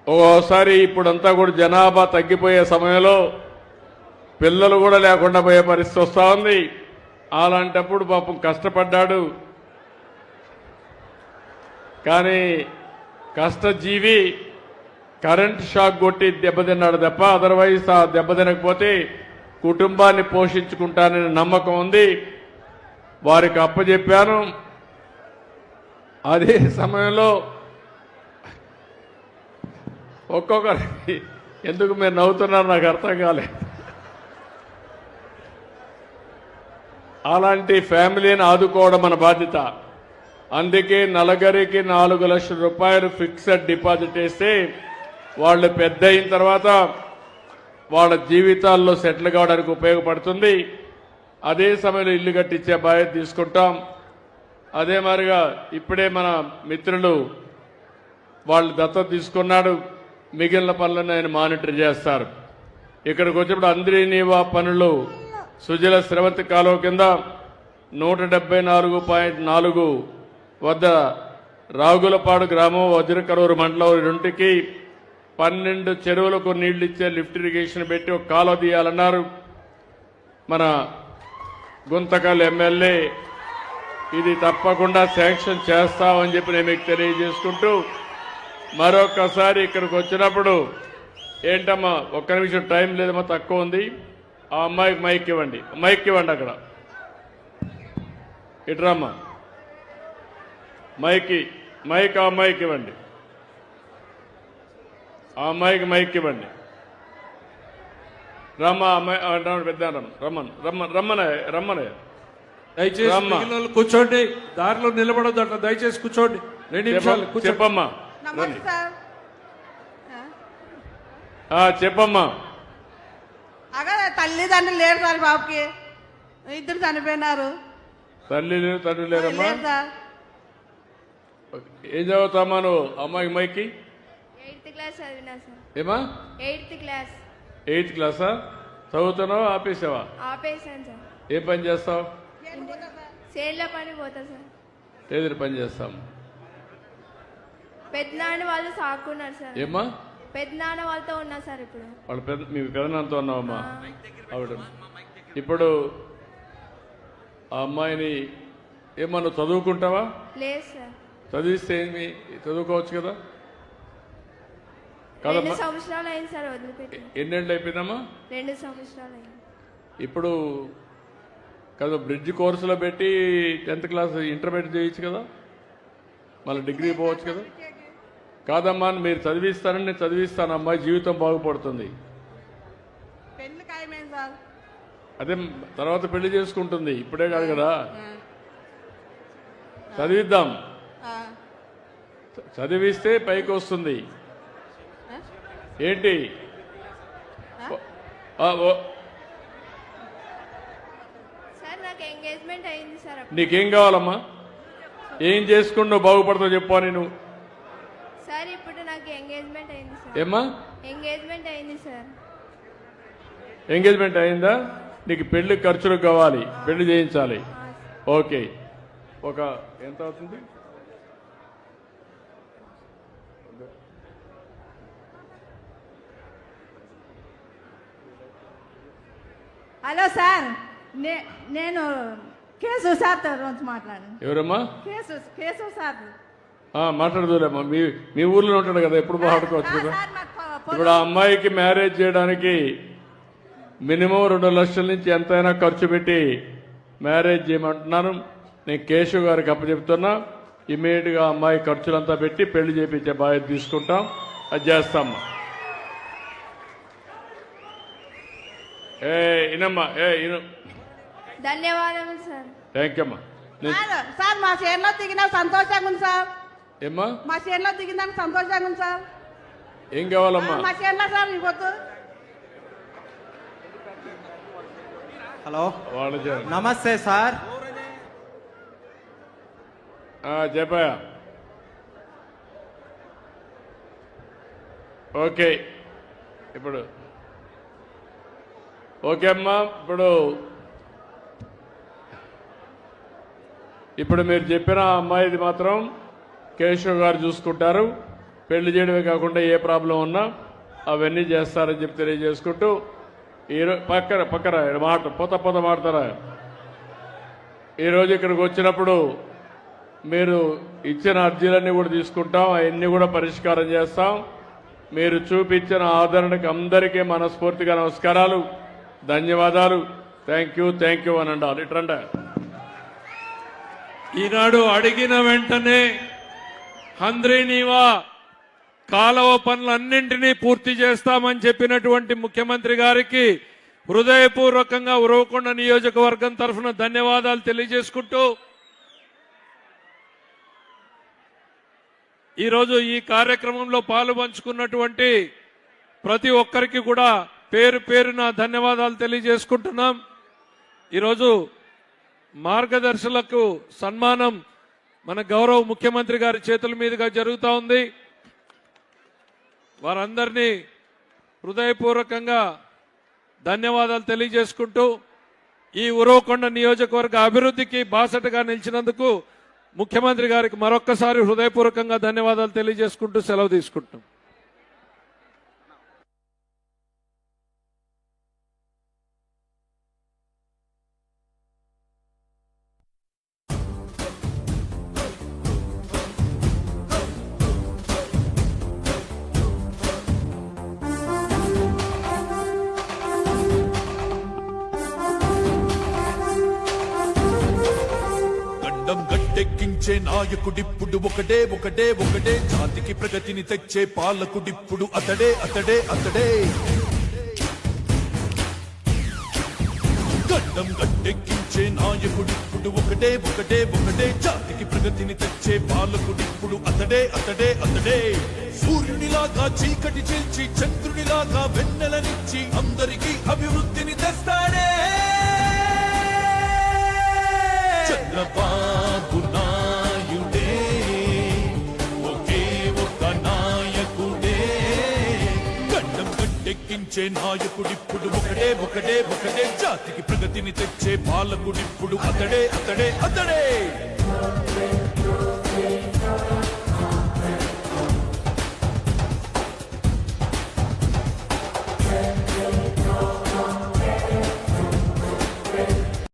A: ఓసారి ఇప్పుడంతా కూడా జనాభా తగ్గిపోయే సమయంలో పిల్లలు కూడా లేకుండా పోయే పరిస్థితి వస్తూ ఉంది. అలాంటప్పుడు పాపం కష్టపడ్డాడు. కానీ కష్టజీవి కరెంట్ షాక్ కొట్టి దెబ్బతిన్నాడు తప్ప అదర్వైజ్ ఆ దెబ్బతినకపోతే కుటుంబాన్ని పోషించుకుంటానని నమ్మకం ఉంది. వారికి అప్పచెప్పాను. అదే సమయంలో ఒక్కొక్కరికి, ఎందుకు మీరు నవ్వుతున్నారు నాకు అర్థం కాలేదు, అలాంటి ఫ్యామిలీని ఆదుకోవడం మన బాధ్యత. అందుకే నలుగురికి ₹4,00,000 ఫిక్స్డ్ డిపాజిట్ వేస్తే వాళ్ళు పెద్ద అయిన తర్వాత వాళ్ళ జీవితాల్లో సెటిల్ కావడానికి ఉపయోగపడుతుంది. అదే సమయంలో ఇల్లు కట్టించే బాధ్యత తీసుకుంటాం. అదే మాదిరిగా ఇప్పుడే మన మిత్రులు వాళ్ళు దత్తత తీసుకున్నాడు. మిగిలిన పనులను ఆయన మానిటర్ చేస్తారు. ఇక్కడికి వచ్చినప్పుడు అంద్రీనీవా పనులు సుజల స్రవంతి కాలువ కింద 174.4 వద్ద రాగులపాడు గ్రామం, వజ్రకరూరు మండలం రెండుకి 12 చెరువులకు నీళ్లు ఇచ్చే లిఫ్ట్ ఇరిగేషన్ పెట్టి ఒక కాలువ తీయాలన్నారు మన గుంతకల్ ఎమ్మెల్యే. ఇది తప్పకుండా శాంక్షన్ చేస్తామని చెప్పి నేను మీకు తెలియజేసుకుంటూ, మరొకసారి ఇక్కడికి వచ్చినప్పుడు ఏంటమ్మా, ఒక్క నిమిషం టైం లేదమ్మా, తక్కువ ఉంది. ఆ అమ్మాయికి మైక్ ఇవ్వండి, మైక్ ఇవ్వండి. అక్కడ ఇట్రమ్మా, మైక్ ఆ అమ్మాయికి ఇవ్వండి, ఆ అమ్మాయికి మైక్ ఇవ్వండి. రమ్మ అమ్మాయి పెద్ద రమ్మనే
J: దయచేసి మిగిలిన వాళ్ళు కూర్చోండి, దారిలో నిలబడొద్దు అట్లా, దయచేసి కూర్చోండి. 2 నిమిషాలు
A: చెప్పమ్మా.
C: నమస్తే సార్.
A: చెప్పమ్మా.
C: అగా తల్లిదండ్రులు లేరు సార్, బాబుకి 2 చనిపోయినారు.
A: తల్లి లేరు, తండ్రి లేరమ్మా.
C: లేదు సార్.
A: ఏం చదువుతామా నువ్వు? అమ్మాయికి మైకి
C: 8th
K: క్లాస్ చదివినా సార్.
A: ఏమా?
K: 8th class.
A: 8th క్లాసా? చదువుతున్నావా ఆపేసావా?
K: ఆపేసాను సార్.
A: ఏ పని చేస్తావు?
K: సేన్ల పని పోతా సార్.
A: ఏది పని చేస్తాం?
K: పెద్దనాన్న వాళ్ళు సాకున్నారు సార్.
A: ఏమ్మా?
K: పెద్దనాన్న వాళ్ళతో ఉన్నా సార్ ఇప్పుడు.
A: వాళ్ళ మీ పెదనాన్నతో ఉన్నావమ్మా? ఆవిడ ఇప్పుడు ఆ అమ్మాయిని ఏమన్నా చదువుకుంటావా?
K: లేదు సార్.
A: చదివిస్తే ఏమి చదువుకోవచ్చు కదా?
K: 2 సంవత్సరాలు అయింది సార్ వదిలిపెట్టి.
A: ఎన్నేళ్ళు అయిపోయిందమ్మా?
K: 2 సంవత్సరాలు అయింది.
A: ఇప్పుడు కదా బ్రిడ్జ్ కోర్సులో పెట్టి 10th క్లాస్ ఇంటర్మీడియట్ చేయొచ్చు కదా, మళ్ళీ డిగ్రీ పోవచ్చు కదా. కాదమ్మా మీరు చదివిస్తానని నేను చదివిస్తాను, అమ్మాయి జీవితం బాగుపడుతుంది. అదే తర్వాత పెళ్లి చేసుకుంటుంది, ఇప్పుడే కాదు కదా. చదివిద్దాం, చదివిస్తే పైకి వస్తుంది. ఏంటి
K: సార్ నాకు ఎంగేజ్మెంట్ అయింది సార్.
A: నీకేం కావాలమ్మా? ఏం చేసుకుంటూ బాగుపడతావు చెప్పు నేను.
K: సార్ ఇప్పుడు నాకు ఎంగేజ్మెంట్ అయింది సార్.
A: ఏమ్మా?
K: ఎంగేజ్మెంట్ అయింది సార్.
A: ఎంగేజ్మెంట్ అయిందా? నీకు పెళ్లి ఖర్చులు కావాలి, పెళ్లి చేయించాలి. ఓకే, ఒక ఎంత అవుతుంది?
L: హలో సార్, నేను కేసు సార్తో రోజు మాట్లాడాను.
A: ఎవరమ్మా?
L: Case sir.
A: మాట్లాడదులేమ్మా, మీ ఊర్లో ఉంటాడు కదా, ఎప్పుడు మాట్లాడుకోవచ్చు కదా. ఇప్పుడు ఆ అమ్మాయికి మ్యారేజ్ చేయడానికి మినిమం 2 లక్షల నుంచి ఎంతైనా ఖర్చు పెట్టి మ్యారేజ్ చేయమంటున్నాను. నేను కేశవ్ గారికి అప్పచెప్తున్నా. ఇమీడియట్గా అమ్మాయి ఖర్చులంతా పెట్టి పెళ్లి చేయించే బాధ్యత తీసుకుంటాం, అది చేస్తామ్మా. ఇనమ్మా, ఇను.
K: ధన్యవాదాలు సార్.
A: థ్యాంక్ యూ అమ్మా.
L: సార్ మా చేనులో దిగినా సంతోషంగా ఉంది సార్.
A: ఏమ్మా?
L: మా చేనులో దిగిందానికి సంతోషంగా ఉంది సార్.
A: ఏం కావాలమ్మా?
L: మా చేనులో సార్ ఇవ్వద్దు.
I: హలో, నమస్తే సార్.
A: చెప్పయా? ఓకే, ఇప్పుడు ఓకే అమ్మా. ఇప్పుడు మీరు చెప్పిన అమ్మాయిది మాత్రం కేశవ్ గారు చూసుకుంటారు. పెళ్లి చేయడమే కాకుండా ఏ ప్రాబ్లం ఉన్నా అవన్నీ చేస్తారని చెప్పి తెలియజేసుకుంటూ, ఈరోజు పక్కన పోత మాడతారా? ఈరోజు ఇక్కడికి వచ్చినప్పుడు మీరు ఇచ్చిన అర్జీలన్నీ కూడా తీసుకుంటాం, అవన్నీ కూడా పరిష్కారం చేస్తాం. మీరు చూపించిన ఆదరణకు అందరికీ మనస్ఫూర్తిగా నమస్కారాలు, ధన్యవాదాలు. థ్యాంక్ యూ అని అండాలి. ఇట్రండి.
J: ఈనాడు అడిగిన వెంటనే హంద్రీనీవా కాలువ పనులన్నింటినీ పూర్తి చేస్తామని చెప్పినటువంటి ముఖ్యమంత్రి గారికి హృదయపూర్వకంగా ఉరవకొండ నియోజకవర్గం తరఫున ధన్యవాదాలు తెలియజేసుకుంటూ, ఈరోజు ఈ కార్యక్రమంలో పాలు పంచుకున్నటువంటి ప్రతి ఒక్కరికి కూడా పేరు పేరున ధన్యవాదాలు తెలియజేసుకుంటున్నాం. ఈరోజు మార్గదర్శులకు సన్మానం మన గౌరవ ముఖ్యమంత్రి గారి చేతుల మీదుగా జరుగుతూ ఉంది. వారందరినీ హృదయపూర్వకంగా ధన్యవాదాలు తెలియజేసుకుంటూ, ఈ ఉరవకొండ నియోజకవర్గ అభివృద్ధికి బాసటగా నిలిచినందుకు ముఖ్యమంత్రి గారికి మరొక్కసారి హృదయపూర్వకంగా ధన్యవాదాలు తెలియజేసుకుంటూ సెలవు తీసుకుంటాం.
M: గట్టెక్కించే నాయకుడిప్పుడు ఒకటే జాతికి ప్రగతిని తెచ్చే పాలకుడిప్పుడు అతడే గడ్డం గట్టెక్కించే నాయకుడిప్పుడు ఒకటే జాతికి ప్రగతిని తెచ్చే పాలకుడిప్పుడు అతడే సూర్యునిలాగా చీకటి చీల్చి చంద్రునిలాగా వెన్నెలనిచ్చి అందరికీ అభివృద్ధిని తెస్తాడే చంద్రబాబు నాయుడే, ఒకే ఒక నాయకుడే. గట్టెక్కించే నాయకుడిప్పుడు ఒకడే ఒకడే ఒకడే జాతికి ప్రగతిని తెచ్చే పాలకుడిప్పుడు అతడే అతడే అతడే